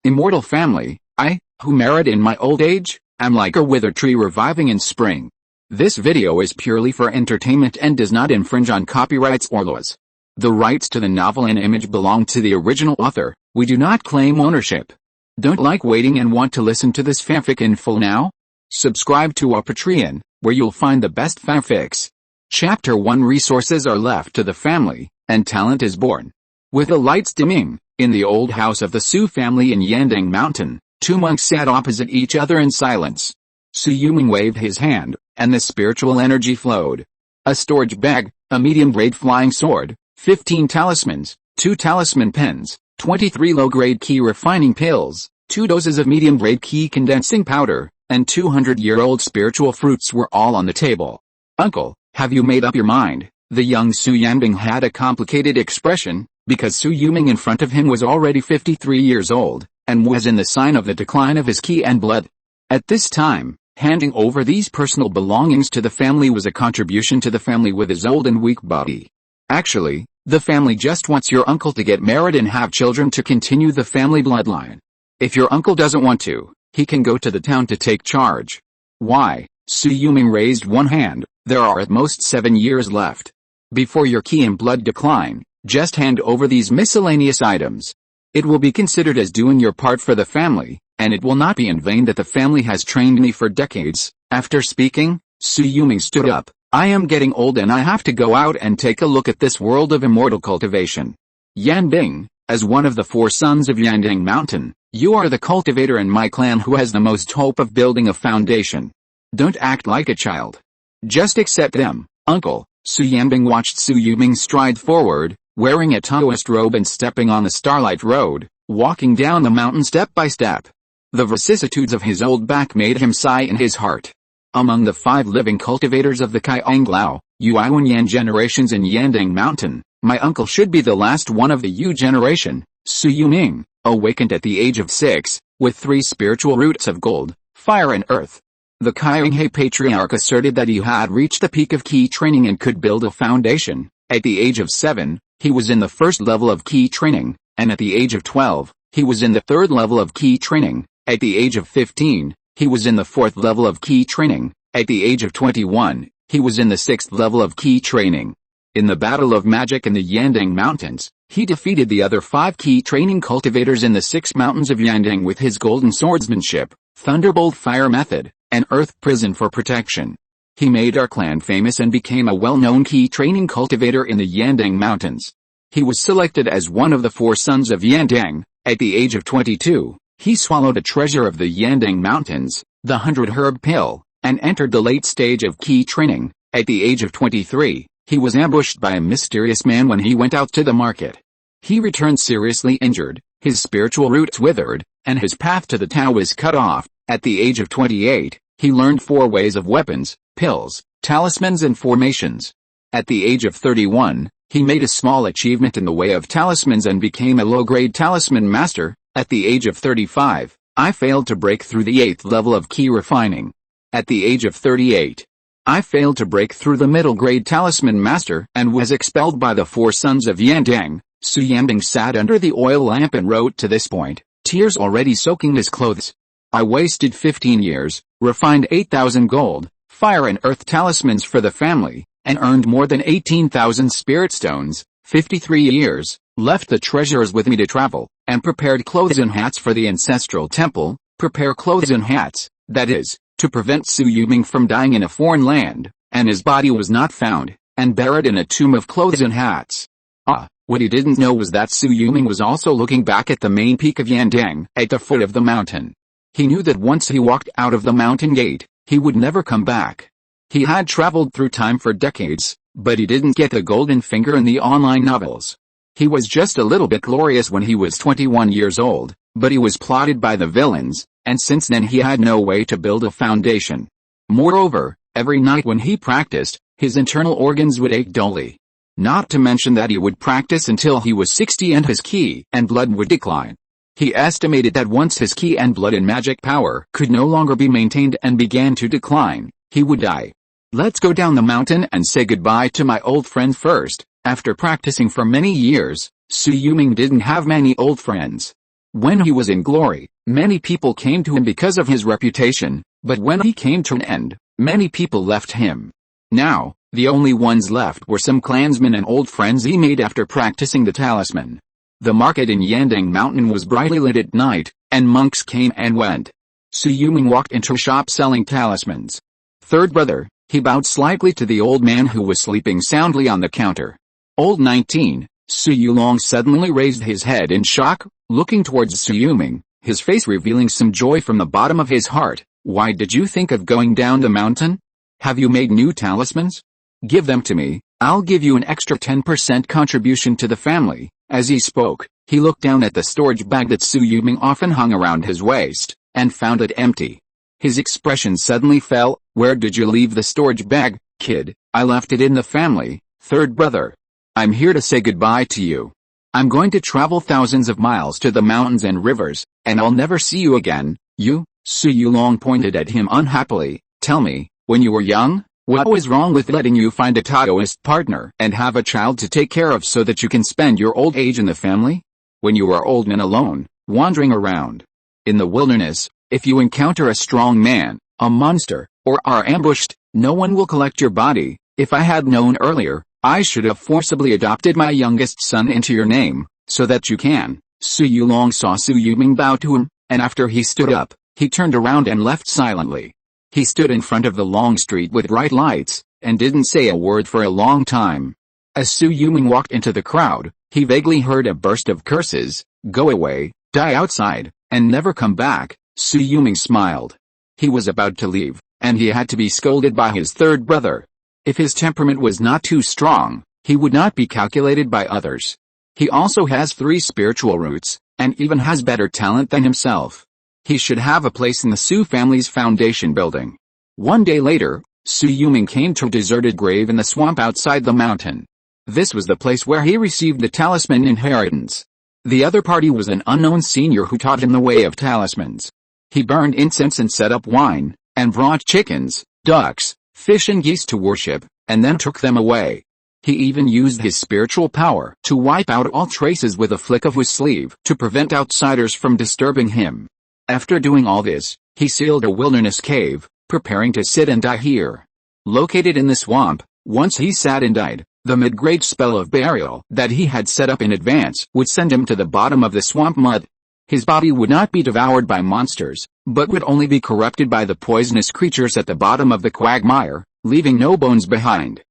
Immortal family, I, who merit in my old age, am like a withered tree reviving in spring. This video is purely for entertainment and does not infringe on copyrights or laws. The rights to the novel and image belong to the original author. We do not claim ownership. Don't like waiting and want to listen to this fanfic in full now? Subscribe to our Patreon, where you'll find the best fanfics. Chapter 1 Resources are left to the family, and talent is born. With the lights dimming, in the old house of the Su family in Yandang Mountain, two monks sat opposite each other in silence. Su Yulong waved his hand, and the spiritual energy flowed. A storage bag, a medium-grade flying sword, 15 talismans, 2 talisman pens, 23 low-grade Qi refining pills, 2 doses of medium-grade Qi condensing powder, and 200-year-old spiritual fruits were all on the table. "Uncle, have you made up your mind?" The young Su Yandang had a complicated expression, because Su Yulong in front of him was already 53 years old, and was in the sign of the decline of his Qi and blood. At this time, handing over these personal belongings to the family was a contribution to the family with his old and weak body. Actually, the family just wants your uncle to get married and have children to continue the family bloodline. If your uncle doesn't want to, he can go to the town to take charge. Why? Su Yulong raised one hand. There are at most 7 years left. Before your Qi and blood decline, just hand over these miscellaneous items. It will be considered as doing your part for the family, and it will not be in vain that the family has trained me for decades. After speaking, Su Yulong stood up. I am getting old and I have to go out and take a look at this world of immortal cultivation. Yandang, as one of the 4 sons of Yandang Mountain, you are the cultivator in my clan who has the most hope of building a foundation. Don't act like a child. Just accept them, uncle. Su Yandang watched Su Yulong stride forward, wearing a Taoist robe and stepping on the starlight road, walking down the mountain step by step. The vicissitudes of his old back made him sigh in his heart. Among the 5 living cultivators of the Kai Anglao, Yuan generations in Yandang Mountain, my uncle should be the last one of the Yu generation. Su Yulong, awakened at the age of 6, with 3 spiritual roots of gold, fire and earth. The Kaiyanghe patriarch asserted that he had reached the peak of Qi training and could build a foundation. At the age of 7, he was in the first level of Qi training, and at the age of 12, he was in the 3rd level of Qi training. At the age of 15, he was in the 4th level of Qi training. At the age of 21, he was in the 6th level of Qi training. In the Battle of Magic in the Yandang Mountains, he defeated the other 5 Qi training cultivators in the 6 mountains of Yandang with his golden swordsmanship, thunderbolt fire method, and earth prison for protection. He made our clan famous and became a well-known Qi training cultivator in the Yandang Mountains. He was selected as one of the 4 sons of Yandang. At the age of 22, he swallowed a treasure of the Yandang Mountains, the 100 herb pill, and entered the late stage of Qi training. At the age of 23, he was ambushed by a mysterious man when he went out to the market. He returned seriously injured, his spiritual roots withered, and his path to the Tao was cut off. At the age of 28, he learned 4 ways of weapons, pills, talismans and formations. At the age of 31, he made a small achievement in the way of talismans and became a low-grade talisman master. At the age of 35, I failed to break through the 8th level of Qi refining. At the age of 38, I failed to break through the middle-grade talisman master and was expelled by the 4 sons of Yandang. Su Yandang sat under the oil lamp and wrote to this point, tears already soaking his clothes. I wasted 15 years, refined 8,000 gold, fire and earth talismans for the family, and earned more than 18,000 spirit stones, 53 years, left the treasures with me to travel, and prepared clothes and hats for the ancestral temple. Prepare clothes and hats, that is, to prevent Su Yulong from dying in a foreign land, and his body was not found, and buried in a tomb of clothes and hats. What he didn't know was that Su Yulong was also looking back at the main peak of Yandang, at the foot of the mountain. He knew that once he walked out of the mountain gate, he would never come back. He had traveled through time for decades, but he didn't get the golden finger in the online novels. He was just a little bit glorious when he was 21 years old, but he was plotted by the villains, and since then he had no way to build a foundation. Moreover, every night when he practiced, his internal organs would ache dully. Not to mention that he would practice until he was 60 and his Qi and blood would decline. He estimated that once his Qi and blood and magic power could no longer be maintained and began to decline, he would die. Let's go down the mountain and say goodbye to my old friend first. After practicing for many years, Su Yulong didn't have many old friends. When he was in glory, many people came to him because of his reputation, but when he came to an end, many people left him. Now, the only ones left were some clansmen and old friends he made after practicing the talisman. The market in Yandang Mountain was brightly lit at night, and monks came and went. Shui Yulong walked into a shop selling talismans. Third brother, he bowed slightly to the old man who was sleeping soundly on the counter. Old 19, Shui Yulong suddenly raised his head in shock, looking towards Shui Yulong, his face revealing some joy from the bottom of his heart. Why did you think of going down the mountain? Have you made new talismans? Give them to me, I'll give you an extra 10% contribution to the family. As he spoke, he looked down at the storage bag that Shui Yulong often hung around his waist, and found it empty. His expression suddenly fell. Where did you leave the storage bag, kid? I left it in the family, third brother. I'm here to say goodbye to you. I'm going to travel thousands of miles to the mountains and rivers, and I'll never see you again. You? Shui Yulong pointed at him unhappily. Tell me, when you were young, what was wrong with letting you find a Taoist partner and have a child to take care of so that you can spend your old age in the family? When you are old and alone, wandering around in the wilderness, if you encounter a strong man, a monster, or are ambushed, no one will collect your body. If I had known earlier, I should have forcibly adopted my youngest son into your name, so that you can. Shui Yulong saw Shui Yulong bow to him, and after he stood up, he turned around and left silently. He stood in front of the long street with bright lights, and didn't say a word for a long time. As Shui Yulong walked into the crowd, he vaguely heard a burst of curses. Go away, die outside, and never come back. Shui Yulong smiled. He was about to leave, and he had to be scolded by his third brother. If his temperament was not too strong, he would not be calculated by others. He also has 3 spiritual roots, and even has better talent than himself. He should have a place in the Sui family's foundation building. One day later, Shui Yulong came to a deserted grave in the swamp outside the mountain. This was the place where he received the talisman inheritance. The other party was an unknown senior who taught him the way of talismans. He burned incense and set up wine, and brought chickens, ducks, fish and geese to worship, and then took them away. He even used his spiritual power to wipe out all traces with a flick of his sleeve to prevent outsiders from disturbing him. After doing all this, he sealed a wilderness cave, preparing to sit and die here. Located in the swamp, once he sat and died, the mid-grade spell of burial that he had set up in advance would send him to the bottom of the swamp mud. His body would not be devoured by monsters, but would only be corrupted by the poisonous creatures at the bottom of the quagmire, leaving no bones behind.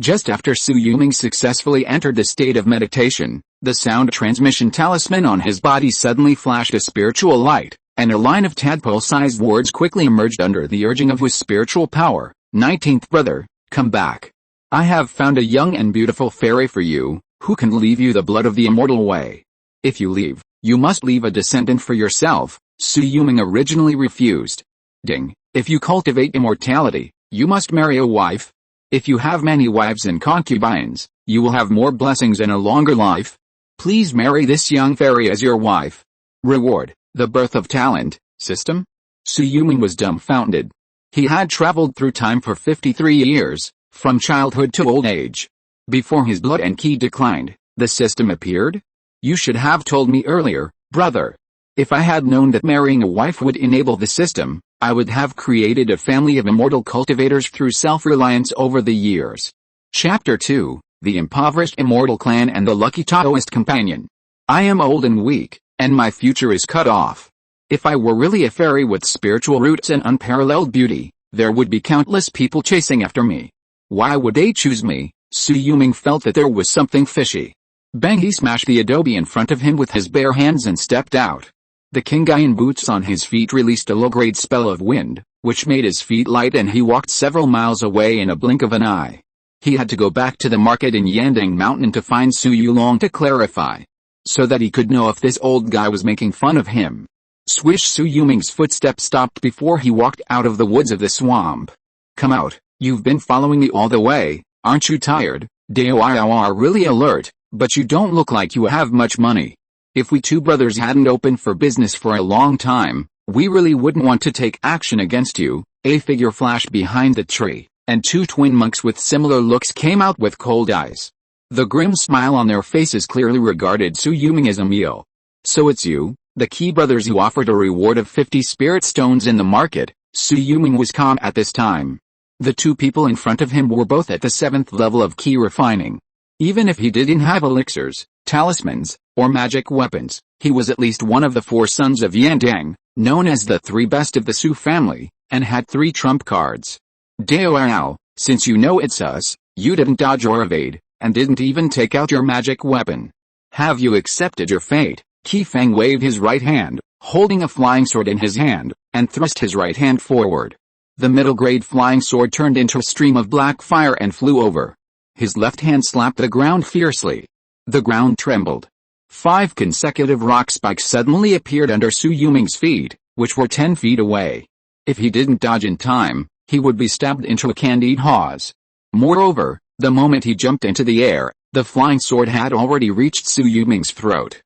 Just after Shui Yulong successfully entered the state of meditation, the sound transmission talisman on his body suddenly flashed a spiritual light, and a line of tadpole-sized words quickly emerged under the urging of his spiritual power. 19th brother, come back. I have found a young and beautiful fairy for you, who can leave you the blood of the immortal way. If you leave, you must leave a descendant for yourself. Shui Yulong originally refused. If you cultivate immortality, you must marry a wife. If you have many wives and concubines, you will have more blessings and a longer life. Please marry this young fairy as your wife. Reward, the birth of talent. System? Shui Yulong was dumbfounded. He had traveled through time for 53 years, from childhood to old age. Before his blood and Qi declined, the system appeared? You should have told me earlier, brother. If I had known that marrying a wife would enable the system, I would have created a family of immortal cultivators through self-reliance over the years. Chapter 2, The Impoverished Immortal Clan and the Lucky Taoist Companion. I am old and weak, and my future is cut off. If I were really a fairy with spiritual roots and unparalleled beauty, there would be countless people chasing after me. Why would they choose me? Shui Yulong felt that there was something fishy. Bang! He smashed the adobe in front of him with his bare hands and stepped out. The king guy in boots on his feet released a low-grade spell of wind, which made his feet light, and he walked several miles away in a blink of an eye. He had to go back to the market in Yandang Mountain to find Shui Yulong to clarify, so that he could know if this old guy was making fun of him. Swish! Shui Yulong's footsteps stopped before he walked out of the woods of the swamp. Come out, you've been following me all the way, aren't you tired? You are really alert, but you don't look like you have much money. If we two brothers hadn't opened for business for a long time, we really wouldn't want to take action against you. A figure flashed behind the tree, and 2 twin monks with similar looks came out with cold eyes. The grim smile on their faces clearly regarded Shui Yulong as a meal. So it's you, the Qi brothers who offered a reward of 50 spirit stones in the market. Shui Yulong was calm at this time. The two people in front of him were both at the 7th level of Qi refining. Even if he didn't have elixirs, talismans, or magic weapons, he was at least one of the 4 sons of Yandang, known as the 3 best of the Su family, and had 3 trump cards. Now, since you know it's us, you didn't dodge or evade, and didn't even take out your magic weapon. Have you accepted your fate? Qi Feng waved his right hand, holding a flying sword in his hand, and thrust his right hand forward. The middle-grade flying sword turned into a stream of black fire and flew over. His left hand slapped the ground fiercely. The ground trembled. 5 consecutive rock spikes suddenly appeared under Shui Yulong's feet, which were 10 feet away. If he didn't dodge in time, he would be stabbed into a candied hawse. Moreover, the moment he jumped into the air, the flying sword had already reached Shui Yulong's throat.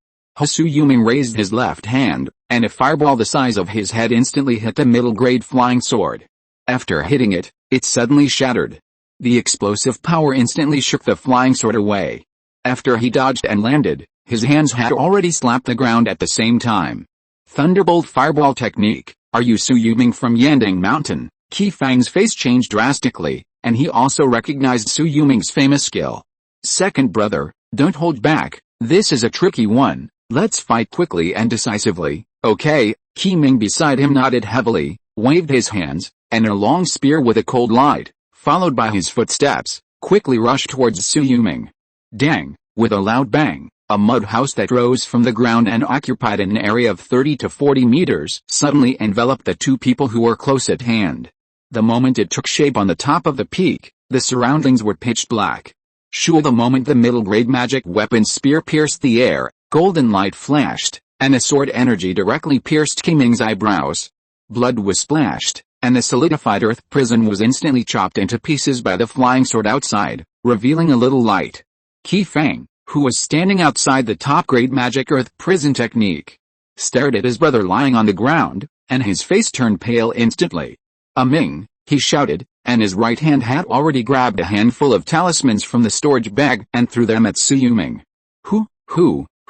Shui Yulong raised his left hand, and a fireball the size of his head instantly hit the middle-grade flying sword. After hitting it, it suddenly shattered. The explosive power instantly shook the flying sword away. After he dodged and landed, his hands had already slapped the ground at the same time. Thunderbolt Fireball Technique. Are you Shui Yulong from Yandang Mountain? Qi Feng's face changed drastically, and he also recognized Shui Yulong's famous skill. Second brother, don't hold back, this is a tricky one. Let's fight quickly and decisively. Okay. Qi Ming beside him nodded heavily, waved his hands, and a long spear with a cold light, followed by his footsteps, quickly rushed towards Shui Yulong. Dang! With a loud bang, a mud house that rose from the ground and occupied an area of 30 to 40 meters suddenly enveloped the two people who were close at hand. The moment it took shape on the top of the peak, the surroundings were pitch black. The moment the middle-grade magic weapon spear pierced the air, golden light flashed, and a sword energy directly pierced Qi Ming's eyebrows. Blood was splashed, and the solidified earth prison was instantly chopped into pieces by the flying sword outside, revealing a little light. Qi Feng, who was standing outside the top-grade magic earth prison technique, stared at his brother lying on the ground, and his face turned pale instantly. Ming, he shouted, and his right hand had already grabbed a handful of talismans from the storage bag and threw them at Shui Yulong.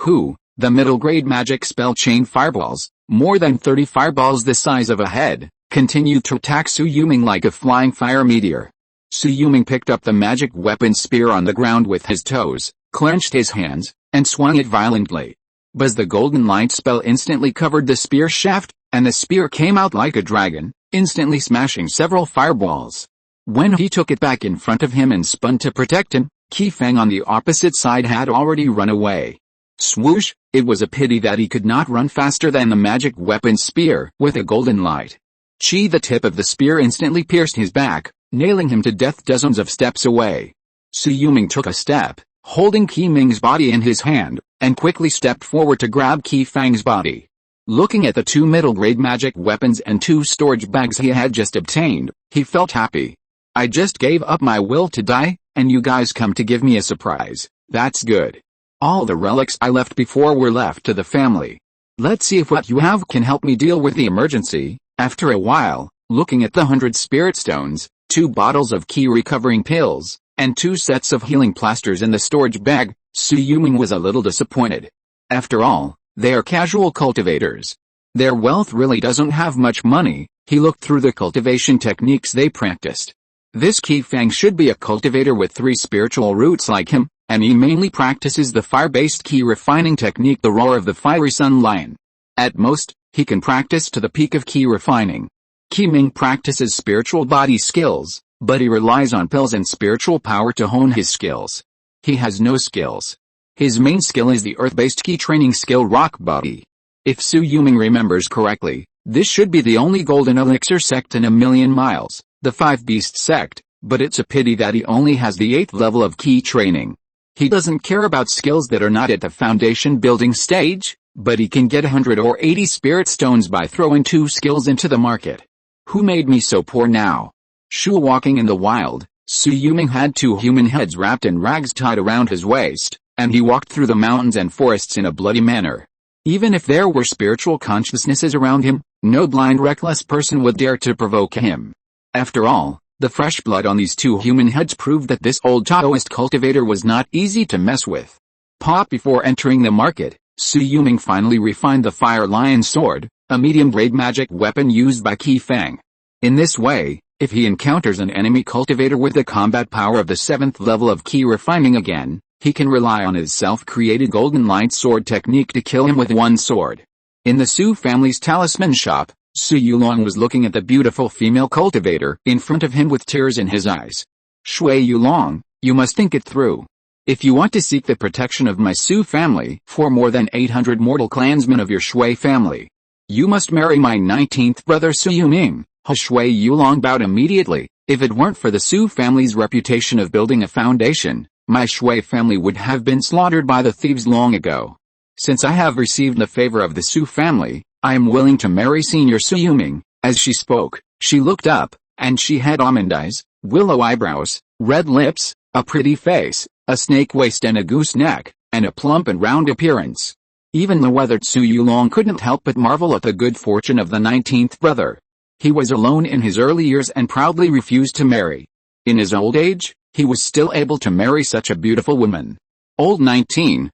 Who, the middle-grade magic spell chain fireballs, more than 30 fireballs the size of a head, continued to attack Shui Yulong like a flying fire meteor. Shui Yulong picked up the magic weapon spear on the ground with his toes, clenched his hands, and swung it violently. Buzz the golden light spell instantly covered the spear shaft, and the spear came out like a dragon, instantly smashing several fireballs. When he took it back in front of him and spun to protect him, Qi Feng on the opposite side had already run away. Swoosh! It was a pity that he could not run faster than the magic weapon spear with a golden light. The tip of the spear instantly pierced his back, nailing him to death dozens of steps away. Shui Yulong took a step, holding Qi Ming's body in his hand, and quickly stepped forward to grab Qi Feng's body. Looking at the 2 middle-grade magic weapons and 2 storage bags he had just obtained, he felt happy. I just gave up my will to die, and you guys come to give me a surprise. That's good. All the relics I left before were left to the family. Let's see if what you have can help me deal with the emergency. After a while, looking at the 100 spirit stones, 2 bottles of Qi recovering pills, and 2 sets of healing plasters in the storage bag, Shui Yulong was a little disappointed. After all, they are casual cultivators. Their wealth really doesn't have much money. He looked through the cultivation techniques they practiced. This Qi Feng should be a cultivator with 3 spiritual roots like him, and he mainly practices the fire-based Qi refining technique, the roar of the fiery sun lion. At most, he can practice to the peak of Qi refining. Qi Ming practices spiritual body skills, but he relies on pills and spiritual power to hone his skills. He has no skills. His main skill is the earth-based Qi training skill rock body. If Shui Yulong remembers correctly, this should be the only golden elixir sect in a million miles, the 5-beast sect, but it's a pity that he only has the 8th level of Qi training. He doesn't care about skills that are not at the foundation building stage, but he can get 100 or 80 spirit stones by throwing 2 skills into the market. Who made me so poor now? Walking in the wild, Shui Yulong had 2 human heads wrapped in rags tied around his waist, and he walked through the mountains and forests in a bloody manner. Even if there were spiritual consciousnesses around him, no blind reckless person would dare to provoke him. After all, the fresh blood on these 2 human heads proved that this old Taoist cultivator was not easy to mess with. Before entering the market, Su Yuming finally refined the Fire Lion Sword, a medium-grade magic weapon used by Qi Fang. In this way, if he encounters an enemy cultivator with the combat power of the 7th level of Qi Refining again, he can rely on his self-created Golden Light Sword technique to kill him with one sword. In the Su family's talisman shop, Shui Yulong was looking at the beautiful female cultivator in front of him with tears in his eyes. Shui Yulong, you must think it through. If you want to seek the protection of my Su family for more than 800 mortal clansmen of your Shui family, you must marry my 19th brother Su Yuming. Shui Yulong bowed immediately. If it weren't for the Su family's reputation of building a foundation, my Shui family would have been slaughtered by the thieves long ago. Since I have received the favor of the Su family, I am willing to marry Senior Su Yuming. As she spoke, she looked up, and she had almond eyes, willow eyebrows, red lips, a pretty face, a snake waist and a goose neck, and a plump and round appearance. Even the weathered Shui Yulong couldn't help but marvel at the good fortune of the 19th brother. He was alone in his early years and proudly refused to marry. In his old age, he was still able to marry such a beautiful woman. Old 19,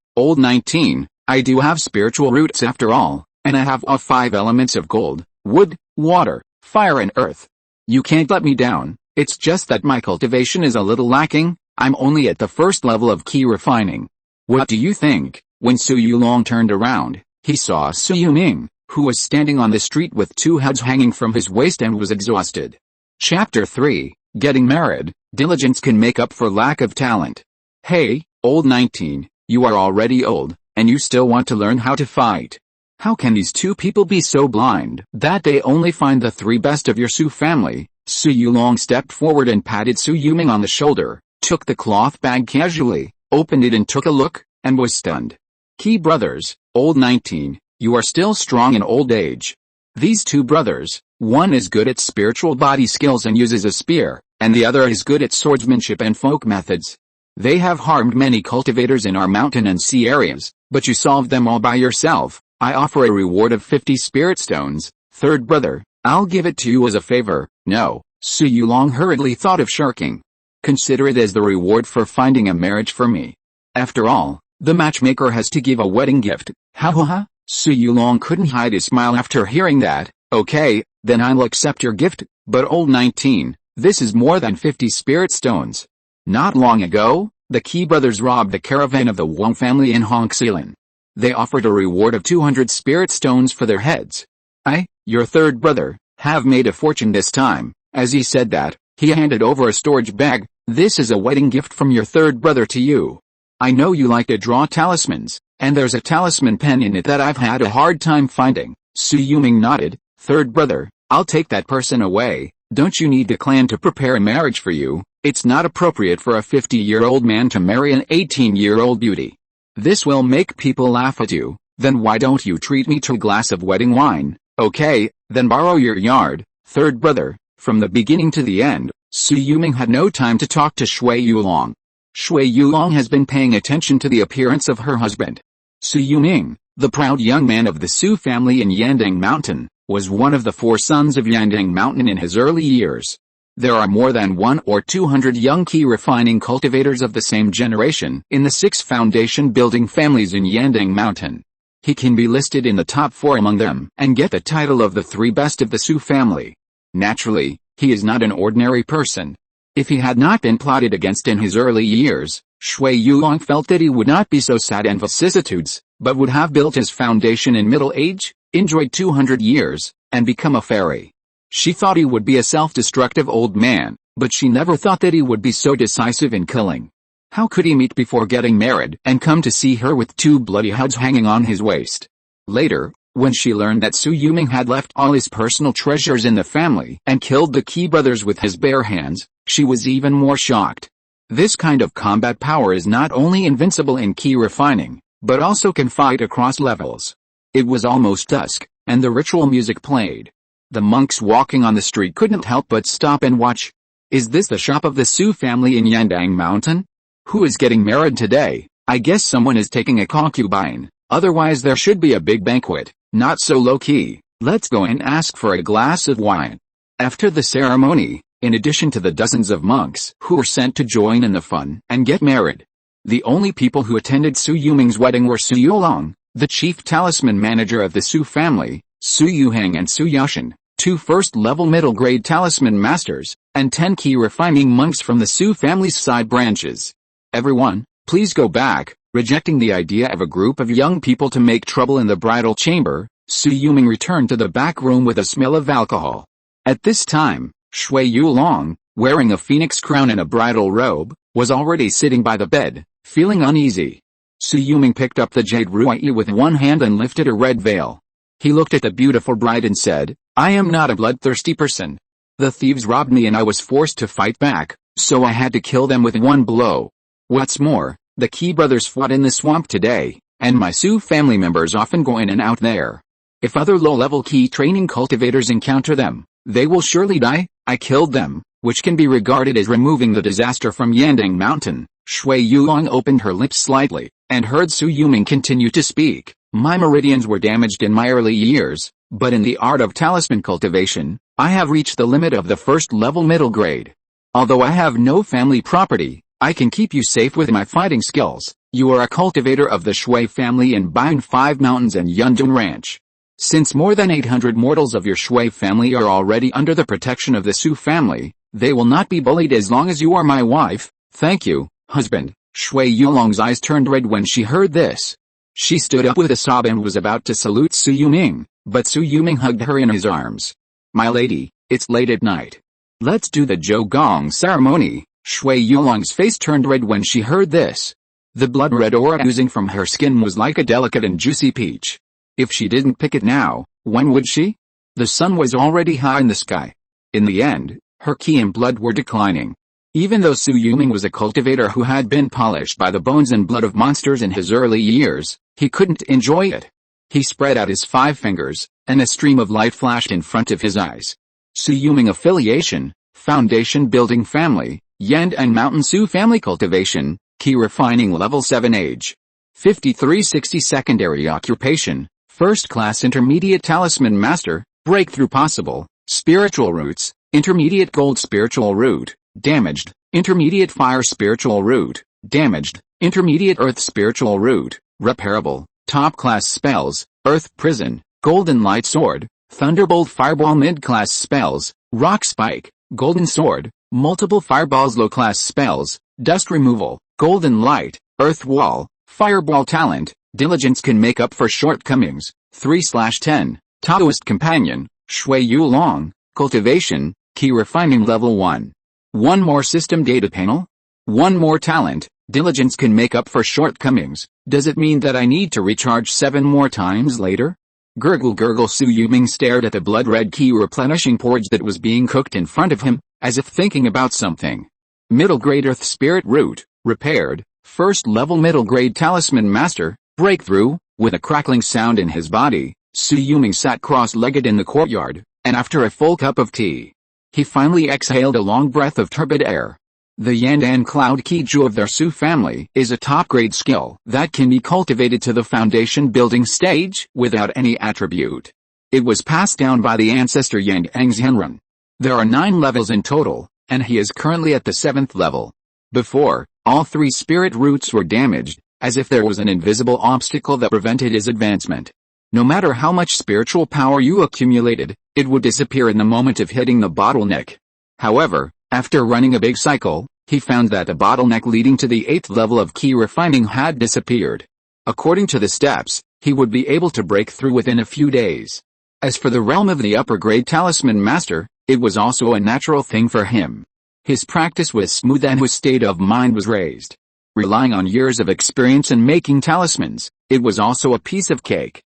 I do have spiritual roots after all, and I have all 5 elements of gold, wood, water, fire and earth. You can't let me down. It's just that my cultivation is a little lacking. I'm only at the 1st level of Qi Refining. What do you think? When Shui Yulong turned around, he saw Su Yuming, who was standing on the street with 2 heads hanging from his waist and was exhausted. Chapter 3, Getting Married, Diligence Can Make Up for Lack of Talent. Hey, old 19, you are already old, and you still want to learn how to fight. How can these 2 people be so blind that they only find the 3 best of your Su family? Shui Yulong stepped forward and patted Su Yuming on the shoulder, took the cloth bag casually, opened it and took a look, and was stunned. Qi brothers, old 19, you are still strong in old age. These 2 brothers, one is good at spiritual body skills and uses a spear, and the other is good at swordsmanship and folk methods. They have harmed many cultivators in our mountain and sea areas, but you solved them all by yourself. I offer a reward of 50 spirit stones. 3rd brother, I'll give it to you as a favor. No, Shui Yulong hurriedly thought of shirking. Consider it as the reward for finding a marriage for me. After all, the matchmaker has to give a wedding gift. Ha ha ha. Shui Yulong couldn't hide his smile after hearing that. Okay, then I'll accept your gift, but old 19, this is more than 50 spirit stones. Not long ago, the Qi brothers robbed the caravan of the Wang family in Hongxilan. They offered a reward of 200 spirit stones for their heads. I, your 3rd brother, have made a fortune this time. As he said that, he handed over a storage bag. This is a wedding gift from your 3rd brother to you. I know you like to draw talismans, and there's a talisman pen in it that I've had a hard time finding. Su Yuming nodded. 3rd brother, I'll take that person away. Don't you need the clan to prepare a marriage for you? It's not appropriate for a 50-year-old man to marry an 18-year-old beauty. This will make people laugh at you. Then why don't you treat me to a glass of wedding wine? Okay, then borrow your yard. 3rd brother, from the beginning to the end, Su Yuming had no time to talk to Shui Yulong. Shui Yulong has been paying attention to the appearance of her husband. Su Yuming, the proud young man of the Su family in Yandang Mountain, was one of the 4 sons of Yandang Mountain in his early years. There are more than 100 or 200 young Qi Refining cultivators of the same generation in the 6 foundation building families in Yandang Mountain. He can be listed in the top 4 among them and get the title of the 3 best of the Su family. Naturally, he is not an ordinary person. If he had not been plotted against in his early years, Shui Yulong felt that he would not be so sad and vicissitudes, but would have built his foundation in middle age, enjoyed 200 years, and become a fairy. She thought he would be a self-destructive old man, but she never thought that he would be so decisive in killing. How could he meet before getting married and come to see her with 2 bloody heads hanging on his waist? Later, when she learned that Su Yuming had left all his personal treasures in the family and killed the Qi brothers with his bare hands, she was even more shocked. This kind of combat power is not only invincible in Qi Refining, but also can fight across levels. It was almost dusk, and the ritual music played. The monks walking on the street couldn't help but stop and watch. Is this the shop of the Su family in Yandang Mountain? Who is getting married today? I guess someone is taking a concubine, otherwise there should be a big banquet. Not so low-key. Let's go and ask for a glass of wine. After the ceremony, in addition to the dozens of monks who were sent to join in the fun and get married, the only people who attended Su Yuming's wedding were Shui Yulong, The chief talisman manager of the Su family, Su Yuheng and Su Yushin, 2 first-level middle-grade talisman masters, and 10 Qi refining monks from the Su family's side branches. Everyone, please go back. Rejecting the idea of a group of young people to make trouble in the bridal chamber, Su Yuming returned to the back room with a smell of alcohol. At this time, Shui Yulong, wearing a phoenix crown and a bridal robe, was already sitting by the bed, feeling uneasy. Su Yuming picked up the jade ruyi with one hand and lifted a red veil. He looked at the beautiful bride and said, "I am not a bloodthirsty person. The thieves robbed me and I was forced to fight back, so I had to kill them with one blow. What's more, the Qi brothers fought in the swamp today, and my Su family members often go in and out there. If other low-level Qi training cultivators encounter them, they will surely die. I killed them, which can be regarded as removing the disaster from Yandang Mountain." Shui Yulong opened her lips slightly, and heard Su Yuming continue to speak. "My meridians were damaged in my early years, but in the art of talisman cultivation, I have reached the limit of the first-level middle grade. Although I have no family property, I can keep you safe with my fighting skills. You are a cultivator of the Shui family in Bian 5 Mountains and Yandang Ranch. Since more than 800 mortals of your Shui family are already under the protection of the Su family, they will not be bullied as long as you are my wife. Thank you, husband." Shui Yulong's eyes turned red when she heard this. She stood up with a sob and was about to salute Su Yuming, but Su Yuming hugged her in his arms. "My lady, it's late at night. Let's do the Zhougong ceremony." Shui Yulong's face turned red when she heard this. The blood-red aura oozing from her skin was like a delicate and juicy peach. If she didn't pick it now, when would she? The sun was already high in the sky. In the end, her Qi and blood were declining. Even though Su Yuming was a cultivator who had been polished by the bones and blood of monsters in his early years, he couldn't enjoy it. He spread out his 5 fingers, and a stream of light flashed in front of his eyes. Su Yuming affiliation, foundation building family, Yandang Mountain Su family cultivation, Qi refining level 7 age. 5360 secondary occupation, first class intermediate talisman master, breakthrough possible, spiritual roots, intermediate gold spiritual root, damaged, intermediate fire spiritual root, damaged, intermediate earth spiritual root, repairable, top class spells, earth prison, golden light sword, thunderbolt fireball mid-class spells, rock spike, golden sword, multiple fireballs low class spells, dust removal, golden light, earth wall, fireball talent, diligence can make up for shortcomings, 3/10, Taoist companion, Shui Yulong, cultivation, Qi refining level 1. One more system data panel? One more talent, diligence can make up for shortcomings. Does it mean that I need to recharge 7 more times later? Gurgle gurgle. Su Yuming stared at the blood-red Qi replenishing porridge that was being cooked in front of him, as if thinking about something. Middle grade earth spirit root, repaired, first level middle grade talisman master, breakthrough. With a crackling sound in his body, Su Yuming sat cross-legged in the courtyard, and after a full cup of tea, he finally exhaled a long breath of turbid air. The Yandang Cloud Qi Ju of their Su family is a top-grade skill that can be cultivated to the foundation building stage without any attribute. It was passed down by the ancestor Yandang Zhenren. There are 9 levels in total, and he is currently at the 7th level. Before, all 3 spirit roots were damaged, as if there was an invisible obstacle that prevented his advancement. No matter how much spiritual power you accumulated, it would disappear in the moment of hitting the bottleneck. However, after running a big cycle, he found that the bottleneck leading to the 8th level of Qi refining had disappeared. According to the steps, he would be able to break through within a few days. As for the realm of the upper grade talisman master, it was also a natural thing for him. His practice was smooth and his state of mind was raised. Relying on years of experience in making talismans, it was also a piece of cake.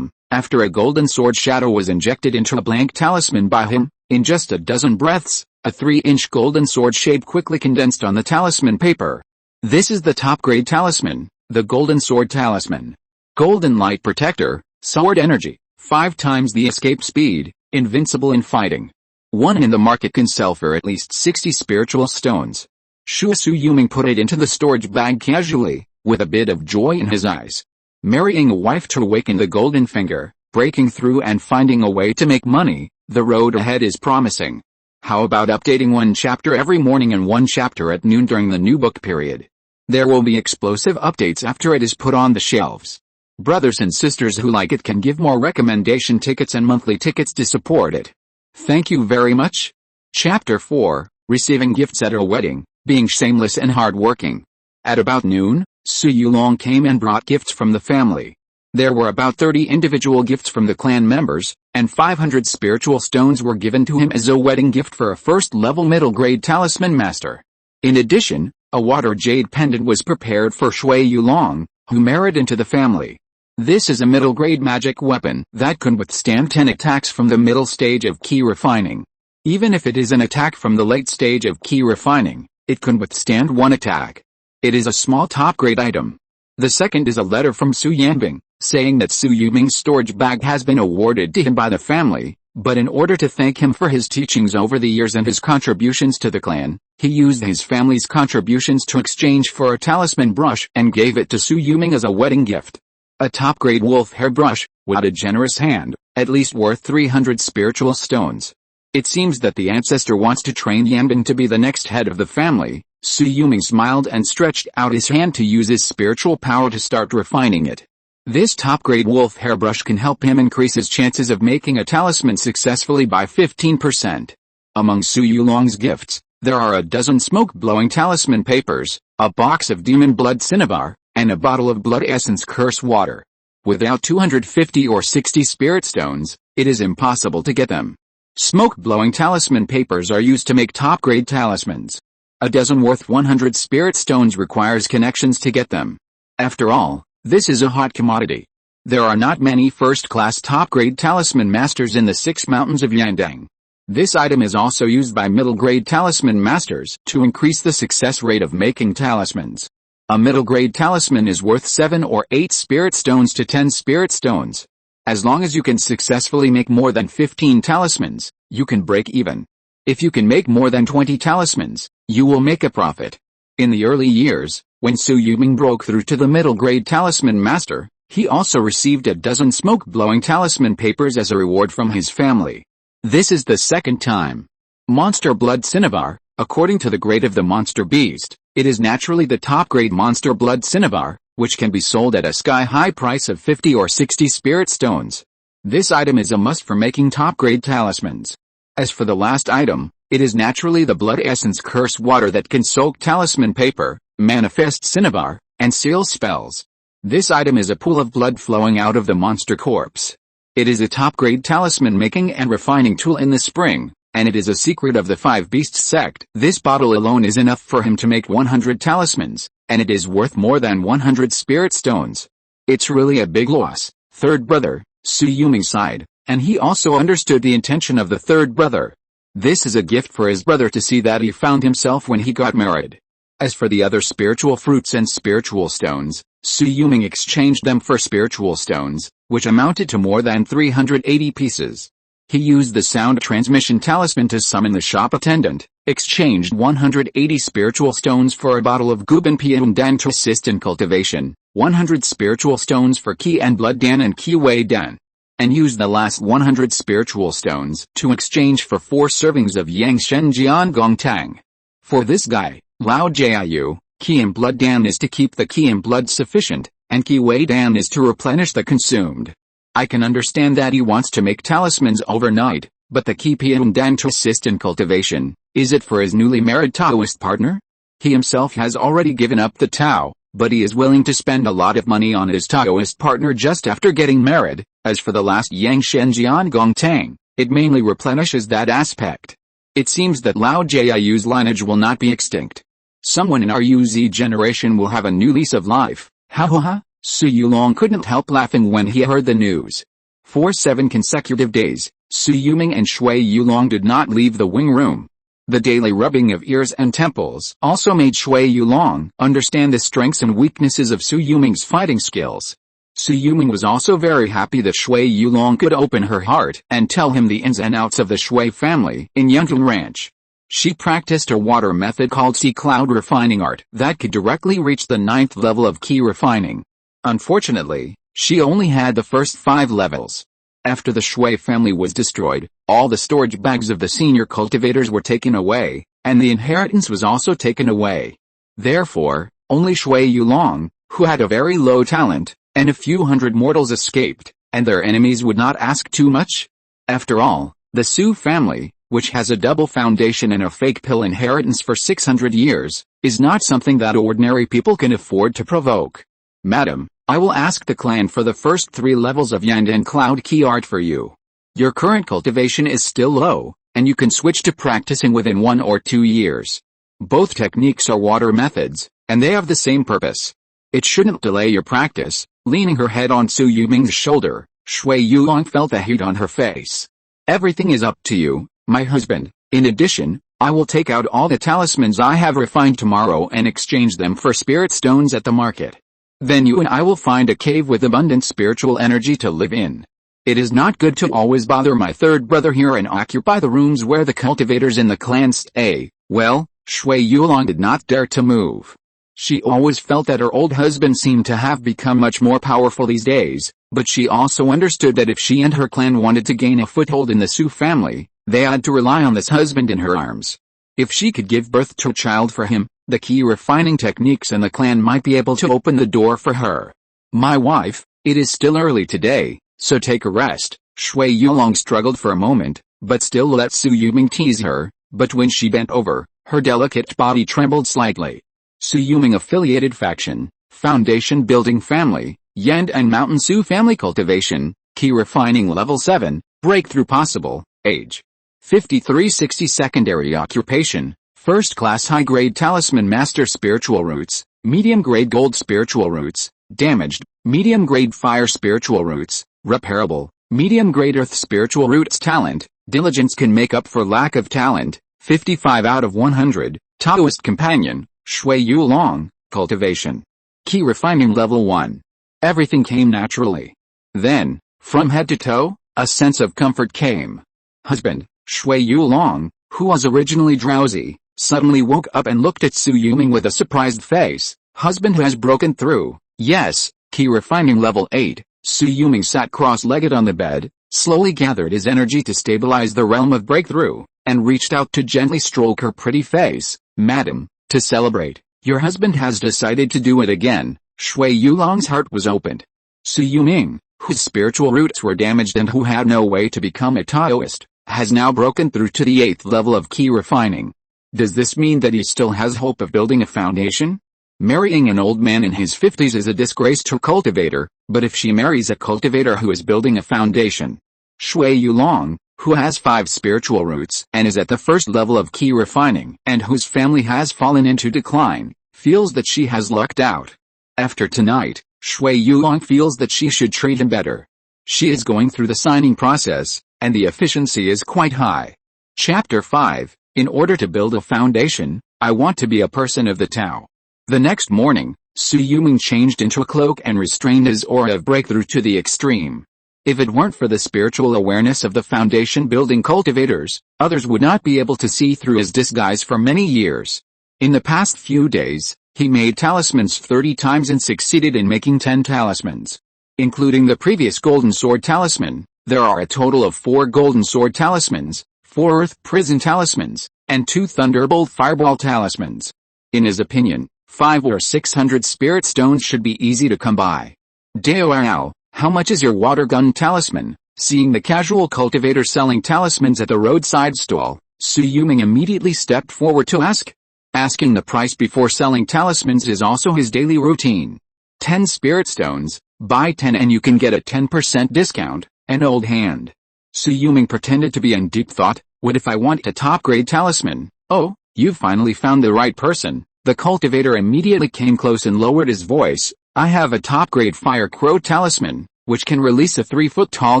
After a golden sword shadow was injected into a blank talisman by him, in just a dozen breaths, a 3-inch golden sword shape quickly condensed on the talisman paper. This is the top-grade talisman, the golden sword talisman. Golden light protector, sword energy, 5 times the escape speed, invincible in fighting. One in the market can sell for at least 60 spiritual stones. Su Yuming put it into the storage bag casually, with a bit of joy in his eyes. Marrying a wife to awaken the golden finger, breaking through and finding a way to make money, the road ahead is promising. How about updating 1 chapter every morning and 1 chapter at noon during the new book period? There will be explosive updates after it is put on the shelves. Brothers and sisters who like it can give more recommendation tickets and monthly tickets to support it. Thank you very much. Chapter 4, Receiving Gifts at a Wedding, Being Shameless and Hardworking. At about noon, Shui Yulong came and brought gifts from the family. There were about 30 individual gifts from the clan members, and 500 spiritual stones were given to him as a wedding gift for a first-level middle-grade talisman master. In addition, a water jade pendant was prepared for Shui Yulong, who married into the family. This is a middle-grade magic weapon that can withstand 10 attacks from the middle stage of Qi Refining. Even if it is an attack from the late stage of Qi Refining, it can withstand 1 attack. It is a small top-grade item. The second is a letter from Su Yanbing, saying that Su Yuming's storage bag has been awarded to him by the family, but in order to thank him for his teachings over the years and his contributions to the clan, he used his family's contributions to exchange for a talisman brush and gave it to Su Yuming as a wedding gift. A top-grade wolf hair brush, with a generous hand, at least worth 300 spiritual stones. It seems that the ancestor wants to train Yandang to be the next head of the family. Su Yuming smiled and stretched out his hand to use his spiritual power to start refining it. This top-grade wolf hairbrush can help him increase his chances of making a talisman successfully by 15%. Among Shui Yulong's gifts, there are a dozen smoke-blowing talisman papers, a box of demon blood cinnabar, and a bottle of blood essence curse water. Without 250 or 60 spirit stones, it is impossible to get them. Smoke-blowing talisman papers are used to make top-grade talismans. A dozen worth 100 spirit stones requires connections to get them. After all, this is a hot commodity. There are not many first-class top-grade talisman masters in the 6 mountains of Yandang. This item is also used by middle-grade talisman masters to increase the success rate of making talismans. A middle-grade talisman is worth 7 or 8 spirit stones to 10 spirit stones. As long as you can successfully make more than 15 talismans, you can break even. If you can make more than 20 talismans, you will make a profit. In the early years, when Su Yuming broke through to the middle-grade talisman master, he also received a dozen smoke-blowing talisman papers as a reward from his family. This is the second time. Monster Blood Cinnabar, according to the grade of the monster beast, it is naturally the top-grade Monster Blood Cinnabar, which can be sold at a sky-high price of 50 or 60 spirit stones. This item is a must for making top-grade talismans. As for the last item, it is naturally the blood essence curse water that can soak talisman paper, manifest cinnabar, and seal spells. This item is a pool of blood flowing out of the monster corpse. It is a top-grade talisman making and refining tool in the spring, and it is a secret of the 5 Beasts sect. This bottle alone is enough for him to make 100 talismans, and it is worth more than 100 spirit stones. It's really a big loss. Third brother, Su Yuming sighed, and he also understood the intention of the third brother. This is a gift for his brother to see that he found himself when he got married. As for the other spiritual fruits and spiritual stones, Su Yuming exchanged them for spiritual stones, which amounted to more than 380 pieces. He used the sound transmission talisman to summon the shop attendant, exchanged 180 spiritual stones for a bottle of Guban Piun Dan to assist in cultivation, 100 spiritual stones for Qi and Blood Dan and Qi Wei Dan, and used the last 100 spiritual stones to exchange for 4 servings of Yang Shen Jian Gong Tang. For this guy, Lao Jiu, Qi and Blood Dan is to keep the Qi and Blood sufficient, and Qi Wei Dan is to replenish the consumed. I can understand that he wants to make talismans overnight, but the Qi Piun Dan to assist in cultivation, is it for his newly married Taoist partner? He himself has already given up the Tao, but he is willing to spend a lot of money on his Taoist partner just after getting married. As for the last Yang Shen Jian Gong Tang, it mainly replenishes that aspect. It seems that Lao Jiu's lineage will not be extinct. Someone in our UZ generation will have a new lease of life. Ha ha ha. Shui Yulong couldn't help laughing when he heard the news. For 7 consecutive days, Su Yuming and Shui Yulong did not leave the wing room. The daily rubbing of ears and temples also made Shui Yulong understand the strengths and weaknesses of Su Yuming's fighting skills. Su Yuming was also very happy that Shui Yulong could open her heart and tell him the ins and outs of the Shui family in Yangtang Ranch. She practiced a water method called Sea Cloud Refining Art that could directly reach the 9th level of Qi Refining. Unfortunately, she only had the first 5 levels. After the Shui family was destroyed, all the storage bags of the senior cultivators were taken away, and the inheritance was also taken away. Therefore, only Shui Yulong, who had a very low talent, And a few hundred mortals escaped, and their enemies would not ask too much? After all, the Su family, which has a double foundation and a fake pill inheritance for 600 years, is not something that ordinary people can afford to provoke. Madam, I will ask the clan for the first 3 levels of Yandang Cloud Key Art for you. Your current cultivation is still low, and you can switch to practicing within 1 or 2 years. Both techniques are water methods, and they have the same purpose. It shouldn't delay your practice. Leaning her head on Su Yuming's shoulder, Shui Yulong felt the heat on her face. Everything is up to you, my husband. In addition, I will take out all the talismans I have refined tomorrow and exchange them for spirit stones at the market. Then you and I will find a cave with abundant spiritual energy to live in. It is not good to always bother my third brother here and occupy the rooms where the cultivators in the clan stay. Well, Shui Yulong did not dare to move. She always felt that her old husband seemed to have become much more powerful these days, but she also understood that if she and her clan wanted to gain a foothold in the Su family, they had to rely on this husband in her arms. If she could give birth to a child for him, the Qi refining techniques and the clan might be able to open the door for her. My wife, it is still early today, so take a rest. Shui Yulong struggled for a moment, but still let Su Yuming tease her, but when she bent over, her delicate body trembled slightly. Su Yuming affiliated faction, foundation building family, Yandang Mountains Su family cultivation, Qi refining level 7, breakthrough possible, age 5360 secondary occupation, first class high grade talisman master spiritual roots, medium grade gold spiritual roots, damaged, medium grade fire spiritual roots, repairable, medium grade earth spiritual roots talent, diligence can make up for lack of talent, 55 out of 100, Taoist companion, Shui Yulong, cultivation. Qi refining level 1. Everything came naturally. Then, from head to toe, a sense of comfort came. Husband, Shui Yulong, who was originally drowsy, suddenly woke up and looked at Su Yuming with a surprised face. Husband has broken through. Yes, Qi refining level 8. Su Yuming sat cross-legged on the bed, slowly gathered his energy to stabilize the realm of breakthrough, and reached out to gently stroke her pretty face. Madam, to celebrate, your husband has decided to do it again. Shui Yulong's heart was opened. Su Yuming, whose spiritual roots were damaged and who had no way to become a Taoist, has now broken through to the 8th level of Qi refining. Does this mean that he still has hope of building a foundation? Marrying an old man in his 50s is a disgrace to a cultivator, but if she marries a cultivator who is building a foundation, Shui Yulong, who has 5 spiritual roots and is at the 1st level of Qi refining and whose family has fallen into decline, feels that she has lucked out. After tonight, Shui Yulong feels that she should treat him better. She is going through the signing process, and the efficiency is quite high. Chapter 5. In order to build a foundation, I want to be a person of the Tao. The next morning, Su Yuming changed into a cloak and restrained his aura of breakthrough to the extreme. If it weren't for the spiritual awareness of the foundation building cultivators, others would not be able to see through his disguise for many years. In the past few days, he made talismans 30 times and succeeded in making 10 talismans. Including the previous golden sword talisman, there are a total of 4 golden sword talismans, 4 earth prison talismans, and 2 thunderbolt fireball talismans. In his opinion, 5 or 600 spirit stones should be easy to come by. Dao, how much is your water gun talisman? Seeing the casual cultivator selling talismans at the roadside stall, Su Yuming immediately stepped forward to ask. Asking the price before selling talismans is also his daily routine. 10 spirit stones, buy 10 and you can get a 10% discount, an old hand. Su Yuming pretended to be in deep thought. What if I want a top-grade talisman? Oh, you've finally found the right person. The cultivator immediately came close and lowered his voice. I have a top-grade fire crow talisman, which can release a 3-foot-tall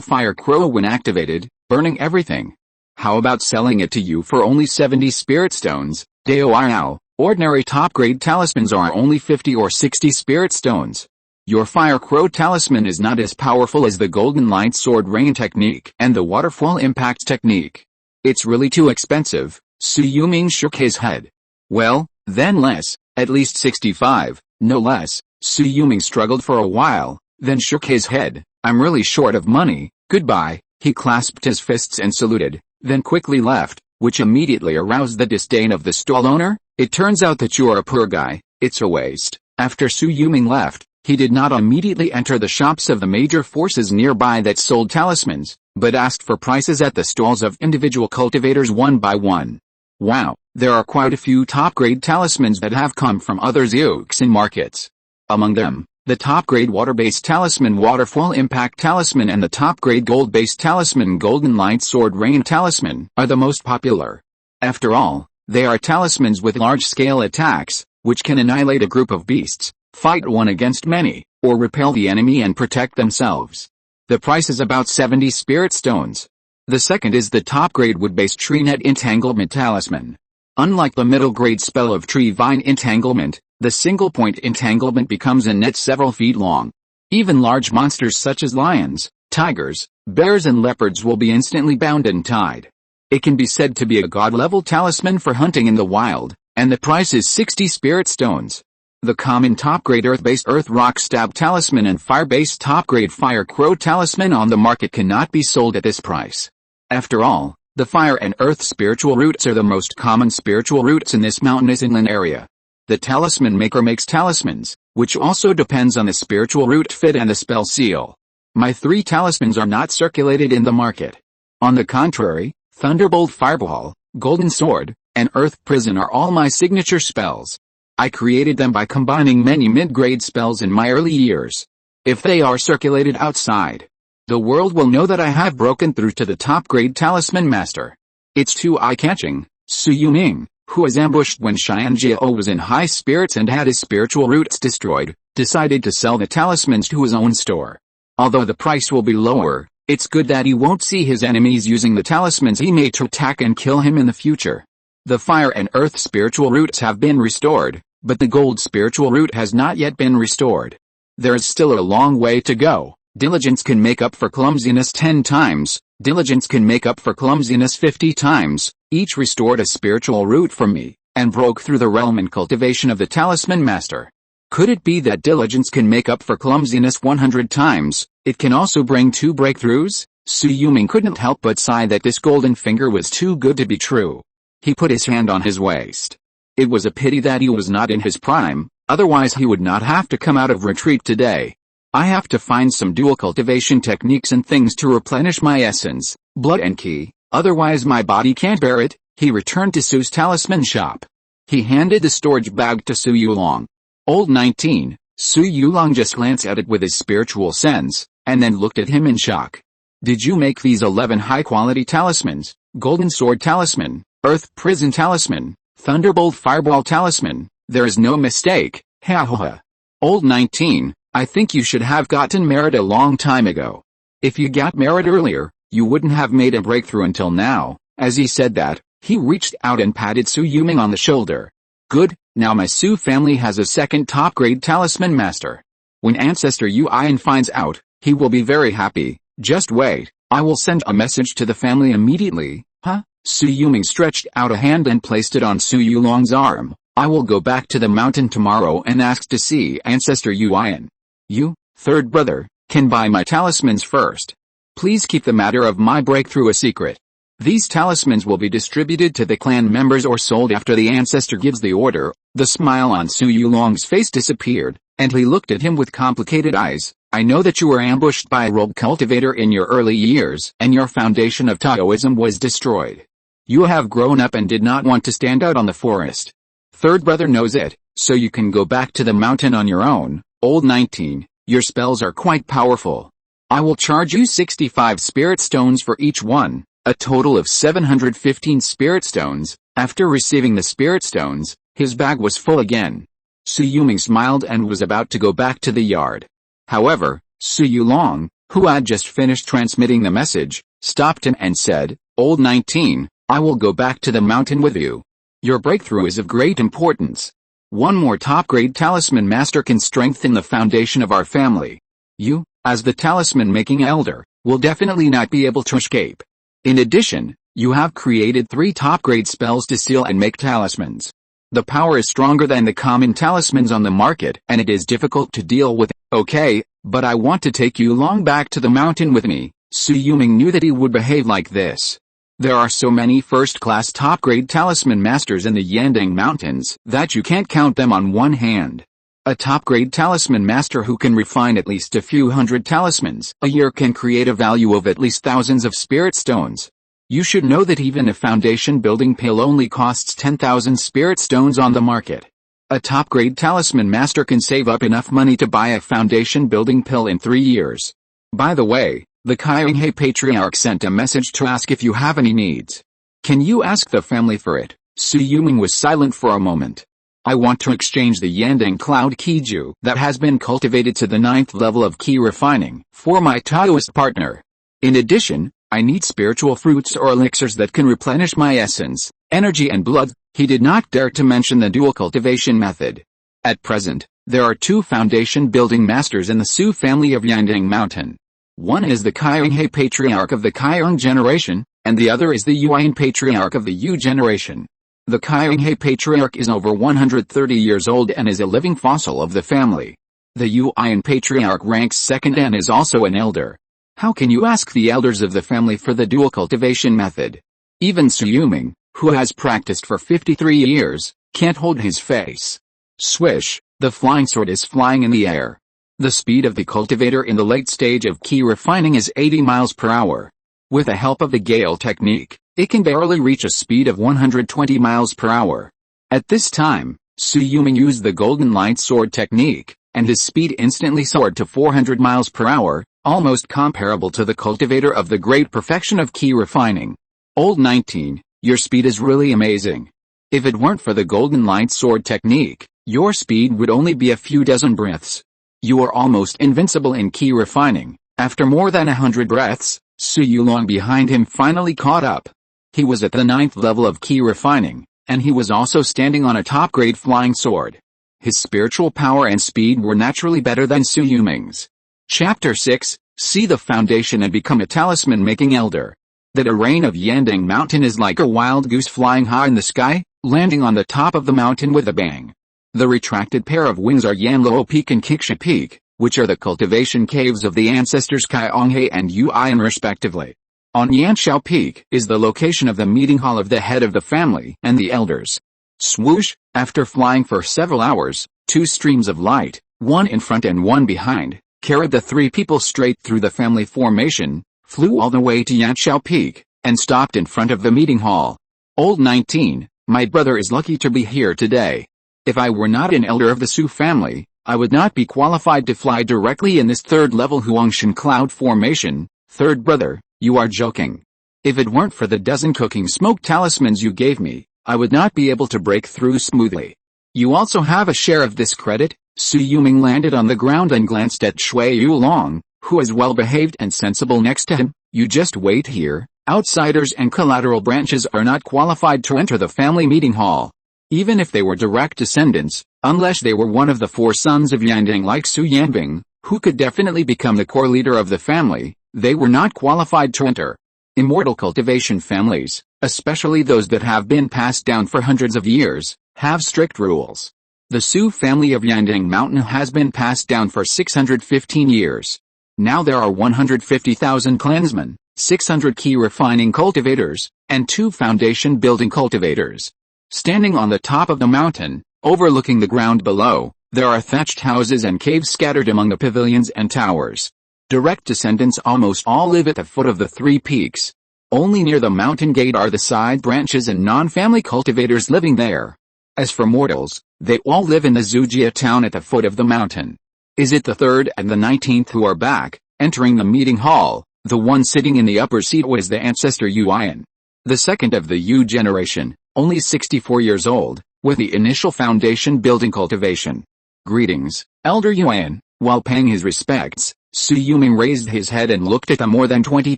fire crow when activated, burning everything. How about selling it to you for only 70 spirit stones? Dao, ordinary top-grade talismans are only 50 or 60 spirit stones. Your fire crow talisman is not as powerful as the golden light sword rain technique and the waterfall impact technique. It's really too expensive. Su Yuming shook his head. Well, then less, at least 65, no less. Su Yuming struggled for a while, then shook his head. I'm really short of money, goodbye. He clasped his fists and saluted, then quickly left, which immediately aroused the disdain of the stall owner. It turns out that you're a poor guy, it's a waste. After Su Yuming left, He did not immediately enter the shops of the major forces nearby that sold talismans, but asked for prices at the stalls of individual cultivators one by one. Wow, there are quite a few top-grade talismans that have come from other Xiuxin markets. Among them, the top-grade water-based talisman Waterfall Impact Talisman and the top-grade gold-based talisman Golden Light Sword Rain Talisman are the most popular. After all, they are talismans with large-scale attacks, which can annihilate a group of beasts, fight one against many, or repel the enemy and protect themselves. The price is about 70 spirit stones. The second is the top-grade wood-based Tree Net Entanglement Talisman. Unlike the middle-grade spell of Tree Vine Entanglement, the single-point entanglement becomes a net several feet long. Even large monsters such as lions, tigers, bears and leopards will be instantly bound and tied. It can be said to be a god-level talisman for hunting in the wild, and the price is 60 spirit stones. The common top-grade earth-based Earth Rock Stab Talisman and fire-based top-grade Fire Crow Talisman on the market cannot be sold at this price. After all, the fire and earth spiritual roots are the most common spiritual roots in this mountainous inland area. The talisman maker makes talismans, which also depends on the spiritual root fit and the spell seal. My 3 talismans are not circulated in the market. On the contrary, Thunderbolt Fireball, Golden Sword, and Earth Prison are all my signature spells. I created them by combining many mid-grade spells in my early years. If they are circulated outside, the world will know that I have broken through to the top-grade talisman master. It's too eye-catching. Su Yuming, who was ambushed when Xianjiao was in high spirits and had his spiritual roots destroyed, decided to sell the talismans to his own store. Although the price will be lower, it's good that he won't see his enemies using the talismans he made to attack and kill him in the future. The fire and earth spiritual roots have been restored, but the gold spiritual root has not yet been restored. There is still a long way to go. Diligence can make up for clumsiness 10 times, diligence can make up for clumsiness 50 times, each restored a spiritual root for me, and broke through the realm and cultivation of the talisman master. Could it be that diligence can make up for clumsiness 100 times, it can also bring 2 breakthroughs? Su Yuming couldn't help but sigh that this golden finger was too good to be true. He put his hand on his waist. It was a pity that he was not in his prime, otherwise he would not have to come out of retreat today. I have to find some dual cultivation techniques and things to replenish my essence, blood and Qi, otherwise my body can't bear it. He returned to Su's talisman shop. He handed the storage bag to Shui Yulong. Old 19, Shui Yulong just glanced at it with his spiritual sense, and then looked at him in shock. Did you make these 11 high-quality talismans? Golden Sword Talisman, Earth Prison Talisman, Thunderbolt Fireball Talisman? There is no mistake, ha ha ha. Old 19, I think you should have gotten married a long time ago. If you got married earlier, you wouldn't have made a breakthrough until now. As he said that, he reached out and patted Su Yuming on the shoulder. Good, now my Su family has a second top-grade talisman master. When Ancestor Yuan finds out, he will be very happy. Just wait, I will send a message to the family immediately. Huh? Su Yuming stretched out a hand and placed it on Shui Yulong's arm. I will go back to the mountain tomorrow and ask to see Ancestor Yuan. You, third brother, can buy my talismans first. Please keep the matter of my breakthrough a secret. These talismans will be distributed to the clan members or sold after the ancestor gives the order. The smile on Shui Yulong's face disappeared, and he looked at him with complicated eyes. I know that you were ambushed by a rogue cultivator in your early years, and your foundation of Taoism was destroyed. You have grown up and did not want to stand out on the forest. Third brother knows it, so you can go back to the mountain on your own. Old 19, your spells are quite powerful. I will charge you 65 spirit stones for each one, a total of 715 spirit stones. After receiving the spirit stones, his bag was full again. Su Yuming smiled and was about to go back to the yard. However, Shui Yulong, who had just finished transmitting the message, stopped him and said, Old 19, I will go back to the mountain with you. Your breakthrough is of great importance. One more top-grade talisman master can strengthen the foundation of our family. You, as the talisman-making elder, will definitely not be able to escape. In addition, you have created 3 top-grade spells to seal and make talismans. The power is stronger than the common talismans on the market, and it is difficult to deal with. Okay, but I want to take you along back to the mountain with me. Su Yuming knew that he would behave like this. There are so many first-class top-grade talisman masters in the Yandang Mountains that you can't count them on one hand. A top-grade talisman master who can refine at least a few hundred talismans a year can create a value of at least thousands of spirit stones. You should know that even a foundation building pill only costs 10,000 spirit stones on the market. A top-grade talisman master can save up enough money to buy a foundation building pill in 3 years. By the way, the Qi Patriarch sent a message to ask if you have any needs. Can you ask the family for it? Shui Yulong was silent for a moment. I want to exchange the Yandang Cloud Qiju that has been cultivated to the 9th level of Qi Refining for my Taoist partner. In addition, I need spiritual fruits or elixirs that can replenish my essence, energy and blood. He did not dare to mention the dual cultivation method. At present, there are 2 foundation building masters in the Su family of Yandang Mountain. One is the Qi Patriarch of the Qi generation, and the other is the Yuan Patriarch of the Yu generation. The Qi Patriarch is over 130 years old and is a living fossil of the family. The Yuan Patriarch ranks second and is also an elder. How can you ask the elders of the family for the dual cultivation method? Even Shui Yulong, who has practiced for 53 years, can't hold his face. Swish, the flying sword is flying in the air. The speed of the cultivator in the late stage of Qi refining is 80 miles per hour. With the help of the Gale technique, it can barely reach a speed of 120 miles per hour. At this time, Shui Yulong used the golden light sword technique, and his speed instantly soared to 400 miles per hour, almost comparable to the cultivator of the great perfection of Qi refining. Old 19, your speed is really amazing. If it weren't for the golden light sword technique, your speed would only be a few dozen breaths. You are almost invincible in Qi refining. After more than 100 breaths, Shui Yulong behind him finally caught up. He was at the 9th level of Qi refining, and he was also standing on a top-grade flying sword. His spiritual power and speed were naturally better than Shui Yulong's. Chapter 6, See the Foundation and Become a Talisman-Making Elder. The terrain of Yandang Mountain is like a wild goose flying high in the sky, landing on the top of the mountain with a bang. The retracted pair of wings are Yanluo Peak and Qixia Peak, which are the cultivation caves of the ancestors Qionghai and Yuan respectively. On Yanshao Peak is the location of the meeting hall of the head of the family and the elders. Swoosh, after flying for several hours, 2 streams of light, one in front and one behind, carried the 3 people straight through the family formation, flew all the way to Yanshao Peak, and stopped in front of the meeting hall. Old 19, my brother is lucky to be here today. If I were not an elder of the Su family, I would not be qualified to fly directly in this 3rd level Huangshan cloud formation. Third brother, you are joking. If it weren't for the dozen cooking smoke talismans you gave me, I would not be able to break through smoothly. You also have a share of this credit. Shui Yulong landed on the ground and glanced at Shui Yulong, who is well behaved and sensible next to him. You just wait here. Outsiders and collateral branches are not qualified to enter the family meeting hall. Even if they were direct descendants, unless they were one of the 4 sons of Yandang like Su Yanbing, who could definitely become the core leader of the family, they were not qualified to enter. Immortal cultivation families, especially those that have been passed down for hundreds of years, have strict rules. The Su family of Yandang Mountain has been passed down for 615 years. Now there are 150,000 clansmen, 600 Qi refining cultivators, and 2 foundation building cultivators. Standing on the top of the mountain, overlooking the ground below, there are thatched houses and caves scattered among the pavilions and towers. Direct descendants almost all live at the foot of the 3 peaks. Only near the mountain gate are the side branches and non-family cultivators living there. As for mortals, they all live in the Zujia town at the foot of the mountain. Is it the 3rd and the 19th who are back, entering the meeting hall? The one sitting in the upper seat was the ancestor Yuan. The second of the Yu generation, only 64 years old, with the initial foundation building cultivation. Greetings, Elder Yuan. While paying his respects, Shui Yulong raised his head and looked at the more than 20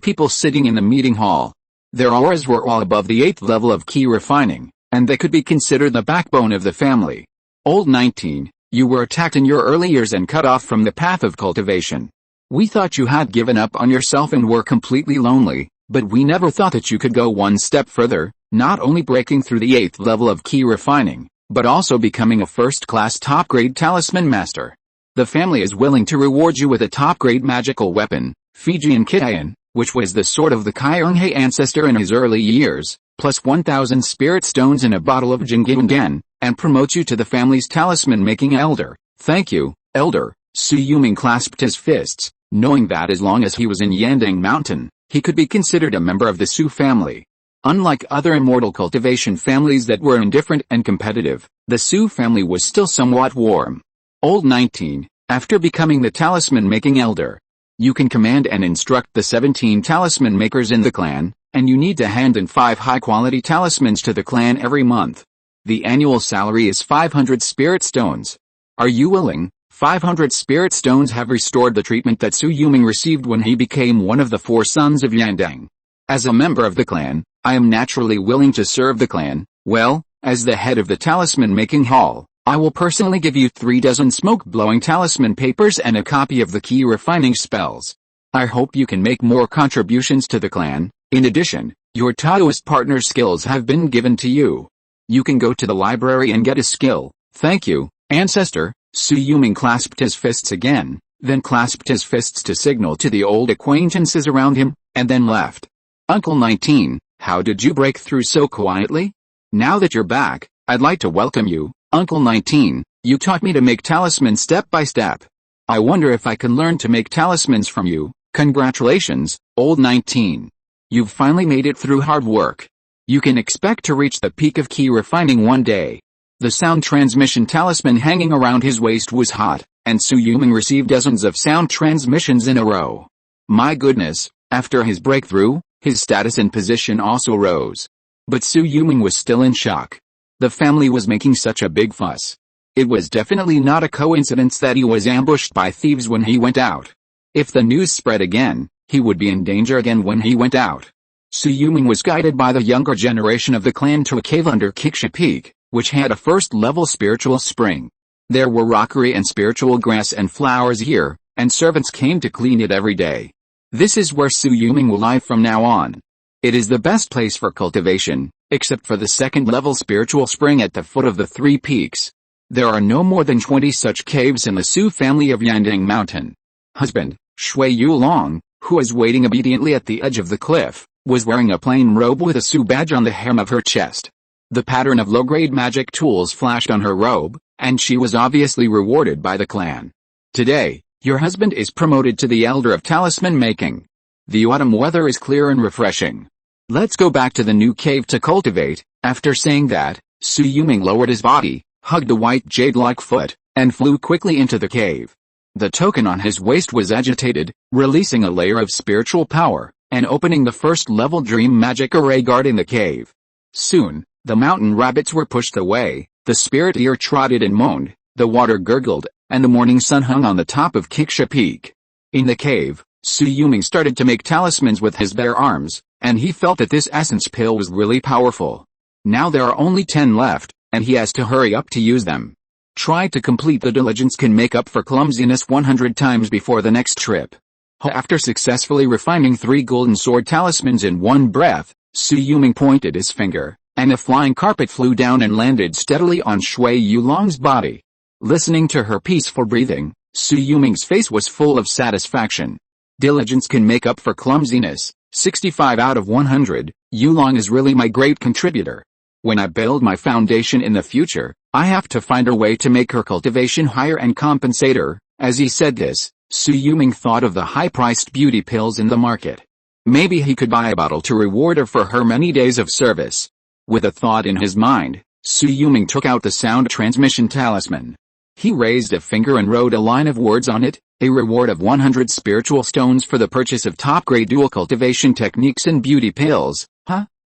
people sitting in the meeting hall. Their auras were all above the 8th level of Qi refining, and they could be considered the backbone of the family. Old 19, you were attacked in your early years and cut off from the path of cultivation. We thought you had given up on yourself and were completely lonely, but we never thought that you could go one step further, not only breaking through the 8th level of Qi refining, but also becoming a first-class top-grade talisman master. The family is willing to reward you with a top-grade magical weapon, Fijian Kitayan, which was the sword of the Qionghai ancestor in his early years, plus 1,000 spirit stones and a bottle of Jinggiangan, and promote you to the family's talisman-making elder. Thank you, Elder. Su Yuming clasped his fists, knowing that as long as he was in Yandang Mountain, he could be considered a member of the Su family. Unlike other immortal cultivation families that were indifferent and competitive, the Su family was still somewhat warm. Old 19, after becoming the talisman-making elder, you can command and instruct the 17 talisman makers in the clan, and you need to hand in 5 high-quality talismans to the clan every month. The annual salary is 500 spirit stones. Are you willing? 500 spirit stones have restored the treatment that Su Yuming received when he became one of the 4 sons of Yandang. As a member of the clan, I am naturally willing to serve the clan. Well, as the head of the talisman-making hall, I will personally give you 3 dozen smoke-blowing talisman papers and a copy of the Qi Refining spells. I hope you can make more contributions to the clan. In addition, your Taoist partner skills have been given to you. You can go to the library and get a skill. Thank you, Ancestor. Su Yuming clasped his fists again, then clasped his fists to signal to the old acquaintances around him, and then left. Uncle 19, how did you break through so quietly? Now that you're back, I'd like to welcome you. Uncle 19, you taught me to make talismans step by step. I wonder if I can learn to make talismans from you. Congratulations, Old 19. You've finally made it through hard work. You can expect to reach the peak of Qi Refining one day. The sound transmission talisman hanging around his waist was hot, and Su Yuming received dozens of sound transmissions in a row. My goodness, after his breakthrough, his status and position also rose. But Su Yuming was still in shock. The family was making such a big fuss. It was definitely not a coincidence that he was ambushed by thieves when he went out. If the news spread again, he would be in danger again when he went out. Su Yuming was guided by the younger generation of the clan to a cave under Qixia Peak, which had a first-level spiritual spring. There were rockery and spiritual grass and flowers here, and servants came to clean it every day. This is where Su Yuming will live from now on. It is the best place for cultivation, except for the second-level spiritual spring at the foot of the 3 peaks. There are no more than 20 such caves in the Su family of Yandang Mountain. Husband, Shui Yulong, who is waiting obediently at the edge of the cliff, was wearing a plain robe with a Su badge on the hem of her chest. The pattern of low-grade magic tools flashed on her robe, and she was obviously rewarded by the clan. Today, your husband is promoted to the Elder of Talisman Making. The autumn weather is clear and refreshing. Let's go back to the new cave to cultivate. After saying that, Su Yuming lowered his body, hugged a white jade-like foot, and flew quickly into the cave. The token on his waist was agitated, releasing a layer of spiritual power, and opening the first-level dream magic array guarding the cave. Soon, the mountain rabbits were pushed away, the spirit deer trotted and moaned, the water gurgled, and the morning sun hung on the top of Qixia Peak. In the cave, Su Yuming started to make talismans with his bare arms, and he felt that this essence pill was really powerful. Now there are only 10 left, and he has to hurry up to use them. Try to complete the diligence can make up for clumsiness 100 times before the next trip. After successfully refining 3 golden sword talismans in one breath, Su Yuming pointed his finger, and a flying carpet flew down and landed steadily on Shui Yulong's body. Listening to her peaceful breathing, Su Yuming's face was full of satisfaction. Diligence can make up for clumsiness, 65 out of 100, Yulong is really my great contributor. When I build my foundation in the future, I have to find a way to make her cultivation higher and compensate her. As he said this, Su Yuming thought of the high-priced beauty pills in the market. Maybe he could buy a bottle to reward her for her many days of service. With a thought in his mind, Su Yuming took out the sound transmission talisman. He raised a finger and wrote a line of words on it, a reward of 100 spiritual stones for the purchase of top-grade dual cultivation techniques and beauty pills.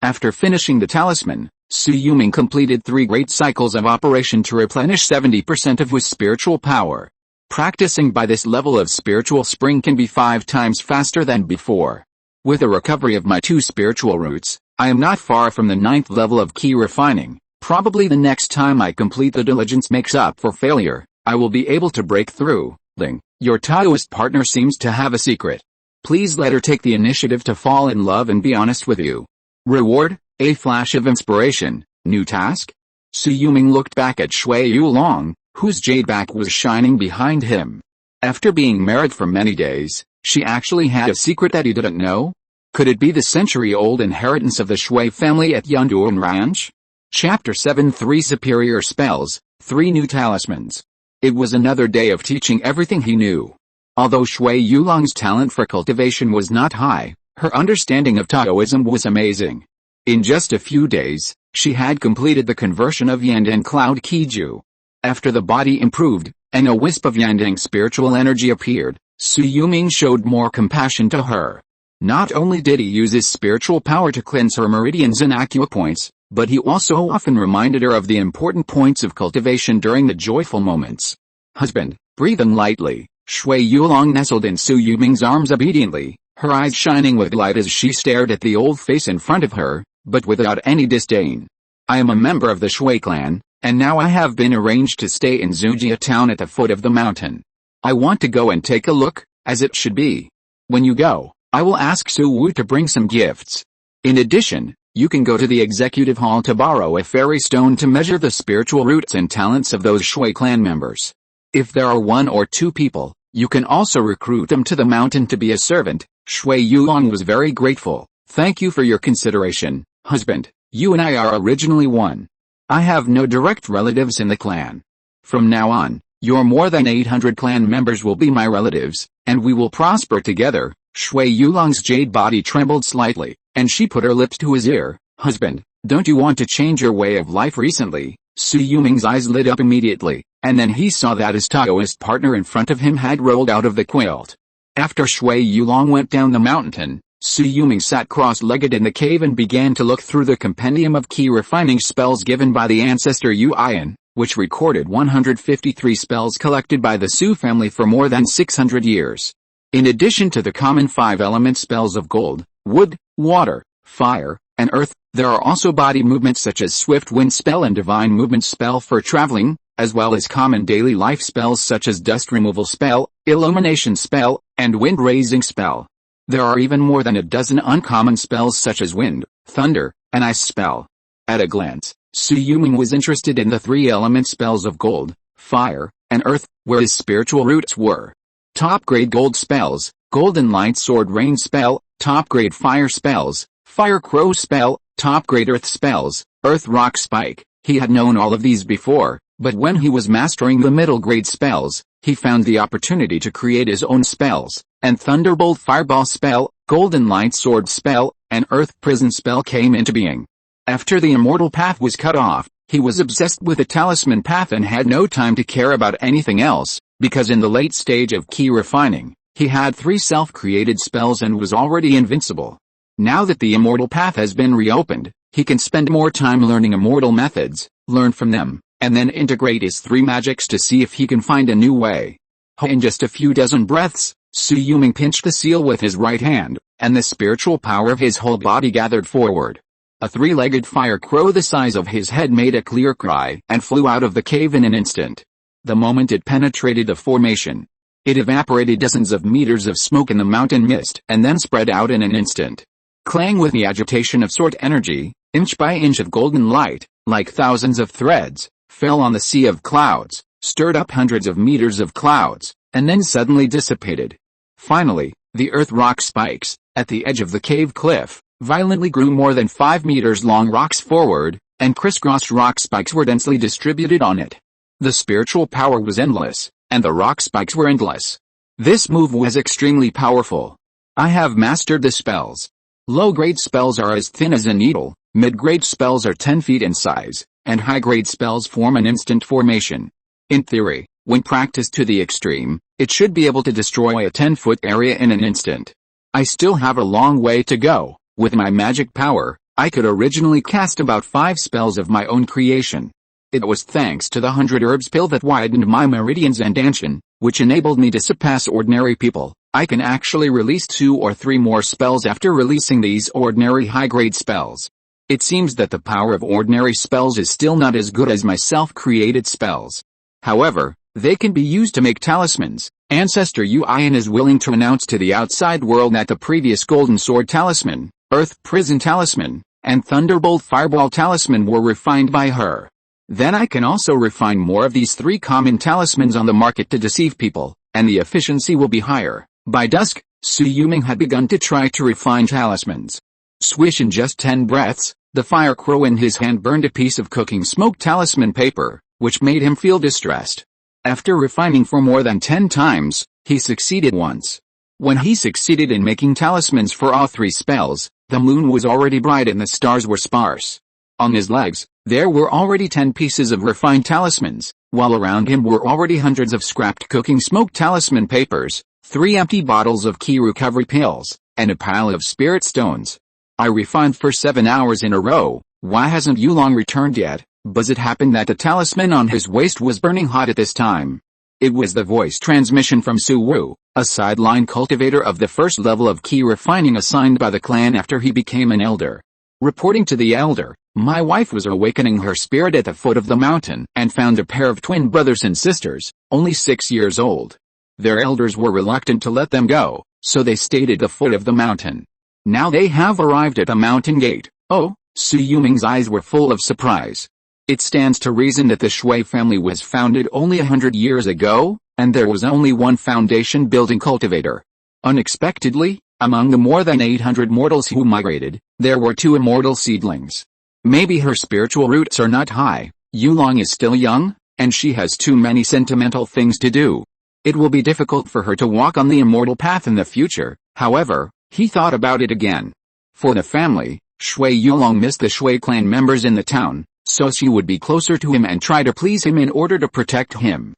After finishing the talisman, Su Yuming completed 3 great cycles of operation to replenish 70% of his spiritual power. Practicing by this level of spiritual spring can be 5 times faster than before. With the recovery of my 2 spiritual roots, I am not far from the 9th level of Qi Refining. Probably the next time I complete the diligence makes up for failure, I will be able to break through. Ling, your Taoist partner seems to have a secret. Please let her take the initiative to fall in love and be honest with you. Reward, a flash of inspiration. New task? Su Yuming looked back at Shui Yulong, whose jade back was shining behind him. After being married for many days, she actually had a secret that he didn't know? Could it be the century-old inheritance of the Shui family at Yandang Ranch? Chapter 7 3 Superior Spells, 3 New Talismans. It was another day of teaching everything he knew. Although Shui Yulong's talent for cultivation was not high, her understanding of Taoism was amazing. In just a few days, she had completed the conversion of Yandang Cloud Qiju. After the body improved, and a wisp of Yandang spiritual energy appeared, Su Yuming showed more compassion to her. Not only did he use his spiritual power to cleanse her meridians and acupoints, but he also often reminded her of the important points of cultivation during the joyful moments. Husband, breathing lightly, Shui Yulong nestled in Su Yuming's arms obediently, her eyes shining with light as she stared at the old face in front of her, but without any disdain. I am a member of the Shui clan, and now I have been arranged to stay in Zujia town at the foot of the mountain. I want to go and take a look, as it should be. When you go, I will ask Su Wu to bring some gifts. In addition, you can go to the executive hall to borrow a fairy stone to measure the spiritual roots and talents of those Shui clan members. If there are 1 or 2 people, you can also recruit them to the mountain to be a servant. Shui Yulong was very grateful. Thank you for your consideration, husband. You and I are originally one. I have no direct relatives in the clan. From now on, your more than 800 clan members will be my relatives, and we will prosper together. Shui Yulong's jade body trembled slightly, and she put her lips to his ear. Husband, don't you want to change your way of life recently? Su Yuming's eyes lit up immediately, and then he saw that his Taoist partner in front of him had rolled out of the quilt. After Shui Yulong went down the mountain, Su Yuming sat cross-legged in the cave and began to look through the compendium of Qi refining spells given by the ancestor Yuan, which recorded 153 spells collected by the Su family for more than 600 years. In addition to the common 5-element spells of gold, wood, water, fire, and earth, there are also body movements such as swift wind spell and divine movement spell for traveling, as well as common daily life spells such as dust removal spell, illumination spell, and wind raising spell. There are even more than a dozen uncommon spells such as wind, thunder, and ice spell. At a glance, Su Yuming was interested in the 3-element spells of gold, fire, and earth, where his spiritual roots were. Top-grade gold spells, golden light sword rain spell, top-grade fire spells, fire crow spell, top-grade earth spells, earth rock spike. He had known all of these before, but when he was mastering the middle-grade spells, he found the opportunity to create his own spells, and Thunderbolt Fireball spell, Golden Light Sword spell, and Earth Prison spell came into being. After the Immortal path was cut off, he was obsessed with the Talisman path and had no time to care about anything else, because in the late stage of Qi refining, he had 3 self-created spells and was already invincible. Now that the Immortal path has been reopened, he can spend more time learning immortal methods, learn from them, and then integrate his 3 magics to see if he can find a new way. In just a few dozen breaths, Su Yuming pinched the seal with his right hand, and the spiritual power of his whole body gathered forward. A 3-legged fire crow the size of his head made a clear cry and flew out of the cave in an instant. The moment it penetrated the formation, it evaporated dozens of meters of smoke in the mountain mist and then spread out in an instant. Clang with the agitation of sword energy, inch by inch of golden light, like thousands of threads, fell on the sea of clouds, stirred up hundreds of meters of clouds, and then suddenly dissipated. Finally, the earth rock spikes, at the edge of the cave cliff, violently grew more than 5 meters long rocks forward, and crisscrossed rock spikes were densely distributed on it. The spiritual power was endless, and the rock spikes were endless. This move was extremely powerful. I have mastered the spells. Low-grade spells are as thin as a needle, mid-grade spells are 10 feet in size, and high-grade spells form an instant formation. In theory, when practiced to the extreme, it should be able to destroy a 10-foot area in an instant. I still have a long way to go. With my magic power, I could originally cast about 5 spells of my own creation. It was thanks to the 100 herbs pill that widened my meridians and danshan, which enabled me to surpass ordinary people. I can actually release 2 or 3 more spells after releasing these ordinary high-grade spells. It seems that the power of ordinary spells is still not as good as my self-created spells. However, they can be used to make talismans. Ancestor Yuan is willing to announce to the outside world that the previous Golden Sword Talisman, Earth Prison Talisman, and Thunderbolt Fireball Talisman were refined by her. Then I can also refine more of these 3 common talismans on the market to deceive people, and the efficiency will be higher. By dusk, Su Yuming had begun to try to refine talismans. Swish, in just 10 breaths, the fire crow in his hand burned a piece of cooking smoke talisman paper, which made him feel distressed. After refining for more than 10 times, he succeeded once. When he succeeded in making talismans for all 3 spells, the moon was already bright and the stars were sparse. On his legs, there were already 10 pieces of refined talismans, while around him were already hundreds of scrapped cooking smoke talisman papers, 3 empty bottles of Qi recovery pills, and a pile of spirit stones. I refined for 7 hours in a row. Why hasn't Yulong returned yet? Does it happen that the talisman on his waist was burning hot at this time? It was the voice transmission from Su Wu, a sideline cultivator of the first level of Qi refining assigned by the clan after he became an elder. Reporting to the elder, my wife was awakening her spirit at the foot of the mountain and found a pair of twin brothers and sisters, only 6 years old. Their elders were reluctant to let them go, so they stayed at the foot of the mountain. Now they have arrived at the mountain gate. Oh, Su Yuming's eyes were full of surprise. It stands to reason that the Shui family was founded only 100 years ago, and there was only one foundation-building cultivator. Unexpectedly, among the more than 800 mortals who migrated, there were 2 immortal seedlings. Maybe her spiritual roots are not high, Yulong is still young, and she has too many sentimental things to do. It will be difficult for her to walk on the immortal path in the future. However, he thought about it again. For the family, Shui Yulong missed the Shui clan members in the town, so she would be closer to him and try to please him in order to protect him.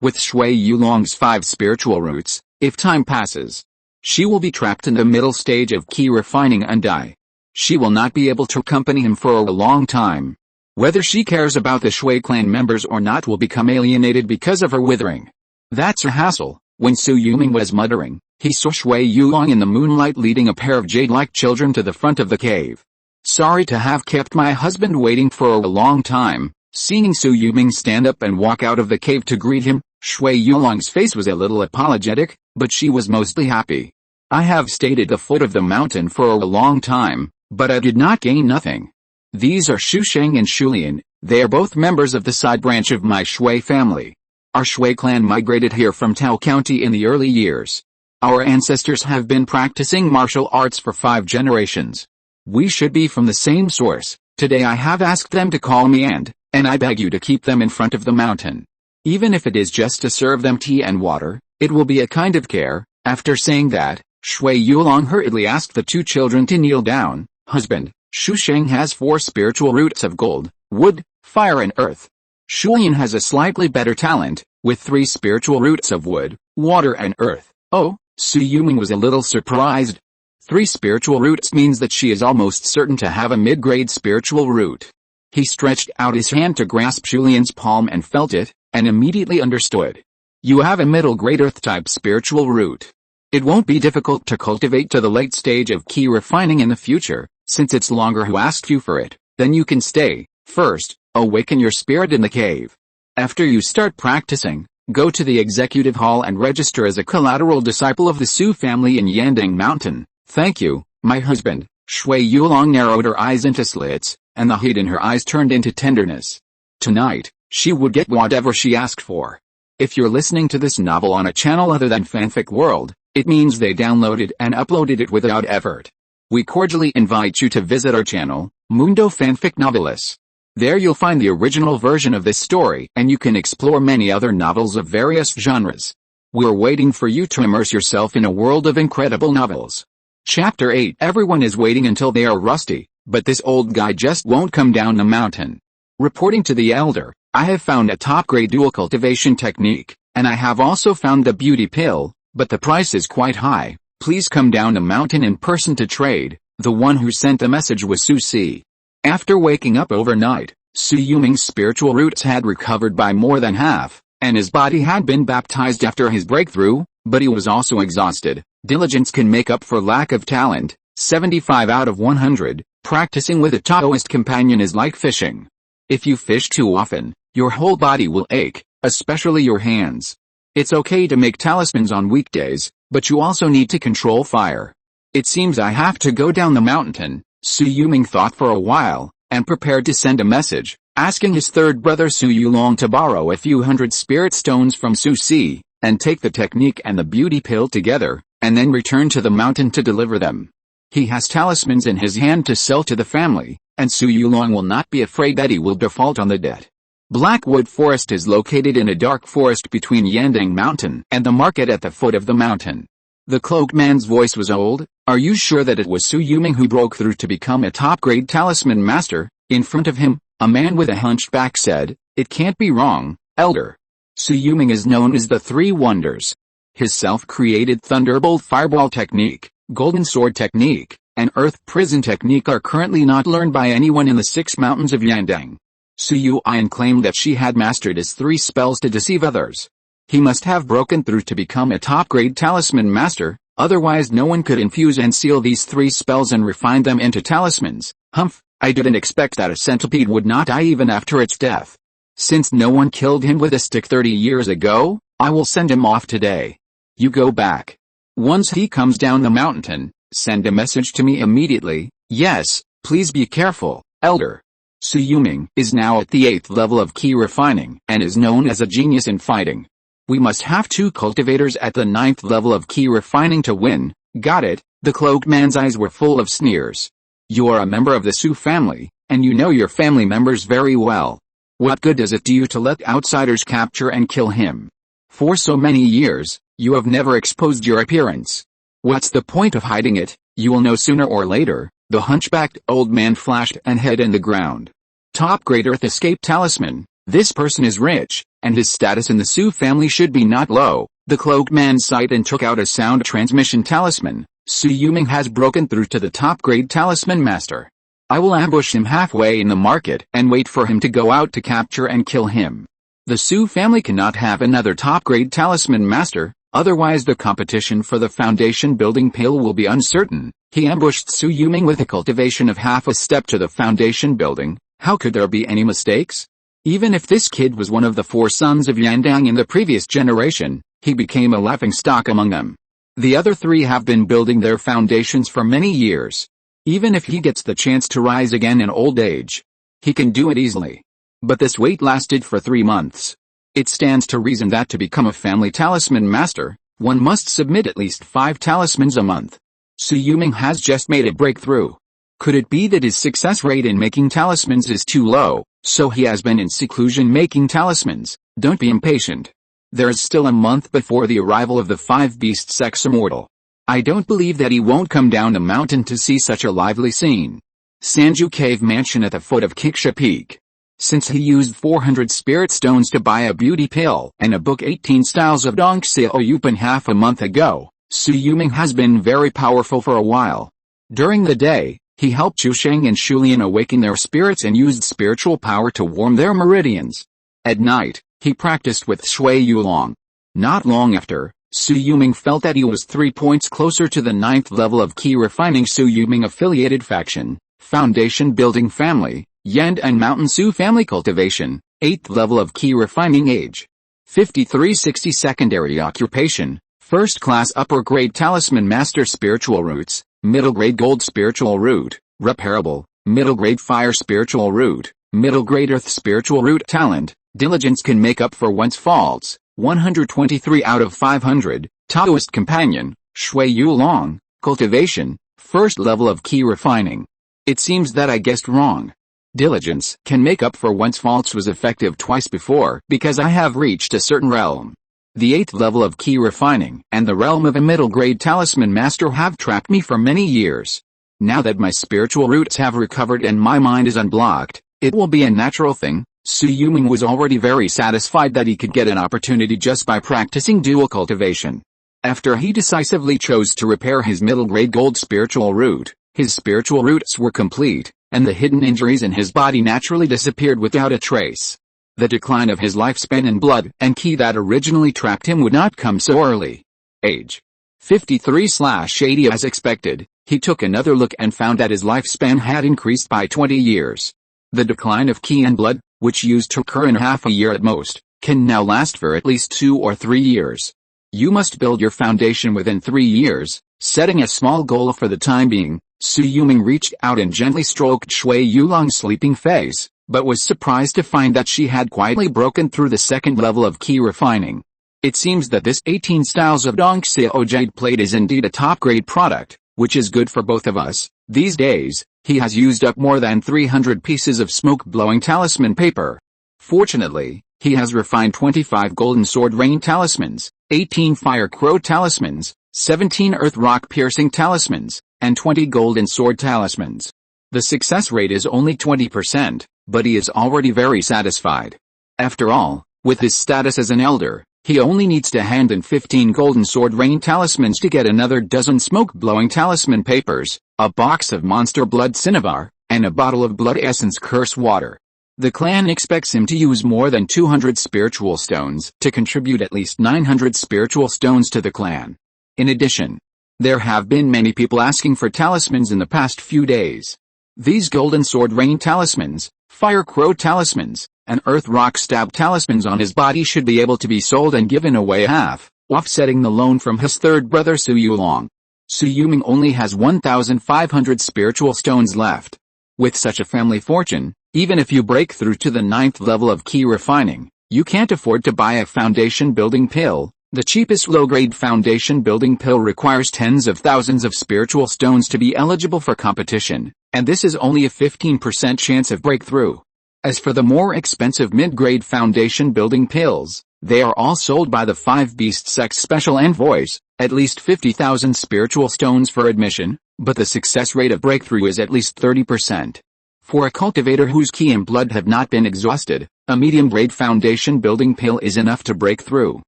With Shui Yulong's 5 spiritual roots, if time passes, she will be trapped in the middle stage of Qi refining and die. She will not be able to accompany him for a long time. Whether she cares about the Shui clan members or not will become alienated because of her withering. That's a hassle. When Su Yuming was muttering, he saw Shui Yulong in the moonlight leading a pair of jade-like children to the front of the cave. Sorry to have kept my husband waiting for a long time. Seeing Su Yuming stand up and walk out of the cave to greet him, Shui Yulong's face was a little apologetic, but she was mostly happy. I have stayed at the foot of the mountain for a long time, but I did not gain nothing. These are Shu Sheng and Shu Lian. They are both members of the side branch of my Shui family. Our Shui clan migrated here from Tao County in the early years. Our ancestors have been practicing martial arts for 5 generations. We should be from the same source. Today I have asked them to call me and I beg you to keep them in front of the mountain. Even if it is just to serve them tea and water, it will be a kind of care. After saying that, Shui Yulong hurriedly asked the 2 children to kneel down. Husband, Shu Sheng has 4 spiritual roots of gold, wood, fire and earth. Shu Lian has a slightly better talent, with 3 spiritual roots of wood, water and earth. Oh, Su Yuming was a little surprised. 3 spiritual roots means that she is almost certain to have a mid-grade spiritual root. He stretched out his hand to grasp Shu Lian's palm and felt it, and immediately understood. You have a middle-grade earth-type spiritual root. It won't be difficult to cultivate to the late stage of Qi refining in the future, since it's longer who asked you for it, then you can stay. First, awaken your spirit in the cave. After you start practicing, go to the executive hall and register as a collateral disciple of the Su family in Yandang Mountain. Thank you, my husband. Shui Yulong narrowed her eyes into slits, and the heat in her eyes turned into tenderness. Tonight, she would get whatever she asked for. If you're listening to this novel on a channel other than Fanfic World, it means they downloaded and uploaded it without effort. We cordially invite you to visit our channel, Mundo Fanfic Novelis. There you'll find the original version of this story and you can explore many other novels of various genres. We're waiting for you to immerse yourself in a world of incredible novels. Chapter 8. Everyone is waiting until they are rusty, but this old guy just won't come down the mountain. Reporting to the elder, I have found a top-grade dual cultivation technique, and I have also found the beauty pill, but the price is quite high. Please come down the mountain in person to trade. The one who sent the message was Su Si. After waking up overnight, Su Yuming's spiritual roots had recovered by more than half, and his body had been baptized after his breakthrough, but he was also exhausted. Diligence can make up for lack of talent. 75 out of 100. Practicing with a Taoist companion is like fishing. If you fish too often, your whole body will ache, especially your hands. It's okay to make talismans on weekdays, but you also need to control fire. It seems I have to go down the mountain. Su Yuming thought for a while, and prepared to send a message, asking his 3rd brother Su Yulong to borrow a few hundred spirit stones from Su Si, and take the technique and the beauty pill together, and then return to the mountain to deliver them. He has talismans in his hand to sell to the family, and Su Yulong will not be afraid that he will default on the debt. Blackwood Forest is located in a dark forest between Yandang Mountain and the market at the foot of the mountain. The cloaked man's voice was old. Are you sure that it was Su Yuming who broke through to become a top-grade talisman master? In front of him, a man with a hunchback said, "It can't be wrong, Elder. Su Yuming is known as the Three Wonders. His self-created Thunderbolt Fireball technique, Golden Sword technique, and Earth Prison technique are currently not learned by anyone in the 6 mountains of Yandang." Su Yulong claimed that she had mastered his 3 spells to deceive others. He must have broken through to become a top-grade talisman master, otherwise no one could infuse and seal these 3 spells and refine them into talismans. Humph, I didn't expect that a centipede would not die even after its death. Since no one killed him with a stick 30 years ago, I will send him off today. You go back. Once he comes down the mountain, send a message to me immediately. Yes, please be careful, Elder. Su Yuming is now at the 8th level of Qi Refining and is known as a genius in fighting. We must have 2 cultivators at the 9th level of Qi Refining to win. Got it? The cloaked man's eyes were full of sneers. You are a member of the Su family, and you know your family members very well. What good does it do you to let outsiders capture and kill him? For so many years, you have never exposed your appearance. What's the point of hiding it? You will know sooner or later. The hunchbacked old man flashed and hid in the ground. Top-grade Earth Escape Talisman. This person is rich, and his status in the Su family should be not low. The cloaked man sighed and took out a sound transmission talisman. Su Yuming has broken through to the top-grade talisman master. I will ambush him halfway in the market and wait for him to go out to capture and kill him. The Su family cannot have another top-grade talisman master, otherwise the competition for the foundation building pale will be uncertain. He ambushed Su Yuming with a cultivation of half a step to the foundation building. How could there be any mistakes? Even if this kid was one of the 4 sons of Yandang in the previous generation, he became a laughingstock among them. The other 3 have been building their foundations for many years. Even if he gets the chance to rise again in old age, he can do it easily. But this wait lasted for 3 months. It stands to reason that to become a family talisman master, one must submit at least 5 talismans a month. Su Yuming has just made a breakthrough. Could it be that his success rate in making talismans is too low, so he has been in seclusion making talismans? Don't be impatient. There is still a month before the arrival of the 5 beasts ex-immortal. I don't believe that he won't come down the mountain to see such a lively scene. Sanju Cave Mansion at the foot of Kiksha Peak. Since he used 400 spirit stones to buy a beauty pill and a book 18 Styles of Dong Xiao Yupan half a month ago, Su Yuming has been very powerful for a while. During the day, he helped Chu Sheng and Shulian awaken their spirits and used spiritual power to warm their meridians. At night, he practiced with Shui Yulong. Not long after, Su Yuming felt that he was 3 points closer to the 9th level of Qi Refining Su Yuming affiliated faction, foundation building family, Yandang Mountains Su family cultivation, 8th level of Qi Refining age. 5360 secondary occupation, 1st class upper grade talisman master spiritual roots, middle grade gold spiritual root, repairable, middle grade fire spiritual root, middle grade earth spiritual root talent, diligence can make up for one's faults, 123 out of 500, Taoist companion, Shui Yulong, cultivation, 1st level of Qi Refining. It seems that I guessed wrong. Diligence can make up for one's faults was effective twice before because I have reached a certain realm. The 8th level of Qi Refining and the realm of a middle grade talisman master have trapped me for many years. Now that my spiritual roots have recovered and my mind is unblocked, it will be a natural thing. Su Yuming was already very satisfied that he could get an opportunity just by practicing dual cultivation. After he decisively chose to repair his middle grade gold spiritual root, his spiritual roots were complete, and the hidden injuries in his body naturally disappeared without a trace. The decline of his lifespan and blood and Qi that originally trapped him would not come so early. Age 53/80 as expected, he took another look and found that his lifespan had increased by 20 years. The decline of Qi and blood, which used to occur in half a year at most, can now last for at least 2 or 3 years. You must build your foundation within 3 years, setting a small goal for the time being. Su Yuming reached out and gently stroked Shui Yulong's sleeping face, but was surprised to find that she had quietly broken through the 2nd level of Qi Refining. It seems that this 18 Styles of Dong Xiao Jade plate is indeed a top-grade product, which is good for both of us. These days, he has used up more than 300 pieces of smoke-blowing talisman paper. Fortunately, he has refined 25 Golden Sword Rain talismans, 18 Fire Crow talismans, 17 Earth Rock Piercing talismans, and 20 Golden Sword talismans. The success rate is only 20%, but he is already very satisfied. After all, with his status as an elder, he only needs to hand in 15 Golden Sword Rain talismans to get another dozen smoke-blowing talisman papers, a box of Monster Blood Cinnabar, and a bottle of Blood Essence Curse water. The clan expects him to use more than 200 spiritual stones to contribute at least 900 spiritual stones to the clan. In addition, there have been many people asking for talismans in the past few days. These Golden Sword Rain talismans, Fire Crow talismans, and Earth Rock Stab talismans on his body should be able to be sold and given away half, offsetting the loan from his third brother Shui Yulong. Shui Yulong only has 1,500 spiritual stones left. With such a family fortune, even if you break through to the 9th level of Qi Refining, you can't afford to buy a foundation building pill. The cheapest low-grade foundation building pill requires tens of thousands of spiritual stones to be eligible for competition, and this is only a 15% chance of breakthrough. As for the more expensive mid-grade foundation building pills, they are all sold by the 5 Beast Sect Special Envoys, at least 50,000 spiritual stones for admission, but the success rate of breakthrough is at least 30%. For a cultivator whose Qi and blood have not been exhausted, a medium-grade foundation building pill is enough to break through.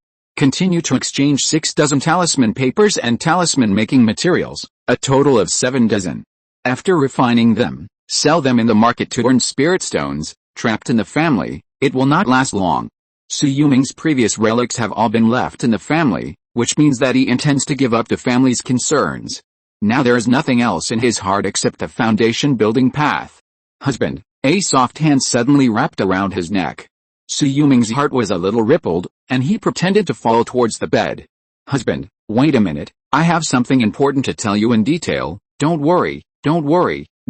Continue to exchange 6 dozen talisman papers and talisman-making materials, a total of 7 dozen. After refining them, sell them in the market to earn spirit stones. Trapped in the family, it will not last long. Shui Yulong's previous relics have all been left in the family, which means that he intends to give up the family's concerns. Now there is nothing else in his heart except the foundation-building path. Husband, a soft hand suddenly wrapped around his neck. Shui Yulong's heart was a little rippled, and he pretended to fall towards the bed. Husband, wait a minute, I have something important to tell you in detail. Don't worry,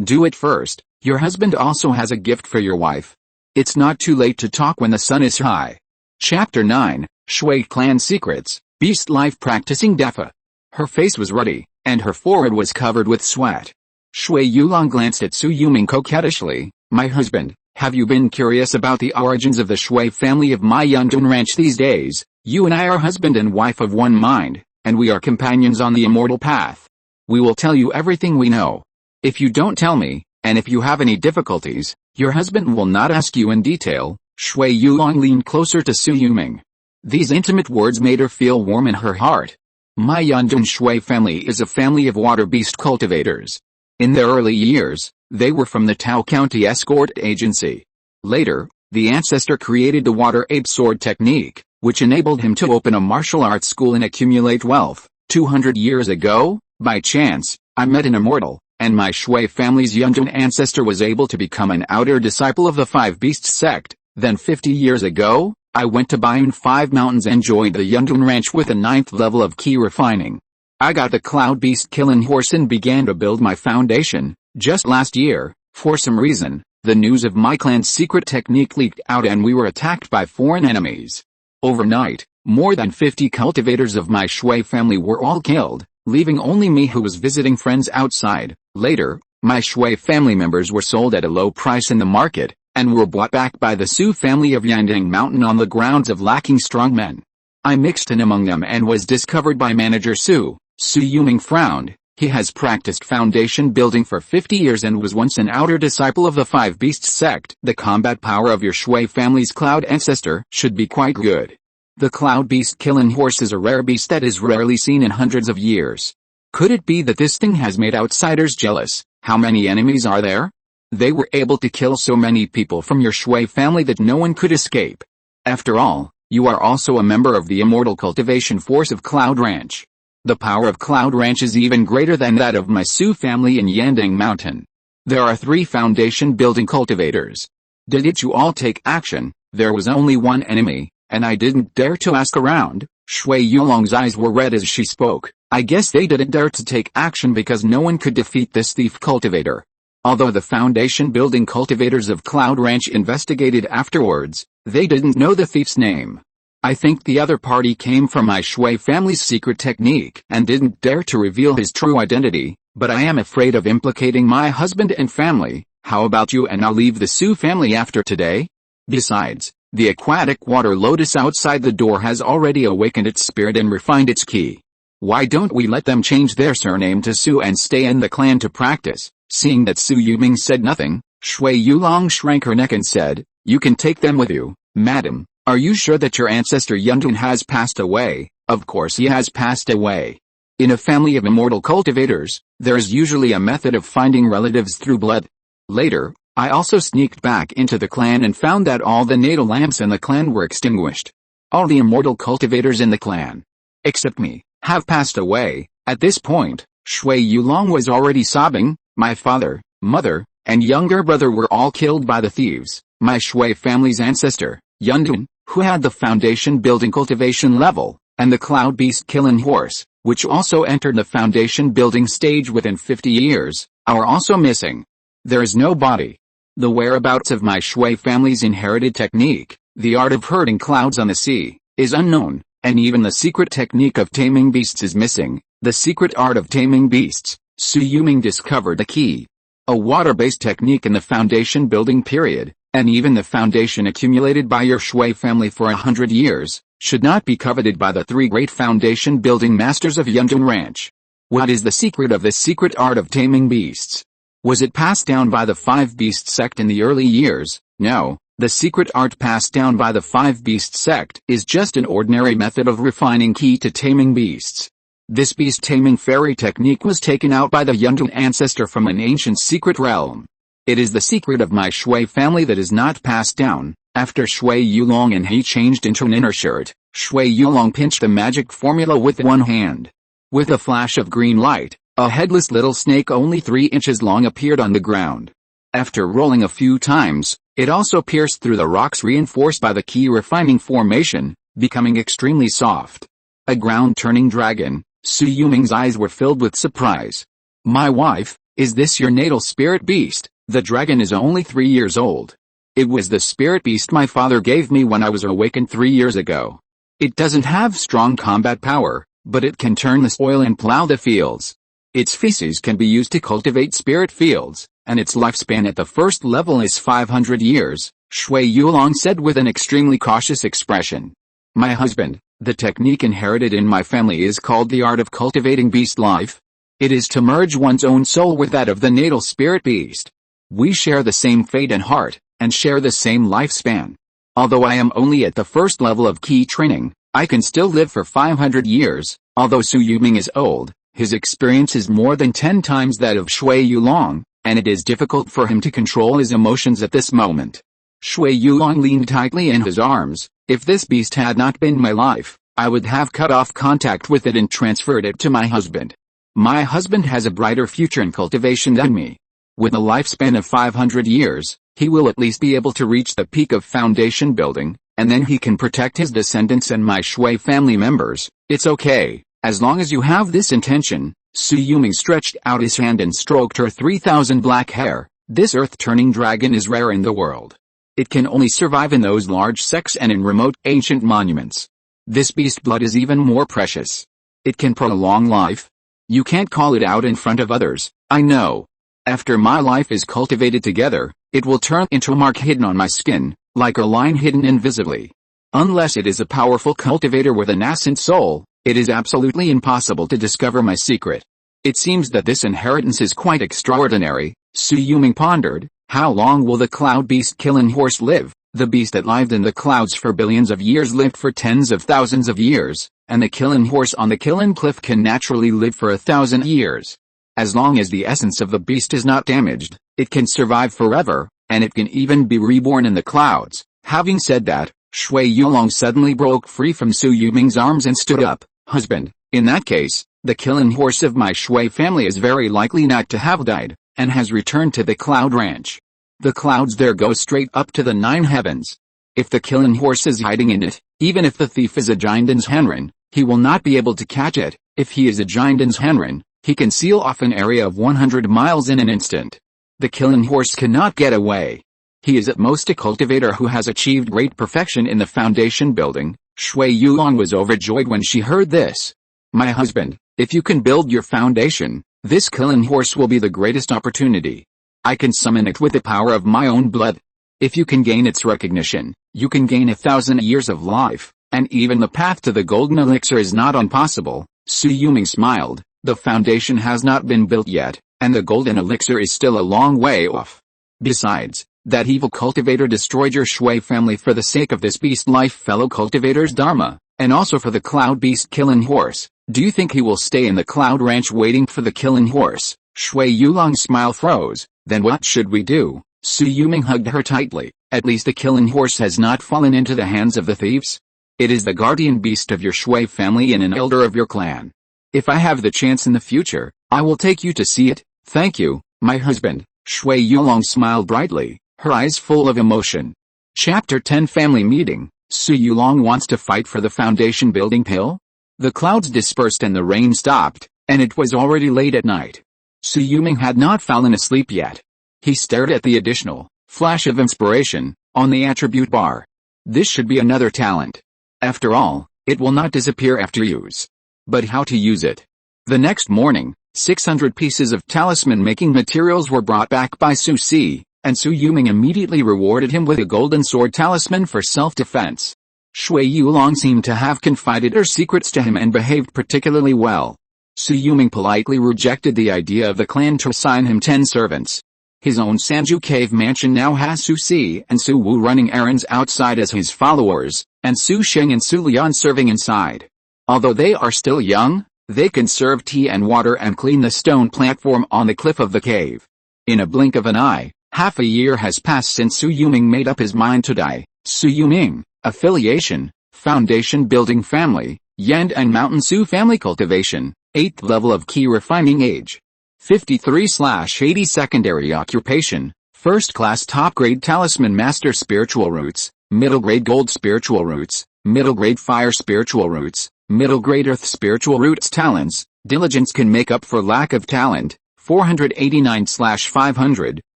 do it first. Your husband also has a gift for your wife. It's not too late to talk when the sun is high. Chapter 9, Shui Clan Secrets, Beast Life Practicing Defa. Her face was ruddy, and her forehead was covered with sweat. Shui Yulong glanced at Shui Yulong coquettishly. My husband, have you been curious about the origins of the Shui family of my Yandang ranch these days? You and I are husband and wife of one mind, and we are companions on the immortal path. We will tell you everything we know. If you don't tell me, and if you have any difficulties, your husband will not ask you in detail. Shui Yulong leaned closer to Shui Yulong. These intimate words made her feel warm in her heart. My Yandang Shui family is a family of water beast cultivators. In their early years, they were from the Tao County Escort Agency. Later, the ancestor created the Water Ape Sword technique, which enabled him to open a martial arts school and accumulate wealth. 200 years ago, by chance, I met an immortal, and my Shui family's Yandang ancestor was able to become an outer disciple of the 5 Beasts sect. Then 50 years ago, I went to Bayun 5 Mountains and joined the Yandang ranch with a 9th level of Qi Refining. I got the Cloud Beast Killing Horse and began to build my foundation. Just last year, for some reason, the news of my clan's secret technique leaked out and we were attacked by foreign enemies. Overnight, more than 50 cultivators of my Shui family were all killed, leaving only me who was visiting friends outside. Later, my Shui family members were sold at a low price in the market, and were bought back by the Su family of Yandang Mountain on the grounds of lacking strong men. I mixed in among them and was discovered by manager Su. Shui Yulong frowned. He has practiced foundation building for 50 years and was once an outer disciple of the 5 Beasts sect. The combat power of your Shui family's cloud ancestor should be quite good. The Cloud Beast Killing Horse is a rare beast that is rarely seen in hundreds of years. Could it be that this thing has made outsiders jealous? How many enemies are there? They were able to kill so many people from your Shui family that no one could escape. After all, you are also a member of the immortal cultivation force of Cloud Ranch. The power of Cloud Ranch is even greater than that of my Su family in Yandang Mountain. There are 3 foundation building cultivators. Did you all take action? There was only one enemy, and I didn't dare to ask around. Shui Yulong's eyes were red as she spoke. I guess they didn't dare to take action because no one could defeat this thief cultivator. Although the foundation building cultivators of Cloud Ranch investigated afterwards, they didn't know the thief's name. I think the other party came from my Shui family's secret technique and didn't dare to reveal his true identity, but I am afraid of implicating my husband and family. How about you and I'll leave the Su family after today? Besides, The aquatic water lotus outside the door has already awakened its spirit and refined its Qi. Why don't we let them change their surname to Su and stay in the clan to practice? Seeing that Su Yuming said nothing, Shui Yulong shrank her neck and said, "You can take them with you, madam. Are you sure that your ancestor Yandang has passed away?" Of course he has passed away. In a family of immortal cultivators, there is usually a method of finding relatives through blood. Later, I also sneaked back into the clan and found that all the natal lamps in the clan were extinguished. All the immortal cultivators in the clan, except me, have passed away. At this point, Shui Yulong was already sobbing. My father, mother, and younger brother were all killed by the thieves. My Shui family's ancestor, Yandang, who had the foundation building cultivation level, and the cloud beast killing horse, which also entered the foundation building stage within 50 years, are also missing. There is no body. The whereabouts of my Shui family's inherited technique, the art of herding clouds on the sea, is unknown, and even the secret technique of taming beasts is missing. The secret art of taming beasts, Su Yuming discovered the key. A water-based technique in the foundation building period, and even the foundation accumulated by your Shui family for 100 years, should not be coveted by the three great foundation building masters of Yandang Ranch. What is the secret of this secret art of taming beasts? Was it passed down by the Five Beast sect in the early years? No, the secret art passed down by the Five Beast sect is just an ordinary method of refining Qi to taming beasts. This beast taming fairy technique was taken out by the Yandang ancestor from an ancient secret realm. It is the secret of my Shui family that is not passed down. After Shui Yulong and he changed into an inner shirt, Shui Yulong pinched the magic formula with one hand. With a flash of green light, a headless little snake only 3 inches long appeared on the ground. After rolling a few times, it also pierced through the rocks reinforced by the Qi refining formation, becoming extremely soft. A ground-turning dragon. Su Yuming's eyes were filled with surprise. My wife, is this your natal spirit beast? The dragon is only 3 years old. It was the spirit beast my father gave me when I was awakened 3 years ago. It doesn't have strong combat power, but it can turn the soil and plow the fields. Its feces can be used to cultivate spirit fields, and its lifespan at the first level is 500 years, Shui Yulong said with an extremely cautious expression. My husband, the technique inherited in my family is called the art of cultivating beast life. It is to merge one's own soul with that of the natal spirit beast. We share the same fate and heart, and share the same lifespan. Although I am only at the first level of Qi training, I can still live for 500 years. Although Su Yuming is old, his experience is more than 10 times that of Shui Yulong, and it is difficult for him to control his emotions at this moment. Shui Yulong leaned tightly in his arms. If this beast had not been my life, I would have cut off contact with it and transferred it to my husband. My husband has a brighter future in cultivation than me. With a lifespan of 500 years, he will at least be able to reach the peak of foundation building, and then he can protect his descendants and my Shui family members. It's okay, as long as you have this intention. Su Yuming stretched out his hand and stroked her 3,000 black hair. This earth-turning dragon is rare in the world. It can only survive in those large sects and in remote ancient monuments. This beast blood is even more precious. It can prolong life. You can't call it out in front of others, I know. After my life is cultivated together, it will turn into a mark hidden on my skin, like a line hidden invisibly. Unless it is a powerful cultivator with a nascent soul, it is absolutely impossible to discover my secret. It seems that this inheritance is quite extraordinary. Su Yuming pondered. How long will the cloud beast killing horse live? The beast that lived in the clouds for billions of years lived for tens of thousands of years, and the killing horse on the killing cliff can naturally live for 1,000 years. As long as the essence of the beast is not damaged, it can survive forever, and it can even be reborn in the clouds. Having said that, Shui Yulong suddenly broke free from Su Yuming's arms and stood up. Husband, in that case, the killing horse of my Shui family is very likely not to have died, and has returned to the cloud ranch. The clouds there go straight up to the 9 heavens. If the killing horse is hiding in it, even if the thief is a Jindan's Henrin, he will not be able to catch it. If he is a Jindan's Henrin, he can seal off an area of 100 miles in an instant. The killing horse cannot get away. He is at most a cultivator who has achieved great perfection in the foundation building. Shui Yulong was overjoyed when she heard this. My husband, if you can build your foundation, this killing horse will be the greatest opportunity. I can summon it with the power of my own blood. If you can gain its recognition, you can gain 1,000 years of life, and even the path to the golden elixir is not impossible. Su Yuming smiled. The foundation has not been built yet, and the golden elixir is still a long way off. Besides, that evil cultivator destroyed your Shui family for the sake of this beast life fellow cultivator's dharma, and also for the cloud beast killing horse. Do you think he will stay in the cloud ranch waiting for the killing horse? Shui Yulong's smile froze. Then what should we do? Su Yuming hugged her tightly. At least the killing horse has not fallen into the hands of the thieves. It is the guardian beast of your Shui family and an elder of your clan. If I have the chance in the future, I will take you to see it. Thank you, my husband. Shui Yulong smiled brightly, her eyes full of emotion. Chapter 10 Family Meeting. Su Yulong wants to fight for the foundation building pill? The clouds dispersed and the rain stopped, and it was already late at night. Su Yuming had not fallen asleep yet. He stared at the additional flash of inspiration on the attribute bar. This should be another talent. After all, it will not disappear after use. But how to use it? The next morning, 600 pieces of talisman-making materials were brought back by Su Si, and Su Yuming immediately rewarded him with a golden sword talisman for self-defense. Shui Yulong seemed to have confided her secrets to him and behaved particularly well. Su Yuming politely rejected the idea of the clan to assign him 10 servants. His own Sanju cave mansion now has Su Si and Su Wu running errands outside as his followers, and Su Sheng and Su Lian serving inside. Although they are still young, they can serve tea and water and clean the stone platform on the cliff of the cave. In a blink of an eye, half a year has passed since Su Yuming made up his mind to die. Su Yuming, affiliation, foundation building family, Yandang Mountains Su family cultivation, 8th level of Qi refining age. 53/80 secondary occupation, first class top grade talisman master spiritual roots, middle grade gold spiritual roots, middle grade fire spiritual roots, middle grade earth spiritual roots talents. Diligence can make up for lack of talent. 489/500,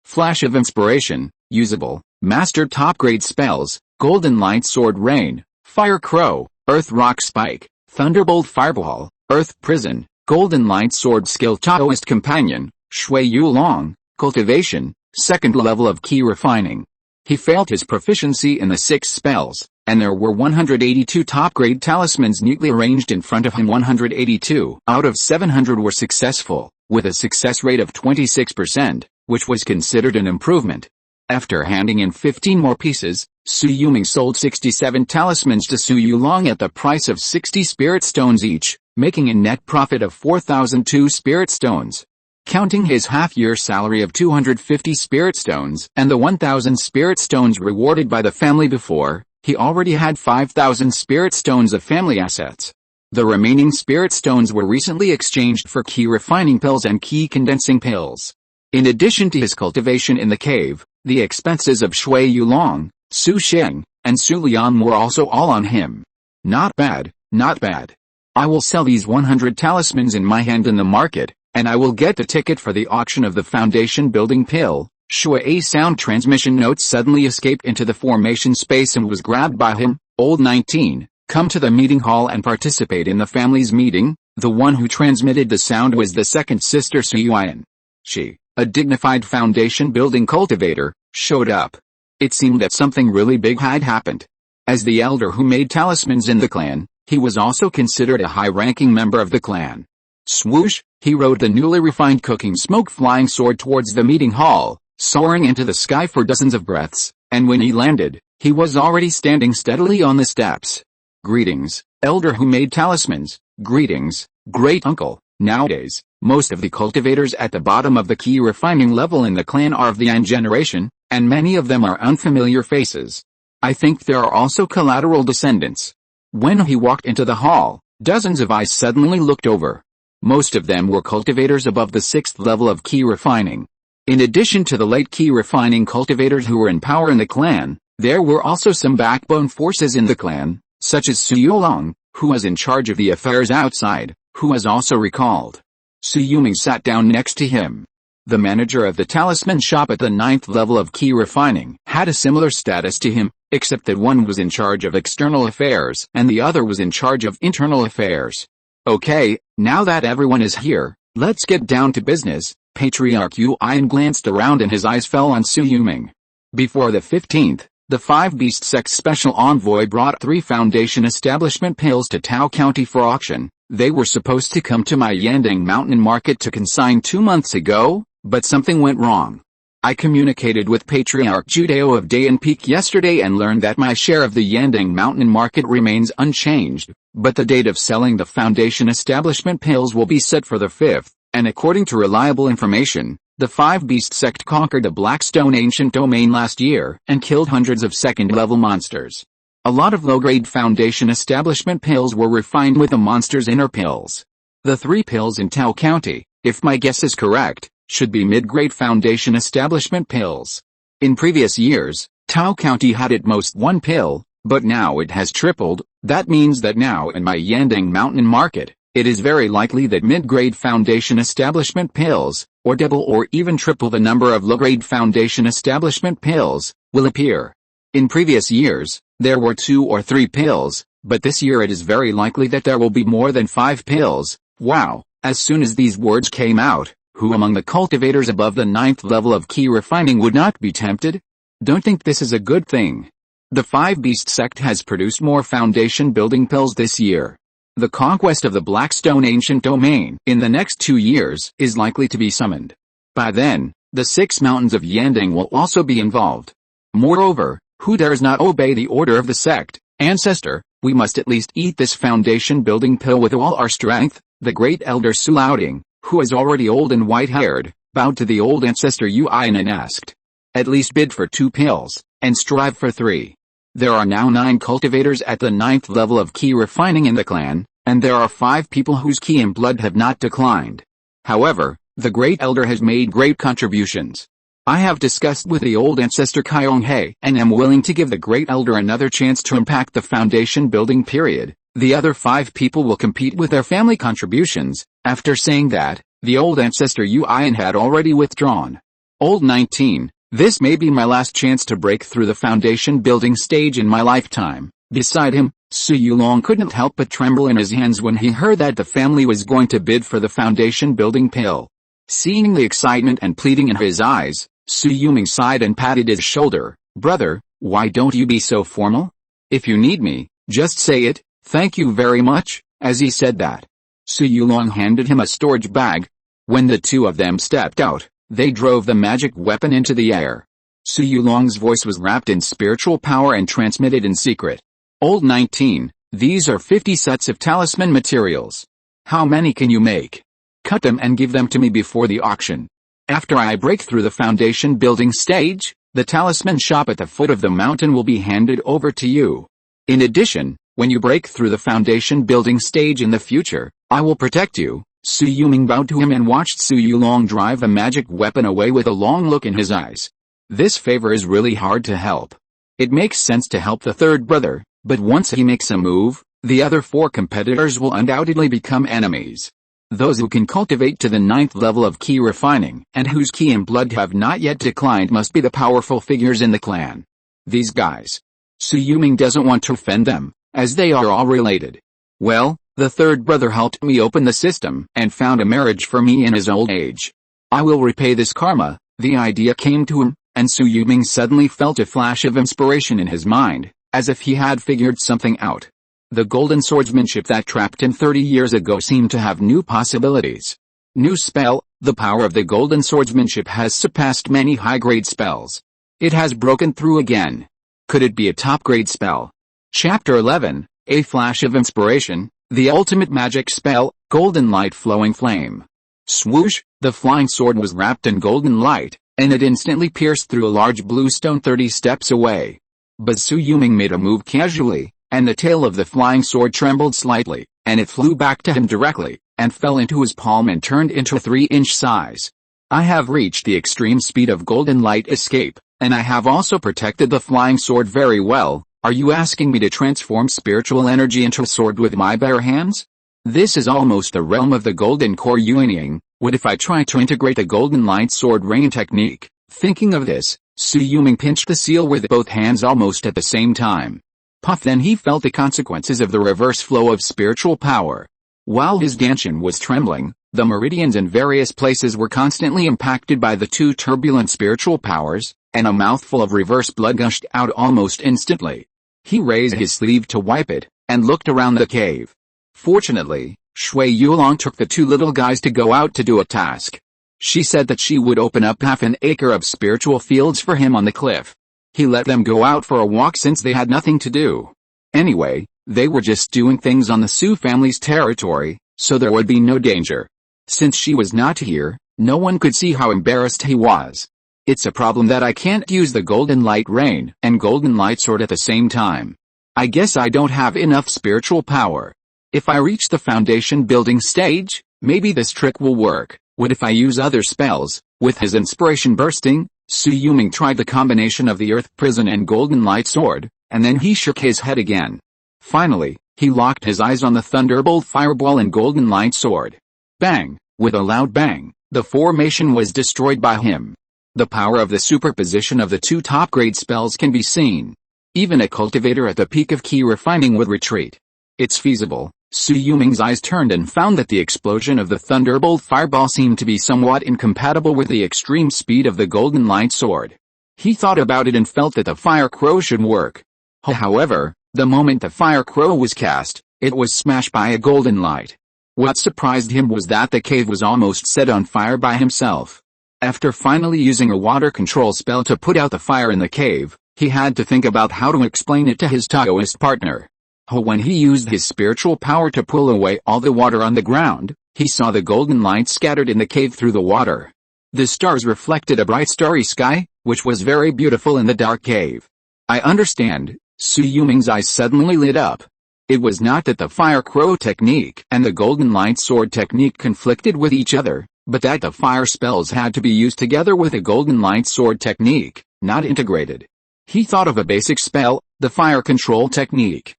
flash of inspiration, usable, mastered top grade spells, golden light sword rain, fire crow, earth rock spike, thunderbolt fireball, earth prison, golden light sword skill Taoist companion, Shui Yulong, cultivation, 2nd level of Qi refining. He failed his proficiency in the 6 spells, and there were 182 top-grade talismans neatly arranged in front of him. 182 out of 700 were successful, with a success rate of 26%, which was considered an improvement. After handing in 15 more pieces, Su Yuming sold 67 talismans to Su Yulong at the price of 60 spirit stones each, making a net profit of 4,002 spirit stones. Counting his half-year salary of 250 spirit stones and the 1,000 spirit stones rewarded by the family before, he already had 5,000 spirit stones of family assets. The remaining spirit stones were recently exchanged for Qi refining pills and Qi condensing pills. In addition to his cultivation in the cave, the expenses of Shui Yulong, Su Sheng, and Su Lian were also all on him. Not bad, not bad. I will sell these 100 talismans in my hand in the market, and I will get the ticket for the auction of the foundation building pill. Shui sound transmission note suddenly escaped into the formation space and was grabbed by him. Old 19, come to the meeting hall and participate in the family's meeting. The one who transmitted the sound was the second sister Su Yuan. She, a dignified foundation building cultivator, showed up. It seemed that something really big had happened. As the elder who made talismans in the clan, he was also considered a high-ranking member of the clan. Swoosh, he rode the newly refined cooking smoke flying sword towards the meeting hall, soaring into the sky for dozens of breaths, and when he landed, he was already standing steadily on the steps. Greetings, elder who made talismans. Greetings, great uncle. Nowadays, most of the cultivators at the bottom of the Qi refining level in the clan are of the Yan generation, and many of them are unfamiliar faces. I think there are also collateral descendants. When he walked into the hall, dozens of eyes suddenly looked over. Most of them were cultivators above the 6th level of Qi refining. In addition to the late Qi refining cultivators who were in power in the clan, there were also some backbone forces in the clan, such as Su Yulong, who was in charge of the affairs outside, who was also recalled. Su Yuming sat down next to him. The manager of the talisman shop at the 9th level of Qi refining had a similar status to him, except that one was in charge of external affairs and the other was in charge of internal affairs. Okay, now that everyone is here, let's get down to business. Patriarch Yuan glanced around and his eyes fell on Su Yuming. Before the 15th, the Five Beast Sect's special envoy brought 3 Foundation establishment pills to Tao County for auction. They were supposed to come to my Yandang Mountain market to consign 2 months ago, but something went wrong. I communicated with Patriarch Judeo of Day and Peak yesterday and learned that my share of the Yandang Mountain market remains unchanged, but the date of selling the Foundation establishment pills will be set for the 5th, and according to reliable information, the Five Beast Sect conquered the Blackstone ancient domain last year and killed hundreds of second-level monsters. A lot of low-grade Foundation establishment pills were refined with the monster's inner pills. The 3 pills in Tao County, if my guess is correct, should be mid-grade Foundation establishment pills. In previous years, Tao County had at most 1 pill, but now it has tripled. That means that now in my Yandang Mountain market, it is very likely that mid-grade Foundation establishment pills, or double or even triple the number of low-grade Foundation establishment pills, will appear. In previous years, there were 2 or 3 pills, but this year it is very likely that there will be more than 5 pills. Wow! As soon as these words came out, who among the cultivators above the 9th level of Qi Refining would not be tempted? Don't think this is a good thing. The Five Beast Sect has produced more Foundation building pills this year. The conquest of the Blackstone ancient domain in the next 2 years is likely to be summoned. By then, the 6 mountains of Yandang will also be involved. Moreover, who dares not obey the order of the sect? Ancestor, we must at least eat this Foundation building pill with all our strength. The great elder Sulauding, who is already old and white-haired, bowed to the old ancestor Yuan and asked, "At least bid for 2 pills, and strive for 3. There are now 9 cultivators at the 9th level of Qi Refining in the clan, and there are 5 people whose Qi and blood have not declined. However, the great elder has made great contributions. I have discussed with the old ancestor Kyonghae and am willing to give the great elder another chance to impact the Foundation building period. The other 5 people will compete with their family contributions." After saying that, the old ancestor Yuan had already withdrawn. Old 19, this may be my last chance to break through the Foundation building stage in my lifetime. Beside him, Shui Yulong couldn't help but tremble in his hands when he heard that the family was going to bid for the Foundation building pill. Seeing the excitement and pleading in his eyes, Shui Yulong sighed and patted his shoulder. "Brother, why don't you be so formal? If you need me, just say it. Thank you very much." As he said that, Shui Yulong handed him a storage bag. When the 2 of them stepped out, they drove the magic weapon into the air. Shui Yulong's voice was wrapped in spiritual power and transmitted in secret. "Old 19, these are 50 sets of talisman materials. How many can you make? Cut them and give them to me before the auction. After I break through the Foundation building stage, the talisman shop at the foot of the mountain will be handed over to you. In addition, when you break through the Foundation building stage in the future, I will protect you." Shui Yulong bowed to him and watched Shui Yulong drive the magic weapon away with a long look in his eyes. This favor is really hard to help. It makes sense to help the 3rd brother, but once he makes a move, the other 4 competitors will undoubtedly become enemies. Those who can cultivate to the 9th level of Qi Refining, and whose Qi and blood have not yet declined, must be the powerful figures in the clan. These guys. Shui Yulong doesn't want to offend them, as they are all related. "Well, the 3rd brother helped me open the system and found a marriage for me in his old age. I will repay this karma." The idea came to him, and Shui Yulong suddenly felt a flash of inspiration in his mind, as if he had figured something out. The golden swordsmanship that trapped him 30 years ago seemed to have new possibilities. New spell. The power of the golden swordsmanship has surpassed many high-grade spells. It has broken through again. Could it be a top-grade spell? Chapter 11, A Flash of Inspiration, the ultimate magic spell, Golden Light Flowing Flame. Swoosh, the flying sword was wrapped in golden light, and it instantly pierced through a large blue stone 30 steps away. But Shui Yulong made a move casually, and the tail of the flying sword trembled slightly, and it flew back to him directly, and fell into his palm and turned into a 3-inch size. "I have reached the extreme speed of golden light escape, and I have also protected the flying sword very well. Are you asking me to transform spiritual energy into a sword with my bare hands? This is almost the realm of the golden core Yuanying. What if I try to integrate the golden light sword rain technique?" Thinking of this, Shui Yulong pinched the seal with both hands almost at the same time. Puff! Then he felt the consequences of the reverse flow of spiritual power. While his Danshin was trembling, The meridians in various places were constantly impacted by the two turbulent spiritual powers, and a mouthful of reverse blood gushed out almost instantly. He raised his sleeve to wipe it, and looked around the cave. Fortunately, Shui Yulong took the two little guys to go out to do a task. She said that she would open up half an acre of spiritual fields for him on the cliff. He let them go out for a walk since they had nothing to do. Anyway, they were just doing things on the Su family's territory, so there would be no danger. Since she was not here, no one could see how embarrassed he was. It's a problem that I can't use the golden light rain and golden light sword at the same time. I guess I don't have enough spiritual power. If I reach the foundation building stage, maybe this trick will work. What if I use other spells? With his inspiration bursting, Su Yuming tried the combination of the earth prison and golden light sword, and then he shook his head again. Finally, he locked his eyes on the thunderbolt fireball and golden light sword. Bang! With a loud bang, the formation was destroyed by him. The power of the superposition of the two top-grade spells can be seen. Even a cultivator at the peak of Qi Refining would retreat. It's feasible. Su Yuming's eyes turned and found that the explosion of the thunderbolt fireball seemed to be somewhat incompatible with the extreme speed of the golden light sword. He thought about it and felt that the fire crow should work. However, the moment the fire crow was cast, it was smashed by a golden light. What surprised him was that the cave was almost set on fire by himself. After finally using a water control spell to put out the fire in the cave, he had to think about how to explain it to his Taoist partner. When he used his spiritual power to pull away all the water on the ground, he saw the golden light scattered in the cave through the water. The stars reflected a bright starry sky, which was very beautiful in the dark cave. I understand. Su Yuming's eyes suddenly lit up. It was not that the fire crow technique and the golden light sword technique conflicted with each other, but that the fire spells had to be used together with a golden light sword technique, not integrated. He thought of a basic spell, the fire control technique.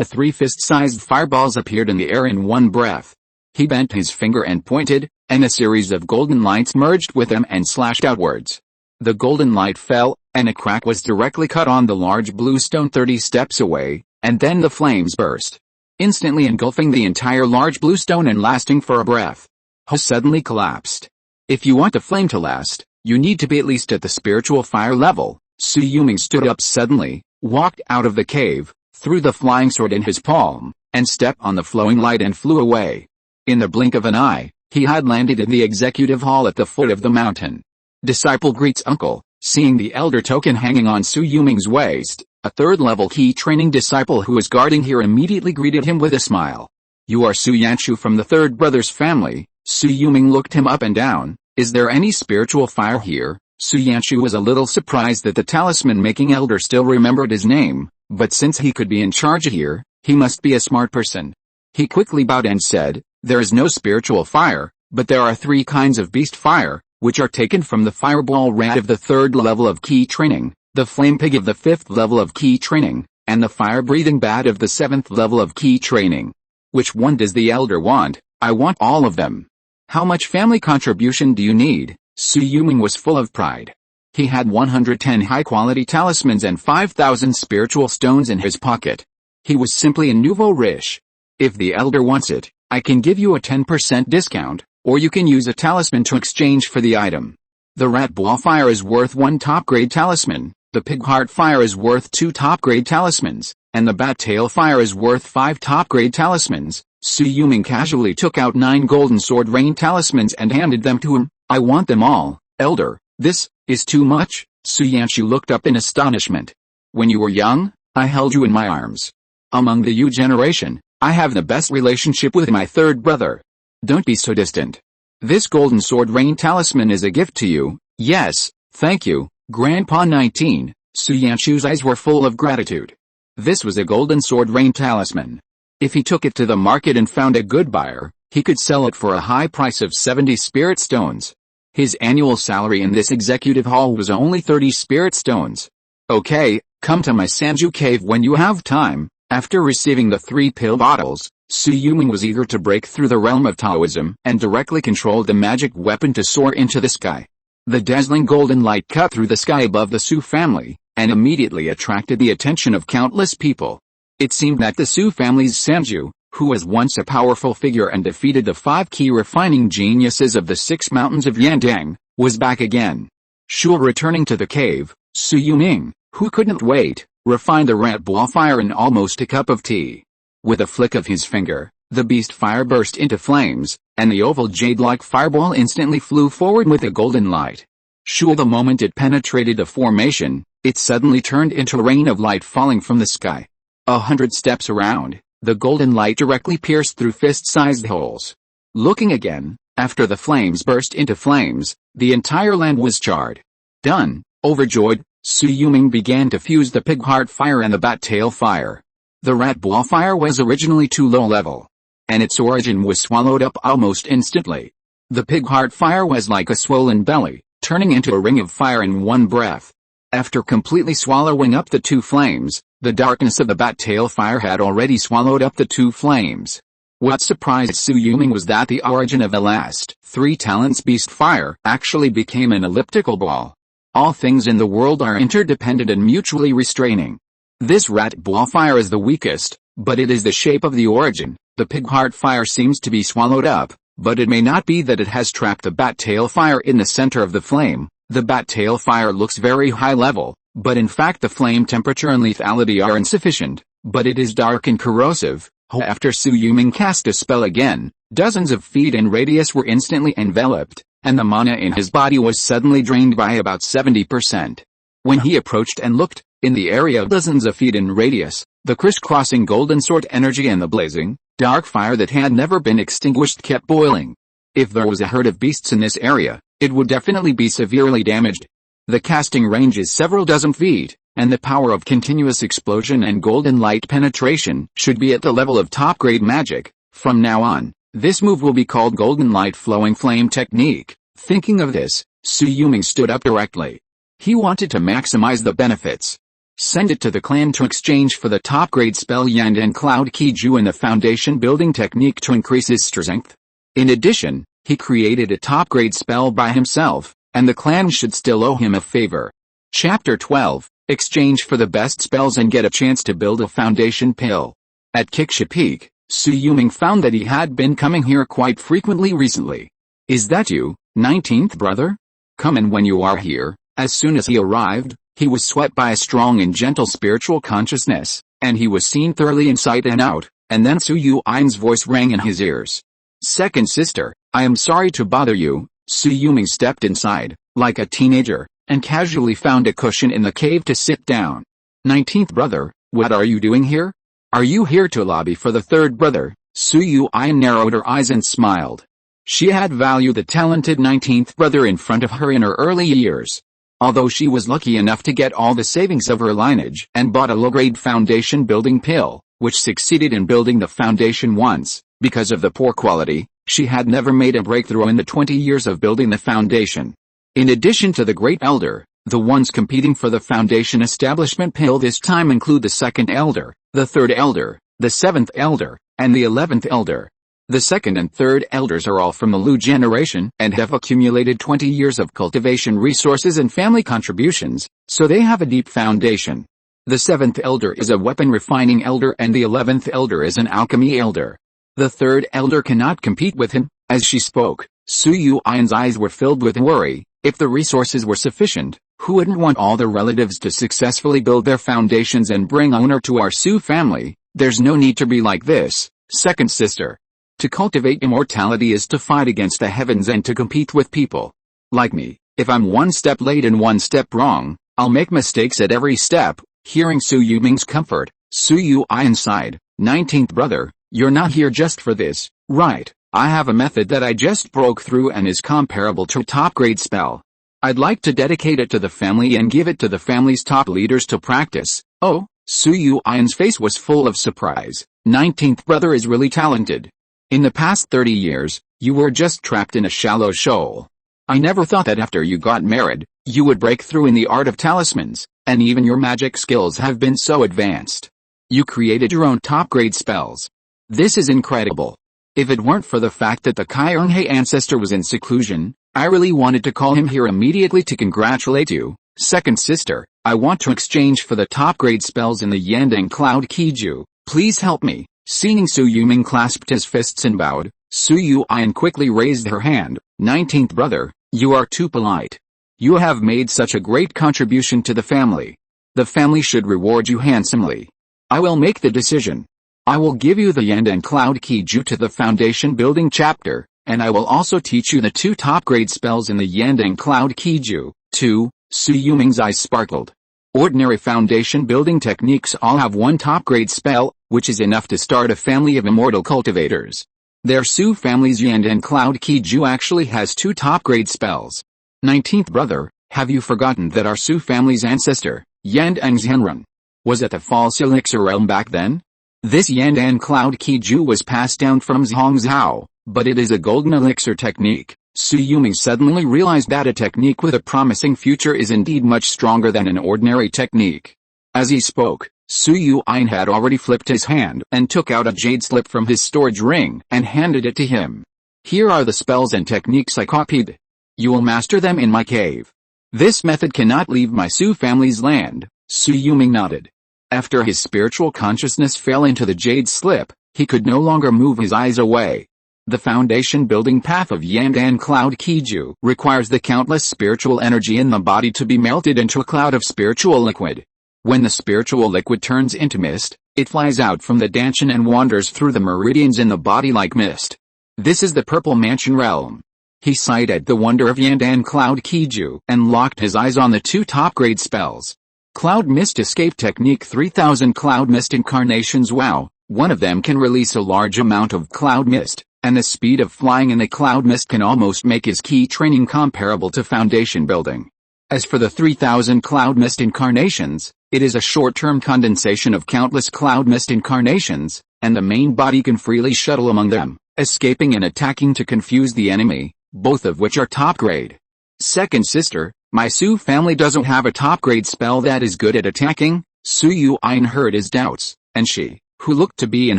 Three fist-sized fireballs appeared in the air in one breath. He bent his finger and pointed, and a series of golden lights merged with them and slashed outwards. The golden light fell, and a crack was directly cut on the large blue stone 30 steps away, and then the flames burst, instantly engulfing the entire large blue stone and lasting for a breath. Suddenly collapsed. If you want the flame to last, you need to be at least at the spiritual fire level. Su Yuming stood up suddenly, walked out of the cave, threw the flying sword in his palm, and stepped on the flowing light and flew away. In the blink of an eye, he had landed in the executive hall at the foot of the mountain. Disciple greets uncle. Seeing the elder token hanging on Su Yuming's waist, a third-level key training disciple who was guarding here immediately greeted him with a smile. You are Su Yanshu from the third brother's family. Su Yuming looked him up and down. Is there any spiritual fire here? Su Yanshu was a little surprised that the talisman-making elder still remembered his name, but since he could be in charge here, he must be a smart person. He quickly bowed and said, there is no spiritual fire, but there are 3 kinds of beast fire, which are taken from the fireball rat of the 3rd level of key training, the flame pig of the 5th level of key training, and the fire-breathing bat of the 7th level of key training. Which one does the elder want? I want all of them. How much family contribution do you need? Su Yuming was full of pride. He had 110 high-quality talismans and 5,000 spiritual stones in his pocket. He was simply a nouveau riche. If the elder wants it, I can give you a 10% discount, or you can use a talisman to exchange for the item. The rat ball fire is worth 1 top-grade talisman, the pig heart fire is worth 2 top-grade talismans, and the bat tail fire is worth 5 top-grade talismans. Su Yuming casually took out 9 golden sword rain talismans and handed them to him. I want them all, elder. This is too much. Su Yanshu looked up in astonishment. When you were young, I held you in my arms. Among the Yu generation, I have the best relationship with my third brother. Don't be so distant. This golden sword rain talisman is a gift to you. Yes, thank you, Grandpa 19. Su Yanshu's eyes were full of gratitude. This was a golden sword rain talisman. If he took it to the market and found a good buyer, he could sell it for a high price of 70 spirit stones. His annual salary in this executive hall was only 30 spirit stones. Okay, come to my Sanju cave when you have time. After receiving the 3 pill bottles, Su Yuming was eager to break through the realm of Taoism and directly controlled the magic weapon to soar into the sky. The dazzling golden light cut through the sky above the Su family, and immediately attracted the attention of countless people. It seemed that the Su family's Sanju, who was once a powerful figure and defeated the 5 key refining geniuses of the 6 mountains of Yandang, was back again. Shui returning to the cave, Su Yuming, who couldn't wait, refined the red ball fire in almost a cup of tea. With a flick of his finger, the beast fire burst into flames, and the oval jade-like fireball instantly flew forward with a golden light. Shui, the moment it penetrated the formation, it suddenly turned into a rain of light falling from the sky. 100 steps around, the golden light directly pierced through fist-sized holes. Looking again, after the flames burst into flames, the entire land was charred. Done. Overjoyed, Su Yuming began to fuse the pig heart fire and the bat tail fire. The rat ball fire was originally too low level, and its origin was swallowed up almost instantly. The pig heart fire was like a swollen belly, turning into a ring of fire in one breath. After completely swallowing up the 2 flames, the darkness of the bat tail fire had already swallowed up the 2 flames. What surprised Su Yuming was that the origin of the last 3 talents beast fire actually became an elliptical ball. All things in the world are interdependent and mutually restraining. This rat ball fire is the weakest, but it is the shape of the origin. The pig heart fire seems to be swallowed up, but it may not be that it has trapped the bat tail fire in the center of the flame. The bat tail fire looks very high level, but in fact the flame temperature and lethality are insufficient, but it is dark and corrosive. After Su Yuming cast a spell again, dozens of feet in radius were instantly enveloped, and the mana in his body was suddenly drained by about 70%. When he approached and looked, in the area dozens of feet in radius, the crisscrossing golden sword energy and the blazing, dark fire that had never been extinguished kept boiling. If there was a herd of beasts in this area, it would definitely be severely damaged. The casting range is several dozen feet, and the power of continuous explosion and golden light penetration should be at the level of top-grade magic. From now on, this move will be called Golden Light Flowing Flame Technique. Thinking of this, Su Yuming stood up directly. He wanted to maximize the benefits. Send it to the clan to exchange for the top-grade spell Yandang Cloud Qiju and the foundation building technique to increase his strength. In addition, he created a top-grade spell by himself, and the clan should still owe him a favor. Chapter 12, Exchange for the best spells and get a chance to build a foundation pill. At Qixia Peak, Su Yuming found that he had been coming here quite frequently recently. Is that you, 19th brother? Come in when you are here. As soon as he arrived, he was swept by a strong and gentle spiritual consciousness, and he was seen thoroughly inside and out, and then Su Yuming's voice rang in his ears. Second sister, I am sorry to bother you. Su Yuming stepped inside, like a teenager, and casually found a cushion in the cave to sit down. 19th brother, what are you doing here? Are you here to lobby for the third brother? Su Yuming narrowed her eyes and smiled. She had valued the talented 19th brother in front of her in her early years. Although she was lucky enough to get all the savings of her lineage and bought a low-grade foundation building pill, which succeeded in building the foundation once, because of the poor quality, she had never made a breakthrough in the 20 years of building the foundation. In addition to the Great Elder, the ones competing for the foundation establishment pill this time include the Second Elder, the Third Elder, the Seventh Elder, and the 11th Elder. The Second and Third Elders are all from the Lu generation and have accumulated 20 years of cultivation resources and family contributions, so they have a deep foundation. The 7th Elder is a weapon refining elder and the 11th Elder is an alchemy elder. The 3rd Elder cannot compete with him. As she spoke, Su Yuming's eyes were filled with worry. If the resources were sufficient, who wouldn't want all their relatives to successfully build their foundations and bring honor to our Su family? There's no need to be like this, second sister. To cultivate immortality is to fight against the heavens and to compete with people. Like me, if I'm one step late and one step wrong, I'll make mistakes at every step. Hearing Su Yuming's comfort, Su Yuming sighed. 19th brother, you're not here just for this, right? I have a method that I just broke through and is comparable to a top-grade spell. I'd like to dedicate it to the family and give it to the family's top leaders to practice. Oh, Su Yuming's face was full of surprise. 19th brother is really talented. In the past 30 years, you were just trapped in a shallow shoal. I never thought that after you got married, you would break through in the art of talismans, and even your magic skills have been so advanced. You created your own top-grade spells. This is incredible. If it weren't for the fact that the Qi ancestor was in seclusion, I really wanted to call him here immediately to congratulate you. Second sister, I want to exchange for the top-grade spells in the Yandang Cloud Qiju. Please help me. Seeing Su Yuming clasped his fists and bowed, Su Yuan quickly raised her hand. 19th brother, you are too polite. You have made such a great contribution to the family. The family should reward you handsomely. I will make the decision. I will give you the Yandang Cloud Kiju to the foundation building chapter, and I will also teach you the 2 top grade spells in the Yandang Cloud Kiju. 2. Su Yuming's eyes sparkled. Ordinary foundation building techniques all have 1 top grade spell, which is enough to start a family of immortal cultivators. Their Su family's Yandang Cloud Kiju actually has 2 top grade spells. 19th brother, have you forgotten that our Su family's ancestor, Yandang Zhenren, was at the false elixir realm back then? This Yandang Cloud Kiju was passed down from Zhongzhou, but it is a golden elixir technique. Su Yuming suddenly realized that a technique with a promising future is indeed much stronger than an ordinary technique. As he spoke, Su Yuan had already flipped his hand and took out a jade slip from his storage ring and handed it to him. Here are the spells and techniques I copied. You will master them in my cave. This method cannot leave my Su family's land. Su Yuming nodded. After his spiritual consciousness fell into the jade slip, he could no longer move his eyes away. The foundation building path of Yandang Cloud Kiju requires the countless spiritual energy in the body to be melted into a cloud of spiritual liquid. When the spiritual liquid turns into mist, it flies out from the danchan and wanders through the meridians in the body like mist. This is the purple mansion realm. He sighed at the wonder of Yandang Cloud Kiju and locked his eyes on the 2 top grade spells. Cloud Mist Escape Technique 3000 Cloud Mist Incarnations. Wow, one of them can release a large amount of cloud mist, and the speed of flying in the cloud mist can almost make his key training comparable to foundation building. As for the 3000 Cloud Mist Incarnations, it is a short-term condensation of countless cloud mist incarnations, and the main body can freely shuttle among them, escaping and attacking to confuse the enemy, both of which are top grade. Second sister, my Su family doesn't have a top grade spell that is good at attacking. Su Yuan heard his doubts, and she, who looked to be in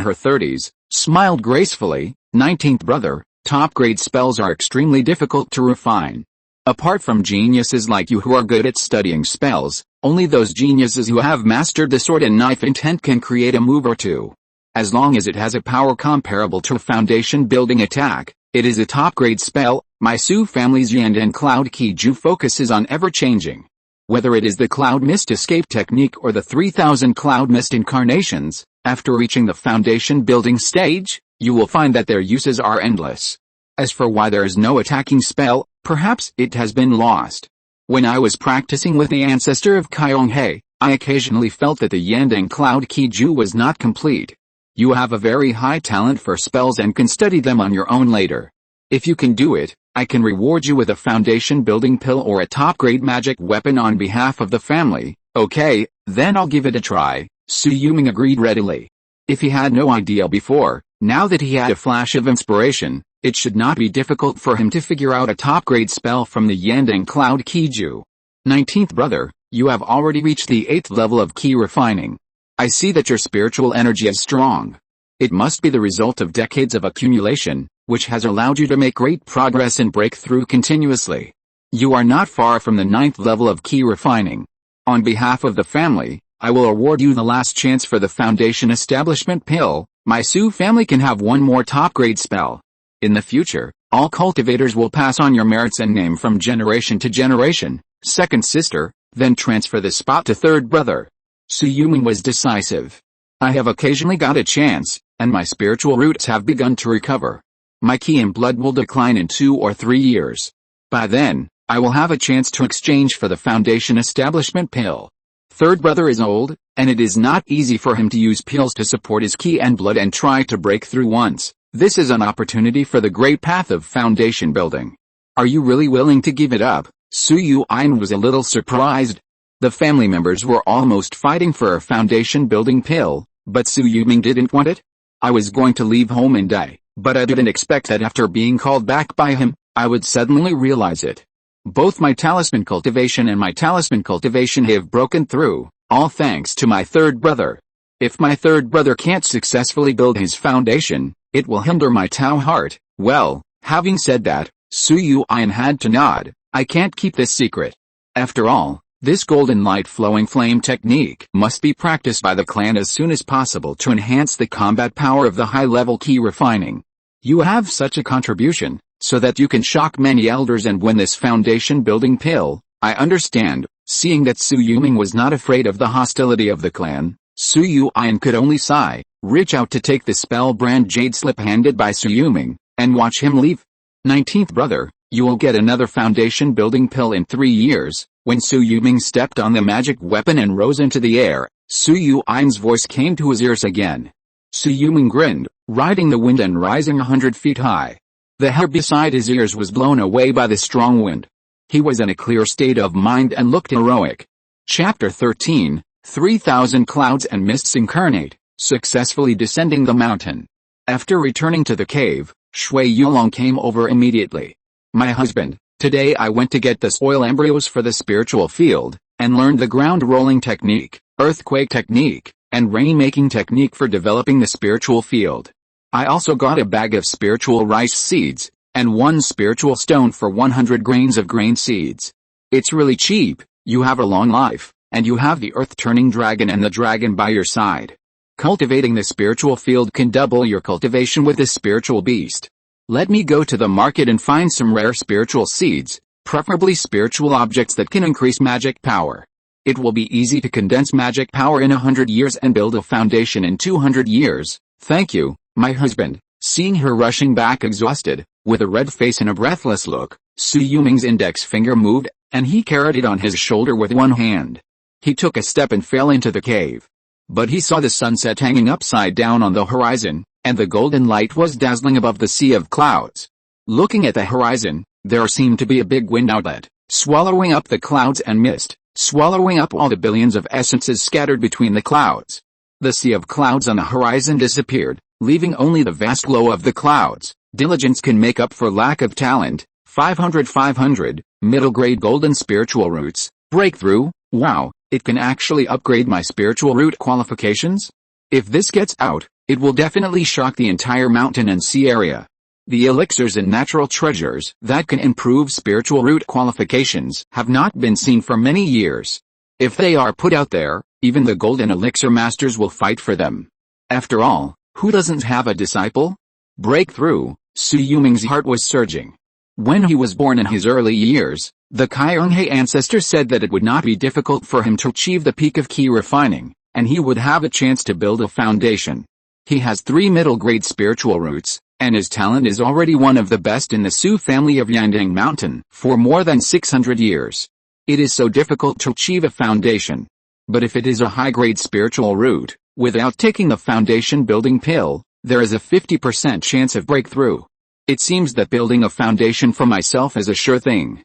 her 30s, smiled gracefully. 19th brother, top grade spells are extremely difficult to refine. Apart from geniuses like you who are good at studying spells, only those geniuses who have mastered the sword and knife intent can create a move or two. As long as it has a power comparable to a foundation building attack, it is a top grade spell. My Su family's Yandang Cloud Kiju focuses on ever-changing. Whether it is the Cloud Mist Escape Technique or the 3000 Cloud Mist Incarnations, after reaching the foundation building stage, you will find that their uses are endless. As for why there is no attacking spell, perhaps it has been lost. When I was practicing with the ancestor of Kyonghae, I occasionally felt that the Yandang Cloud Kiju was not complete. You have a very high talent for spells and can study them on your own later. If you can do it, I can reward you with a foundation building pill or a top grade magic weapon on behalf of the family. Okay, then I'll give it a try. Su Yuming agreed readily. If he had no idea before, now that he had a flash of inspiration, it should not be difficult for him to figure out a top grade spell from the Yandang Cloud Kiju. 19th brother, you have already reached the 8th level of Qi Refining. I see that your spiritual energy is strong. It must be the result of decades of accumulation, which has allowed you to make great progress and break through continuously. You are not far from the 9th level of Qi Refining. On behalf of the family, I will award you the last chance for the foundation establishment pill. My Su family can have one more top grade spell. In the future, all cultivators will pass on your merits and name from generation to generation. Second sister, then transfer the spot to third brother. Su Yuming was decisive. I have occasionally got a chance, and my spiritual roots have begun to recover. My Qi and blood will decline in 2 or 3 years. By then, I will have a chance to exchange for the foundation establishment pill. Third brother is old, and it is not easy for him to use pills to support his Qi and blood and try to break through once. This is an opportunity for the great path of foundation building. Are you really willing to give it up? Su Yuan was a little surprised. The family members were almost fighting for a foundation building pill, but Su Yuming didn't want it. I was going to leave home and die, but I didn't expect that after being called back by him, I would suddenly realize it. Both my talisman cultivation and my talisman cultivation have broken through, all thanks to my third brother. If my third brother can't successfully build his foundation, it will hinder my Tao heart. Well, having said that, Su Yuan had to nod. I can't keep this secret. After all, This golden light flowing flame technique must be practiced by the clan as soon as possible to enhance the combat power of the high-level Qi Refining. You have such a contribution, so that you can shock many elders and win this foundation-building pill. I understand. Seeing that Su Yuming was not afraid of the hostility of the clan, Su Yuan could only sigh, reach out to take the spell-brand jade slip handed by Su Yuming, and watch him leave. 19th brother, you will get another foundation-building pill in 3 years. When Su Yuming stepped on the magic weapon and rose into the air, Su Yuan's voice came to his ears again. Su Yuming grinned, riding the wind and rising 100 feet high. The hair beside his ears was blown away by the strong wind. He was in a clear state of mind and looked heroic. Chapter 13, 3,000 Clouds and Mists Incarnate, successfully descending the mountain. After returning to the cave, Shui Yulong came over immediately. My husband, today I went to get the soil embryos for the spiritual field, and learned the ground rolling technique, earthquake technique, and rain-making technique for developing the spiritual field. I also got a bag of spiritual rice seeds, and 1 spiritual stone for 100 grains of grain seeds. It's really cheap, you have a long life, and you have the earth-turning dragon and the dragon by your side. Cultivating the spiritual field can double your cultivation with the spiritual beast. Let me go to the market and find some rare spiritual seeds, preferably spiritual objects that can increase magic power. It will be easy to condense magic power in 100 years and build a foundation in 200 years. Thank you, my husband. Seeing her rushing back exhausted, with a red face and a breathless look, Su Yuming's index finger moved, and he carried it on his shoulder with one hand. He took a step and fell into the cave. But he saw the sunset hanging upside down on the horizon, and the golden light was dazzling above the sea of clouds. Looking at the horizon, there seemed to be a big wind outlet, swallowing up the clouds and mist, swallowing up all the billions of essences scattered between the clouds. The sea of clouds on the horizon disappeared, leaving only the vast glow of the clouds. Diligence can make up for lack of talent. 500, middle grade golden spiritual roots. Breakthrough, wow, it can actually upgrade my spiritual root qualifications? If this gets out, it will definitely shock the entire mountain and sea area. The elixirs and natural treasures that can improve spiritual root qualifications have not been seen for many years. If they are put out there, even the golden elixir masters will fight for them. After all, who doesn't have a disciple? Breakthrough, Su Yuming's heart was surging. When he was born in his early years, the Kyunghae ancestor said that it would not be difficult for him to achieve the peak of Qi Refining, and he would have a chance to build a foundation. He has 3 middle-grade spiritual roots, and his talent is already one of the best in the Su family of Yandang Mountain for more than 600 years. It is so difficult to achieve a foundation. But if it is a high-grade spiritual root, without taking the foundation-building pill, there is a 50% chance of breakthrough. It seems that building a foundation for myself is a sure thing.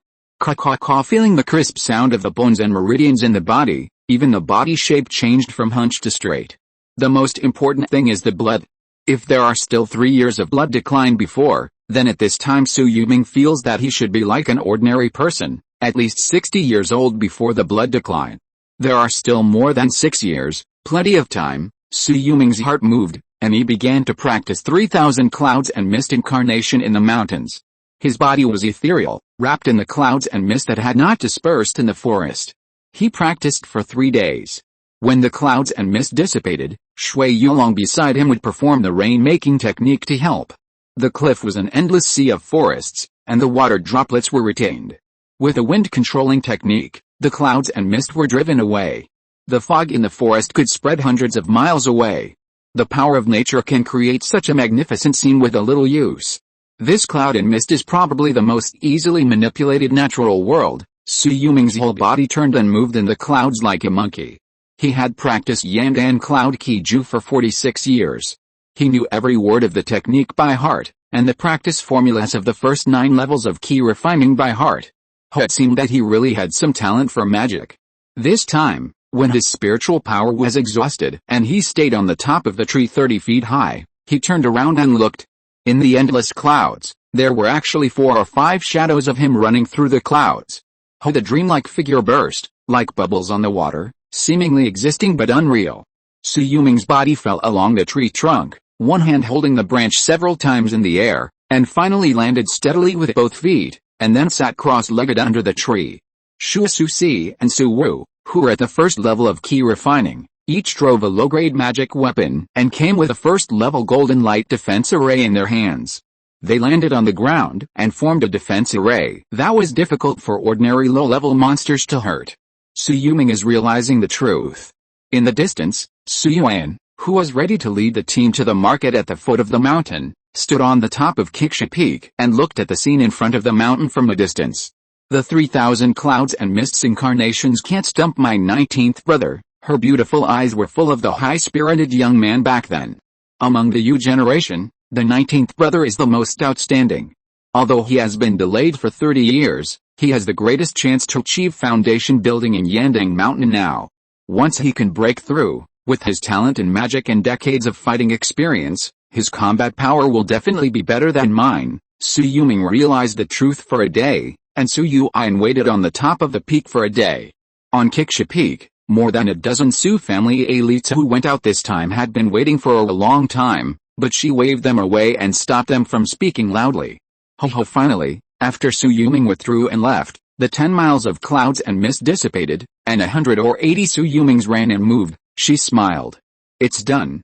Feeling the crisp sound of the bones and meridians in the body, even the body shape changed from hunched to straight. The most important thing is the blood. If there are still 3 years of blood decline before, then at this time Su Yuming feels that he should be like an ordinary person, at least 60 years old before the blood decline. There are still more than 6 years, plenty of time. Su Yuming's heart moved, and he began to practice 3,000 clouds and mist incarnation in the mountains. His body was ethereal, wrapped in the clouds and mist that had not dispersed in the forest. He practiced for 3 days. When the clouds and mist dissipated, Shui Yulong beside him would perform the rain-making technique to help. The cliff was an endless sea of forests, and the water droplets were retained. With a wind-controlling technique, the clouds and mist were driven away. The fog in the forest could spread hundreds of miles away. The power of nature can create such a magnificent scene with a little use. This cloud and mist is probably the most easily manipulated natural world. Su Yuming's whole body turned and moved in the clouds like a monkey. He had practiced Yandang Cloud Qiju for 46 years. He knew every word of the technique by heart, and the practice formulas of the first 9 levels of Qi Refining by heart. It seemed that he really had some talent for magic. This time, when his spiritual power was exhausted and he stayed on the top of the tree 30 feet high, he turned around and looked. In the endless clouds, there were actually 4 or 5 shadows of him running through the clouds. The dreamlike figure burst, like bubbles on the water, seemingly existing but unreal. Su Yuming's body fell along the tree trunk, one hand holding the branch several times in the air, and finally landed steadily with both feet, and then sat cross-legged under the tree. Shu Susi and Su Wu, who were at the first level of Qi Refining, each drove a low-grade magic weapon and came with a first-level golden light defense array in their hands. They landed on the ground and formed a defense array that was difficult for ordinary low-level monsters to hurt. Su Yuming is realizing the truth. In the distance, Su Yuan, who was ready to lead the team to the market at the foot of the mountain, stood on the top of Qixia Peak and looked at the scene in front of the mountain from a distance. The 3,000 clouds and mists incarnations can't stump my 19th brother. Her beautiful eyes were full of the high-spirited young man back then. Among the Yu generation, the 19th brother is the most outstanding. Although he has been delayed for 30 years, he has the greatest chance to achieve foundation building in Yandang Mountain now. Once he can break through, with his talent in magic and decades of fighting experience, his combat power will definitely be better than mine. Su Yuming realized the truth for a day, and Su Yuan waited on the top of the peak for a day. On Qixia Peak, more than a dozen Su family elites who went out this time had been waiting for a long time, but she waved them away and stopped them from speaking loudly. Finally, after Su Yuming withdrew and left, the 10 miles of clouds and mist dissipated, and 180 Su Yumings ran and moved. She smiled. It's done,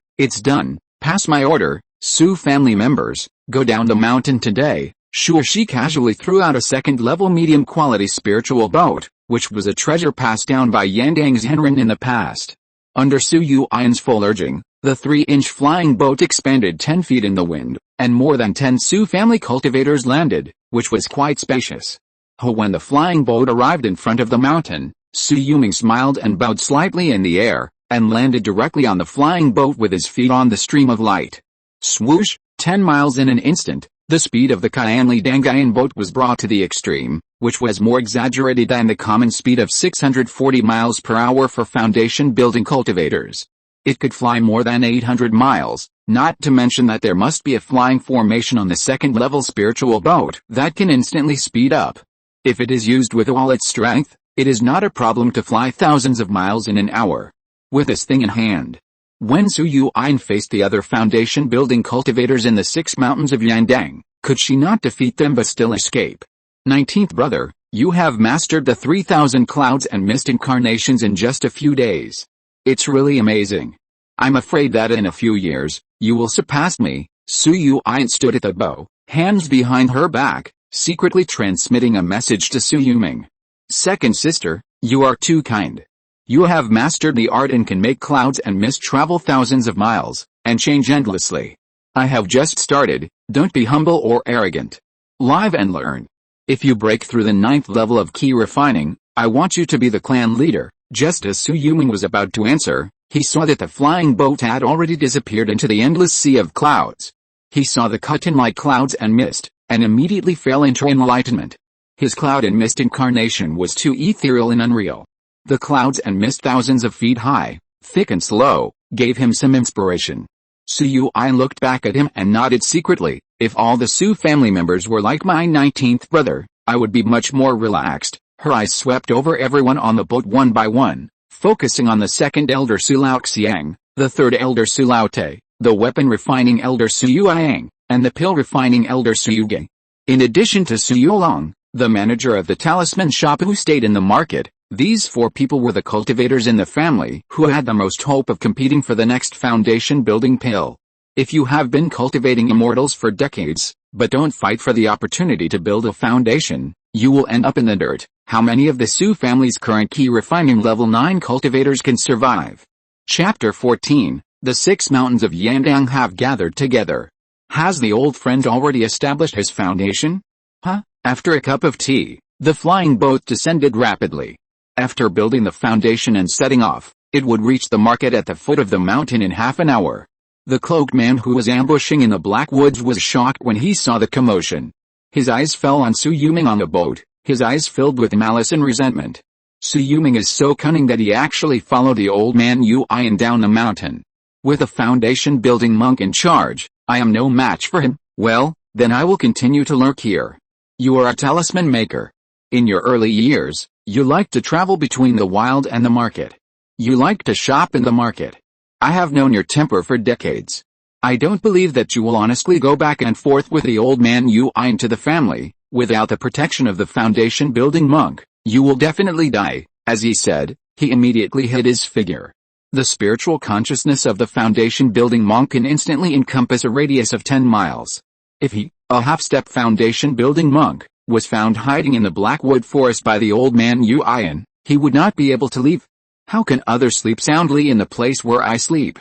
pass my order, Su family members, go down the mountain today. Sure, she casually threw out a second-level medium-quality spiritual boat, which was a treasure passed down by Yandang Zhenren in the past. Under Su Yuan's full urging, the 3-inch flying boat expanded 10 feet in the wind, and more than 10 Su family cultivators landed, which was quite spacious. When the flying boat arrived in front of the mountain, Su Yuming smiled and bowed slightly in the air, and landed directly on the flying boat with his feet on the stream of light. Swoosh, 10 miles in an instant. The speed of the Qianli Dangayan boat was brought to the extreme, which was more exaggerated than the common speed of 640 miles per hour for foundation building cultivators. It could fly more than 800 miles, not to mention that there must be a flying formation on the second-level spiritual boat that can instantly speed up. If it is used with all its strength, it is not a problem to fly thousands of miles in an hour. With this thing in hand, when Su Yuan faced the other foundation-building cultivators in the 6 mountains of Yandang, could she not defeat them but still escape? 19th brother, you have mastered the 3,000 clouds and mist incarnations in just a few days. It's really amazing. I'm afraid that in a few years, you will surpass me. Su Yuan stood at the bow, hands behind her back, secretly transmitting a message to Su Yuming. Second sister, you are too kind. You have mastered the art and can make clouds and mist travel thousands of miles, and change endlessly. I have just started, don't be humble or arrogant. Live and learn. If you break through the 9th level of Qi Refining, I want you to be the clan leader. Just as Su Yuming was about to answer, he saw that the flying boat had already disappeared into the endless sea of clouds. He saw the cut-in-like clouds and mist, and immediately fell into enlightenment. His cloud and mist incarnation was too ethereal and unreal. The clouds and mist thousands of feet high, thick and slow, gave him some inspiration. Su Yuan looked back at him and nodded secretly. If all the Su family members were like my 19th brother, I would be much more relaxed. Her eyes swept over everyone on the boat one by one, focusing on the second elder Su Lao Xiang, the third elder Su Lao Te, the weapon refining elder Su Yuang, and the pill refining elder Su Yuge. In addition to Shui Yulong, the manager of the talisman shop who stayed in the market, these 4 people were the cultivators in the family who had the most hope of competing for the next foundation building pill. If you have been cultivating immortals for decades, but don't fight for the opportunity to build a foundation, you will end up in the dirt. How many of the Su family's current Qi Refining level 9 cultivators can survive? Chapter 14, The 6 mountains of Yandang have gathered together. Has the old friend already established his foundation? After a cup of tea, the flying boat descended rapidly. After building the foundation and setting off, it would reach the market at the foot of the mountain in half an hour. The cloaked man who was ambushing in the black woods was shocked when he saw the commotion. His eyes fell on Su Yuming on the boat, his eyes filled with malice and resentment. Su Yuming is so cunning that he actually followed the old man Yuan down the mountain. With a foundation building monk in charge, I am no match for him. Well, then I will continue to lurk here. You are a talisman maker. In your early years, you liked to travel between the wild and the market. You liked to shop in the market. I have known your temper for decades. I don't believe that you will honestly go back and forth with the old man Yuan to the family, without the protection of the foundation building monk. You will definitely die." As he said, he immediately hid his figure. The spiritual consciousness of the foundation-building monk can instantly encompass a radius of 10 miles. If he, a half-step foundation-building monk, was found hiding in the Blackwood forest by the old man Yuan, he would not be able to leave. How can others sleep soundly in the place where I sleep?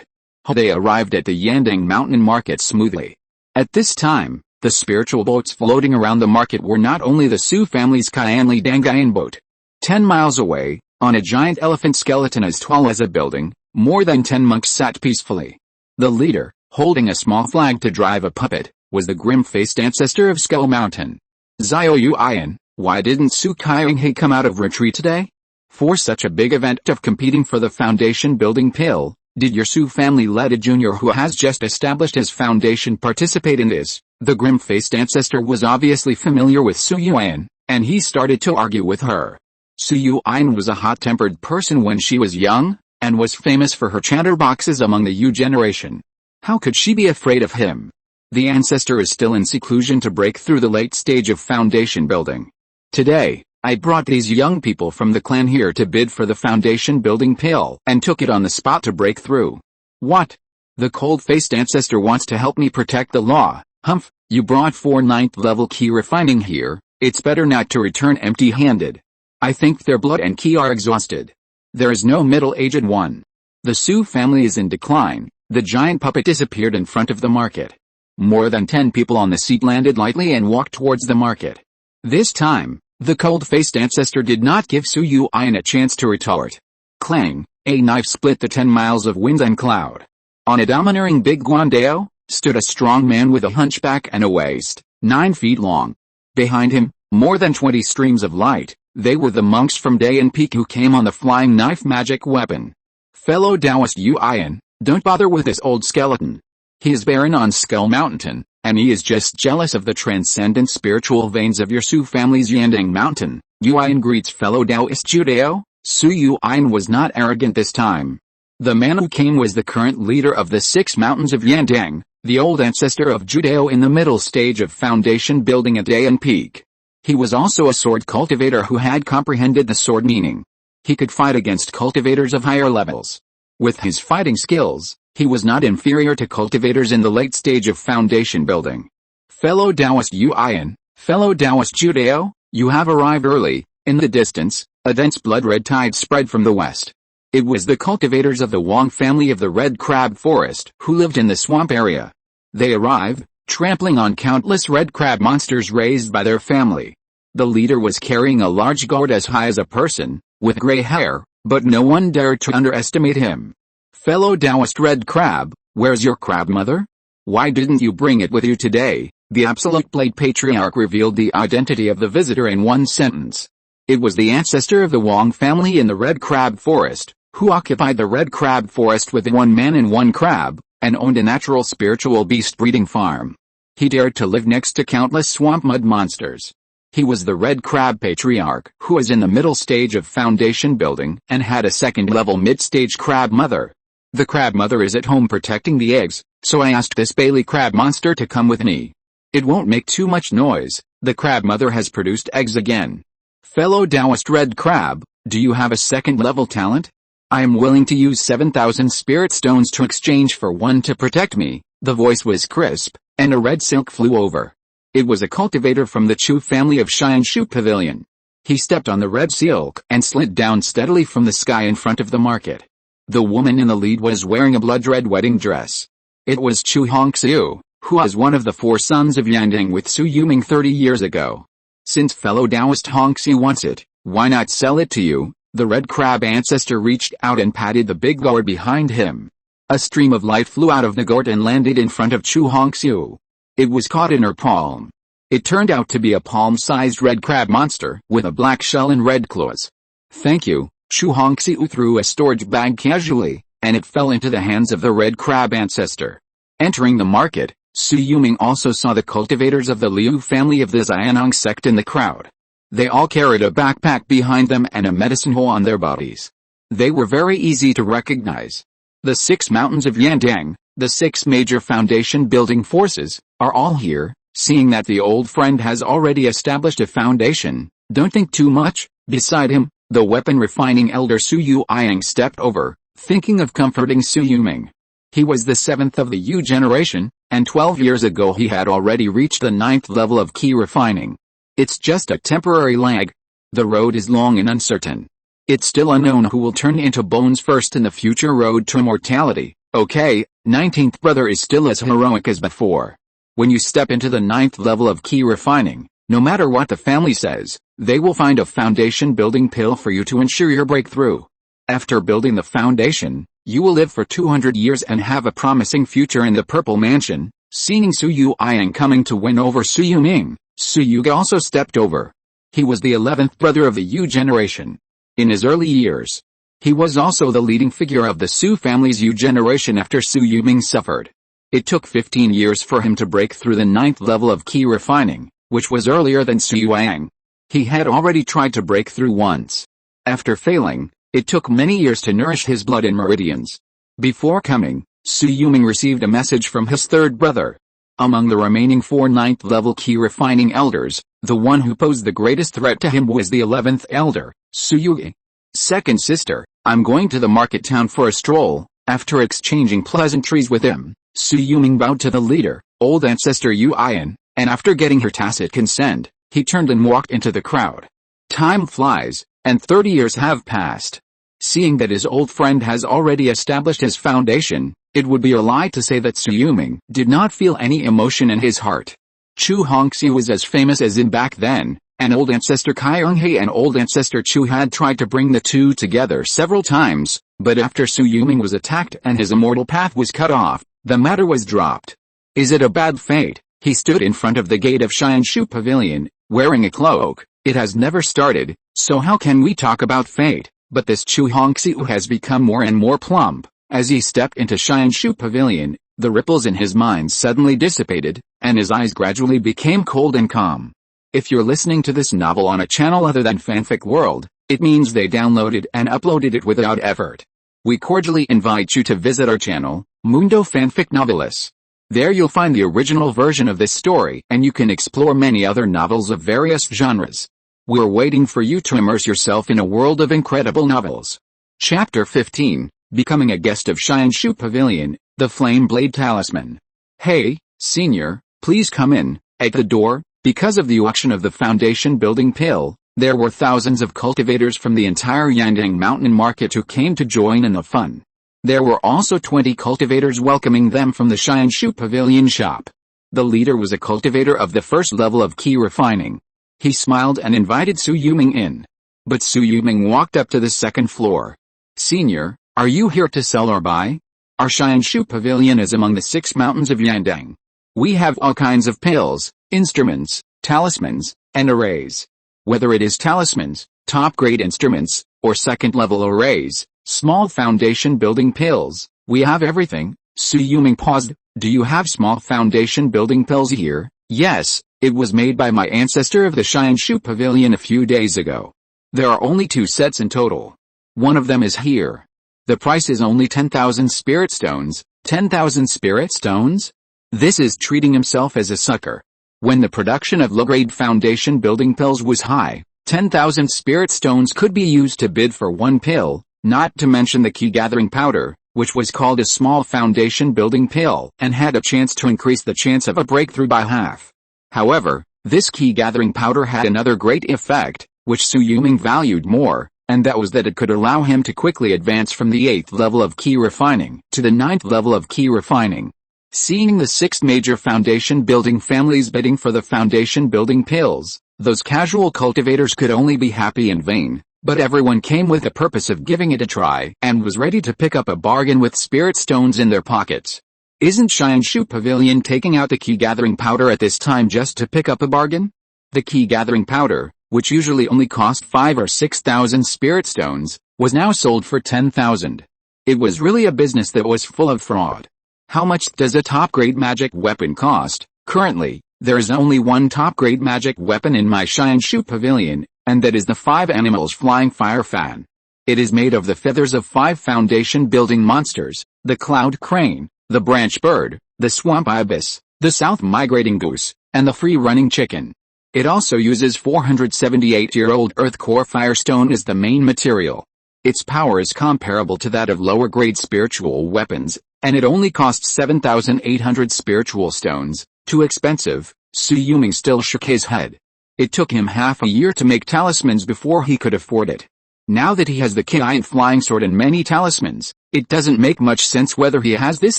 They arrived at the Yandang Mountain market smoothly. At this time, the spiritual boats floating around the market were not only the Su family's Qianli Dangayan boat. 10 miles away, on a giant elephant skeleton as tall as a building, more than 10 monks sat peacefully. The leader, holding a small flag to drive a puppet, was the grim-faced ancestor of Skull Mountain. Xiao Yuan, why didn't Su Qianghai come out of retreat today? For such a big event of competing for the foundation-building pill, did your Su family let a junior who has just established his foundation participate in this? The grim-faced ancestor was obviously familiar with Su Yuan, and he started to argue with her. Su Yuan was a hot-tempered person when she was young, and was famous for her chatterboxes among the Yu generation. How could she be afraid of him? The ancestor is still in seclusion to break through the late stage of foundation building. Today, I brought these young people from the clan here to bid for the foundation building pill and took it on the spot to break through. What? The cold-faced ancestor wants to help me protect the law. Humph, you brought 4 9th level Qi refining here, it's better not to return empty-handed. I think their blood and Qi are exhausted. There is no middle-aged one. The Su family is in decline. The giant puppet disappeared in front of the market. More than 10 people on the seat landed lightly and walked towards the market. This time, the cold-faced ancestor did not give Su Yuan a chance to retort. Clang, a knife split the 10 miles of wind and cloud. On a domineering big guandao, stood a strong man with a hunchback and a waist, 9 feet long. Behind him, more than 20 streams of light. They were the monks from Dayan Peak who came on the flying knife magic weapon. Fellow Taoist Yuan, don't bother with this old skeleton. He is barren on Skull Mountain, and he is just jealous of the transcendent spiritual veins of your Su family's Yandang Mountain. Yuan greets fellow Taoist Judeo. Su Yuan was not arrogant this time. The man who came was the current leader of the 6 mountains of Yandang, the old ancestor of Judeo in the middle stage of foundation building at Dayan Peak. He was also a sword cultivator who had comprehended the sword meaning. He could fight against cultivators of higher levels. With his fighting skills, he was not inferior to cultivators in the late stage of foundation building. Fellow Taoist Yuan, fellow Taoist Judeo, you have arrived early. In the distance, a dense blood-red tide spread from the west. It was the cultivators of the Wang family of the Red Crab Forest who lived in the swamp area. They arrived, trampling on countless red crab monsters raised by their family. The leader was carrying a large gourd as high as a person, with gray hair, but no one dared to underestimate him. Fellow Taoist Red Crab, where's your crab mother? Why didn't you bring it with you today? The Absolute Blade Patriarch revealed the identity of the visitor in one sentence. It was the ancestor of the Wang family in the Red Crab Forest, who occupied the Red Crab Forest with 1 man and 1 crab, and owned a natural spiritual beast breeding farm. He dared to live next to countless swamp mud monsters. He was the Red Crab Patriarch who was in the middle stage of foundation building and had a second-level mid-stage crab mother. The crab mother is at home protecting the eggs, so I asked this Bailey crab monster to come with me. It won't make too much noise. The crab mother has produced eggs again. Fellow Taoist Red Crab, do you have a second-level talent? I am willing to use 7,000 spirit stones to exchange for 1 to protect me. The voice was crisp, and a red silk flew over. It was a cultivator from the Chu family of Shianshu Pavilion. He stepped on the red silk and slid down steadily from the sky in front of the market. The woman in the lead was wearing a blood-red wedding dress. It was Chu Hongxiu, who was one of the 4 sons of Yandang with Su Yuming 30 years ago. Since fellow Taoist Hongxiu wants it, why not sell it to you? The red crab ancestor reached out and patted the big gourd behind him. A stream of light flew out of the gourd and landed in front of Chu Hongxiu. It was caught in her palm. It turned out to be a palm-sized red crab monster with a black shell and red claws. Thank you. Chu Hongxiu threw a storage bag casually, and it fell into the hands of the red crab ancestor. Entering the market, Su Yuming also saw the cultivators of the Liu family of the Xianong sect in the crowd. They all carried a backpack behind them and a medicine hole on their bodies. They were very easy to recognize. The 6 mountains of Yandang, the 6 major foundation building forces, are all here. Seeing that the old friend has already established a foundation, don't think too much. Beside him, the weapon-refining elder Shui Yulong stepped over, thinking of comforting Su Yuming. He was the seventh of the Yu generation, and 12 years ago he had already reached the 9th level of Qi Refining. It's just a temporary lag. The road is long and uncertain. It's still unknown who will turn into bones first in the future road to immortality. Okay, 19th brother is still as heroic as before. When you step into the 9th level of Qi Refining, no matter what the family says, they will find a foundation-building pill for you to ensure your breakthrough. After building the foundation, you will live for 200 years and have a promising future in the Purple Mansion. Seeing Su Yulong coming to win over Su Yuming, Su Yuga also stepped over. He was the 11th brother of the Yu generation. In his early years, he was also the leading figure of the Su family's Yu generation after Su Yuming suffered. It took 15 years for him to break through the 9th level of Qi Refining, which was earlier than Su Yulong. He had already tried to break through once. After failing, it took many years to nourish his blood in meridians. Before coming, Su Yuming received a message from his third brother. Among the remaining 4 9th level Qi Refining elders, the one who posed the greatest threat to him was the 11th elder, Su Yuga. Second sister, I'm going to the market town for a stroll. After exchanging pleasantries with him, Su Yuming bowed to the leader, old ancestor Yuan, and after getting her tacit consent, he turned and walked into the crowd. Time flies, and 30 years have passed. Seeing that his old friend has already established his foundation, it would be a lie to say that Su Yuming did not feel any emotion in his heart. Chu Hongxi was as famous as him back then, and old ancestor Kaiyonghe and old ancestor Chu had tried to bring the two together several times, but after Su Yuming was attacked and his immortal path was cut off, the matter was dropped. Is it a bad fate? He stood in front of the gate of Xianshu Pavilion, wearing a cloak. It has never started, so how can we talk about fate? But this Chu Hongxiu has become more and more plump. As he stepped into Xianshu Pavilion, the ripples in his mind suddenly dissipated, and his eyes gradually became cold and calm. If you're listening to this novel on a channel other than Fanfic World, it means they downloaded and uploaded it without effort. We cordially invite you to visit our channel, Mundo Fanfic Novelis. There you'll find the original version of this story, and you can explore many other novels of various genres. We're waiting for you to immerse yourself in a world of incredible novels. Chapter 15, Becoming a Guest of Xianshu Pavilion, The Flame Blade Talisman. Hey, Senior, please come in. At the door, because of the auction of the foundation building pill, there were thousands of cultivators from the entire Yandang Mountain market who came to join in the fun. There were also 20 cultivators welcoming them from the Xianshu Pavilion shop. The leader was a cultivator of the first level of Qi Refining. He smiled and invited Su Yuming in. But Su Yuming walked up to the second floor. Senior, are you here to sell or buy? Our Xianshu Pavilion is among the 6 mountains of Yandang. We have all kinds of pills, instruments, talismans, and arrays. Whether it is talismans, top-grade instruments, or second-level arrays, small foundation-building pills, we have everything. Su Yuming paused. Do you have small foundation-building pills here? Yes, it was made by my ancestor of the Xianshu Pavilion a few days ago. There are only 2 sets in total. One of them is here. The price is only 10,000 spirit stones. 10,000 spirit stones? This is treating himself as a sucker. When the production of low-grade foundation-building pills was high, 10,000 spirit stones could be used to bid for 1 pill, not to mention the key-gathering powder, which was called a small foundation-building pill, and had a chance to increase the chance of a breakthrough by half. However, this key-gathering powder had another great effect, which Su Yuming valued more, and that was that it could allow him to quickly advance from the 8th level of Qi Refining to the 9th level of Qi Refining. Seeing the 6 major foundation-building families bidding for the foundation-building pills, those casual cultivators could only be happy in vain, but everyone came with the purpose of giving it a try and was ready to pick up a bargain with spirit stones in their pockets. Isn't Xianshu Pavilion taking out the key-gathering powder at this time just to pick up a bargain? The key-gathering powder, which usually only cost 5 or 6,000 spirit stones, was now sold for 10,000. It was really a business that was full of fraud. How much does a top-grade magic weapon cost? Currently, there is only one top-grade magic weapon in my Xianshu Pavilion, and that is the 5 animals flying fire fan. It is made of the feathers of 5 foundation-building monsters, the cloud crane, the branch bird, the swamp ibis, the south migrating goose, and the free-running chicken. It also uses 478-year-old Earth Core Firestone as the main material. Its power is comparable to that of lower-grade spiritual weapons, and it only costs 7,800 spiritual stones. Too expensive. Shui Yulong still shook his head. It took him half a year to make talismans before he could afford it. Now that he has the giant flying sword and many talismans, it doesn't make much sense whether he has this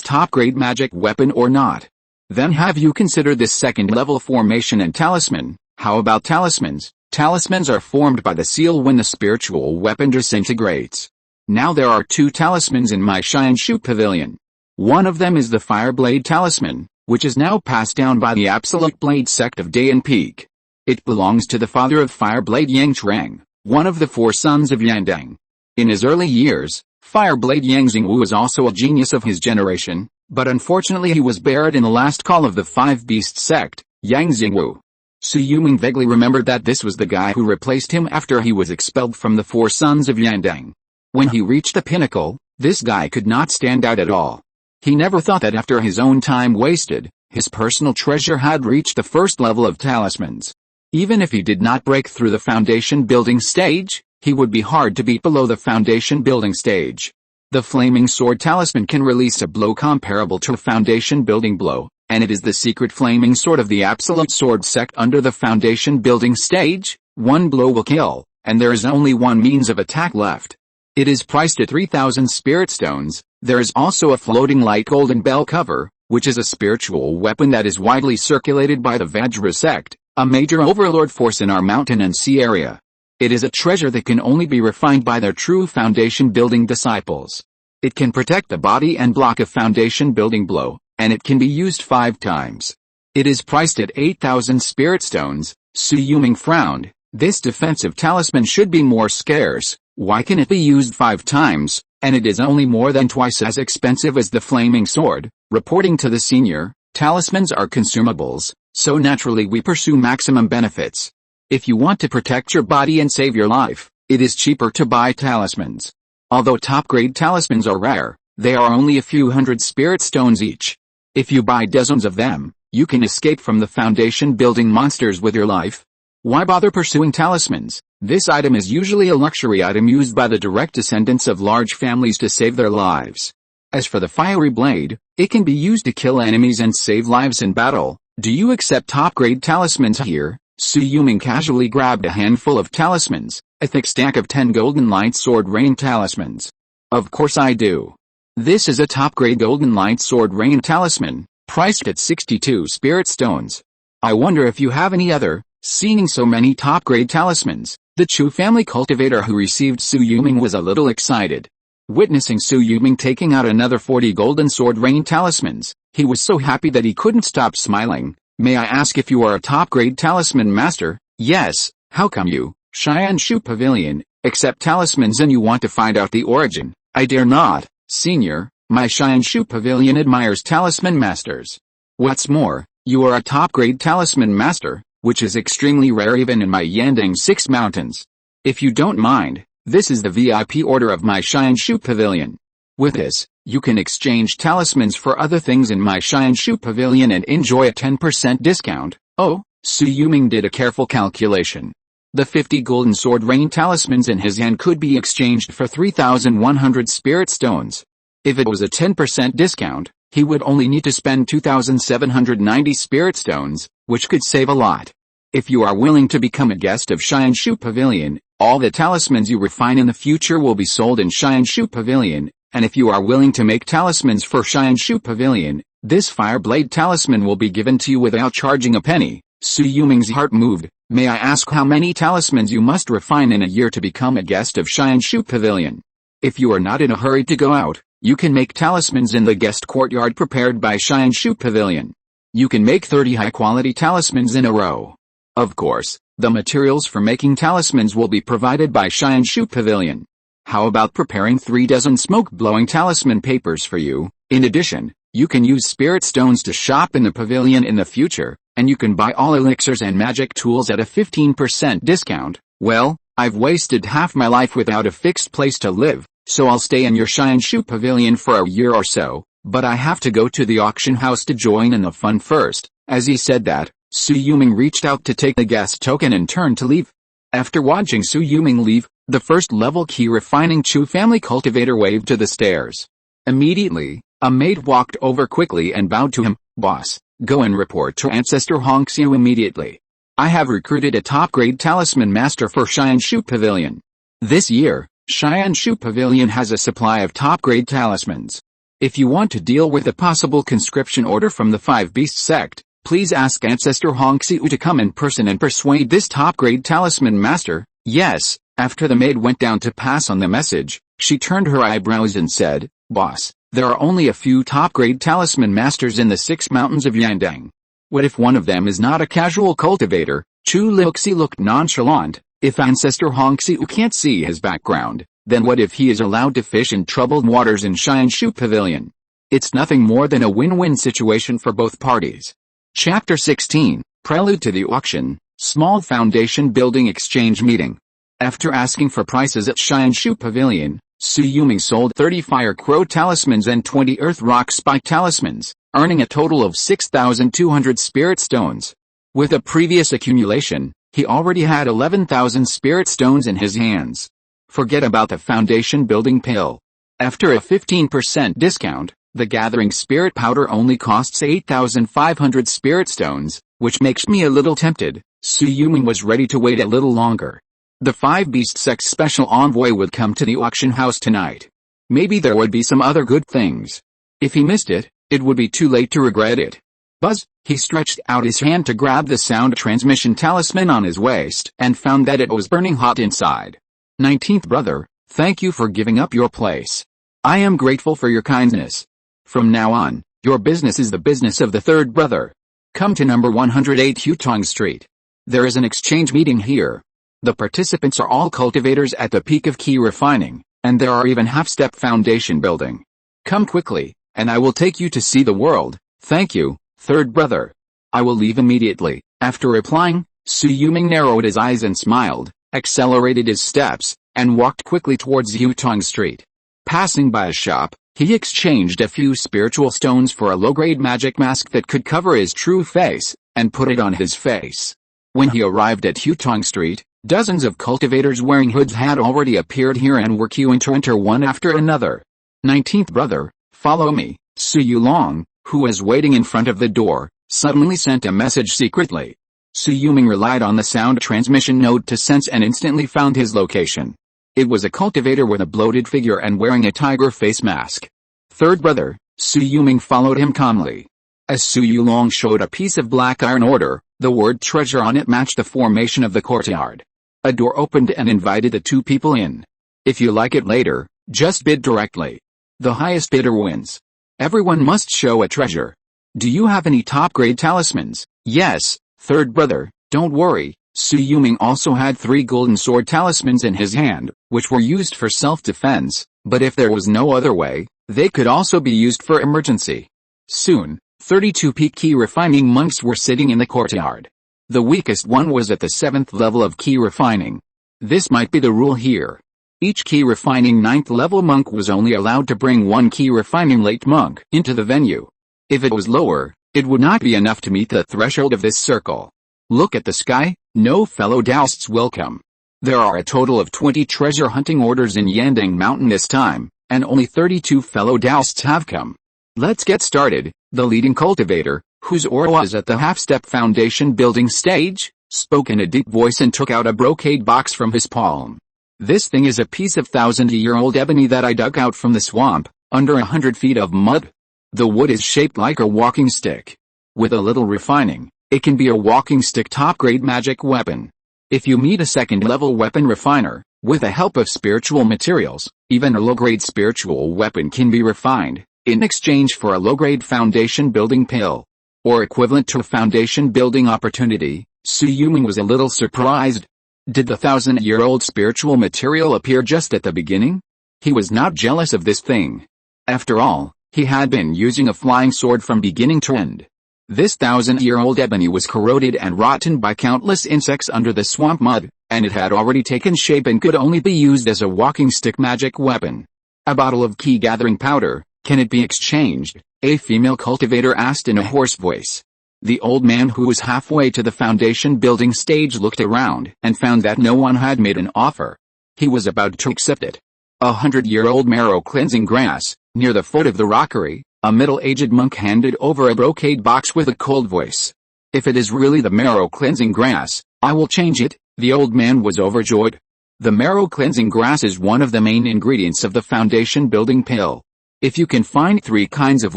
top-grade magic weapon or not. Then have you considered this second-level formation and talisman? How about talismans? Talismans are formed by the seal when the spiritual weapon disintegrates. Now there are 2 talismans in my Shui Pavilion. One of them is the Fireblade Talisman, which is now passed down by the Absolute Blade sect of Day and Peak. It belongs to the father of Fireblade Yang Trang, one of the 4 sons of Yandang. In his early years, Fireblade Yang Xingwu was also a genius of his generation, but unfortunately he was buried in the last call of the 5 Beast sect, Yang Xingwu. Shui Yulong vaguely remembered that this was the guy who replaced him after he was expelled from the 4 sons of Yandang. When he reached the pinnacle, this guy could not stand out at all. He never thought that after his own time wasted, his personal treasure had reached the first level of talismans. Even if he did not break through the foundation building stage, he would be hard to beat below the foundation building stage. The Flaming Sword Talisman can release a blow comparable to a foundation building blow, and it is the secret Flaming Sword of the Absolute Sword sect under the foundation building stage. One blow will kill, and there is only one means of attack left. It is priced at 3,000 spirit stones. There is also a floating light golden bell cover, which is a spiritual weapon that is widely circulated by the Vajra sect, a major overlord force in our mountain and sea area. It is a treasure that can only be refined by their true foundation-building disciples. It can protect the body and block a foundation-building blow, and it can be used 5 times. It is priced at 8,000 spirit stones. Shui Yulong frowned. This defensive talisman should be more scarce. Why can it be used 5 times, and it is only more than twice as expensive as the Flaming Sword? Reporting to the senior, talismans are consumables, so naturally we pursue maximum benefits. If you want to protect your body and save your life, it is cheaper to buy talismans. Although top-grade talismans are rare, they are only a few hundred spirit stones each. If you buy dozens of them, you can escape from the foundation-building monsters with your life. Why bother pursuing talismans? This item is usually a luxury item used by the direct descendants of large families to save their lives. As for the fiery blade, it can be used to kill enemies and save lives in battle. Do you accept top-grade talismans here? Shui Yulong casually grabbed a handful of talismans, a thick stack of 10 golden light sword rain talismans. Of course I do. This is a top-grade golden light sword rain talisman, priced at 62 spirit stones. I wonder if you have any other. Seeing so many top-grade talismans, the Chu family cultivator who received Shui Yulong was a little excited. Witnessing Shui Yulong taking out another 40 golden sword rain talismans, he was so happy that he couldn't stop smiling. May I ask if you are a top-grade talisman master? Yes. How come you, Shui Pavilion, accept talismans and you want to find out the origin? I dare not, senior. My Shui Pavilion admires talisman masters. What's more, you are a top-grade talisman master, which is extremely rare even in my Yandang Mountains. If you don't mind, this is the VIP order of my Shui Pavilion. With this, you can exchange talismans for other things in my Shui Pavilion and enjoy a 10% discount. Oh, Shui Yulong did a careful calculation. The 50 golden sword rain talismans in his hand could be exchanged for 3,100 spirit stones. If it was a 10% discount, he would only need to spend 2,790 spirit stones, which could save a lot. If you are willing to become a guest of Shui Pavilion, all the talismans you refine in the future will be sold in Shui Pavilion, and if you are willing to make talismans for Shui Pavilion, this Fireblade talisman will be given to you without charging a penny. Shui Yulong's heart moved. May I ask how many talismans you must refine in a year to become a guest of Shui Pavilion? If you are not in a hurry to go out, you can make talismans in the guest courtyard prepared by Shui Pavilion. You can make 30 high-quality talismans in a row. Of course, the materials for making talismans will be provided by Shui Pavilion. How about preparing 3 dozen smoke-blowing talisman papers for you? In addition, you can use spirit stones to shop in the pavilion in the future, and you can buy all elixirs and magic tools at a 15% discount. Well, I've wasted half my life without a fixed place to live, so I'll stay in your Shui Pavilion for a year or so, but I have to go to the auction house to join in the fun first. As he said that, Su Yuming reached out to take the guest token and turned to leave. After watching Su Yuming leave, the first-level Qi Refining Chu family cultivator waved to the stairs. Immediately, a maid walked over quickly and bowed to him. "Boss, go and report to Ancestor Hong Xiu immediately. I have recruited a top-grade talisman master for Xianshu Pavilion. This year, Xianshu Pavilion has a supply of top-grade talismans. If you want to deal with a possible conscription order from the Five Beast sect, please ask Ancestor Hong Xiu to come in person and persuade this top-grade talisman master." "Yes." After the maid went down to pass on the message, she turned her eyebrows and said, "Boss, there are only a few top-grade talisman masters in the 6 mountains of Yandang. What if one of them is not a casual cultivator?" Chu Lixi looked nonchalant. "If Ancestor Hong Xiu can't see his background, then what if he is allowed to fish in troubled waters in Xianshu Pavilion? It's nothing more than a win-win situation for both parties." Chapter 16, Prelude to the Auction, Small Foundation Building Exchange Meeting. After asking for prices at Xianshu Pavilion, Su Yuming sold 30 Fire Crow talismans and 20 Earth Rock Spike talismans, earning a total of 6,200 spirit stones. With a previous accumulation, he already had 11,000 spirit stones in his hands. Forget about the foundation building pill. After a 15% discount, the gathering spirit powder only costs 8,500 spirit stones, which makes me a little tempted. Su Yuming was ready to wait a little longer. The Five Beast Sect's special envoy would come to the auction house tonight. Maybe there would be some other good things. If he missed it, it would be too late to regret it. Buzz, he stretched out his hand to grab the sound transmission talisman on his waist and found that it was burning hot inside. 19th brother, thank you for giving up your place. I am grateful for your kindness. From now on, your business is the business of the third brother. Come to number 108 Hutong Street. There is an exchange meeting here. The participants are all cultivators at the peak of Qi Refining, and there are even half-step foundation building. Come quickly, and I will take you to see the world. Thank you, third brother. I will leave immediately. After replying, Su Yuming narrowed his eyes and smiled, accelerated his steps, and walked quickly towards Hutong Street. Passing by a shop, he exchanged a few spiritual stones for a low-grade magic mask that could cover his true face, and put it on his face. When he arrived at Hutong Street, dozens of cultivators wearing hoods had already appeared here and were queuing to enter one after another. 19th brother, follow me. Su Yulong, who was waiting in front of the door, suddenly sent a message secretly. Su Yuming relied on the sound transmission node to sense and instantly found his location. It was a cultivator with a bloated figure and wearing a tiger face mask. Third brother, Su Yuming followed him calmly. As Su Yulong showed a piece of black iron order, the word treasure on it matched the formation of the courtyard. A door opened and invited the two people in. If you like it later, just bid directly. The highest bidder wins. Everyone must show a treasure. Do you have any top-grade talismans? Yes, third brother, don't worry. Su Yuming also had 3 golden sword talismans in his hand, which were used for self-defense, but if there was no other way, they could also be used for emergency. Soon, 32 peak Qi Refining monks were sitting in the courtyard. The weakest one was at the 7th level of Qi Refining. This might be the rule here. Each Qi Refining 9th level monk was only allowed to bring 1 Qi Refining late monk into the venue. If it was lower, it would not be enough to meet the threshold of this circle. Look at the sky, no fellow Taoists will come. There are a total of 20 treasure hunting orders in Yandang Mountain this time, and only 32 fellow Taoists have come. Let's get started. The leading cultivator, whose aura was at the half-step foundation building stage, spoke in a deep voice and took out a brocade box from his palm. This thing is a piece of 1,000-year-old ebony that I dug out from the swamp, under 100 feet of mud. The wood is shaped like a walking stick. With a little refining, it can be a walking stick top-grade magic weapon. If you meet a second-level weapon refiner, with the help of spiritual materials, even a low-grade spiritual weapon can be refined, in exchange for a low-grade foundation building pill, or equivalent to a foundation building opportunity. Su Yuming was a little surprised. Did the 1,000-year-old spiritual material appear just at the beginning? He was not jealous of this thing. After all, he had been using a flying sword from beginning to end. This 1,000-year-old ebony was corroded and rotten by countless insects under the swamp mud, and it had already taken shape and could only be used as a walking stick magic weapon. A bottle of key gathering powder, can it be exchanged? A female cultivator asked in a hoarse voice. The old man, who was halfway to the foundation building stage, looked around and found that no one had made an offer. He was about to accept it. 100-year-old marrow cleansing grass. Near the foot of the rockery, a middle-aged monk handed over a brocade box with a cold voice. "If it is really the marrow cleansing grass, I will change it." The old man was overjoyed. The marrow cleansing grass is one of the main ingredients of the foundation building pill. If you can find 3 kinds of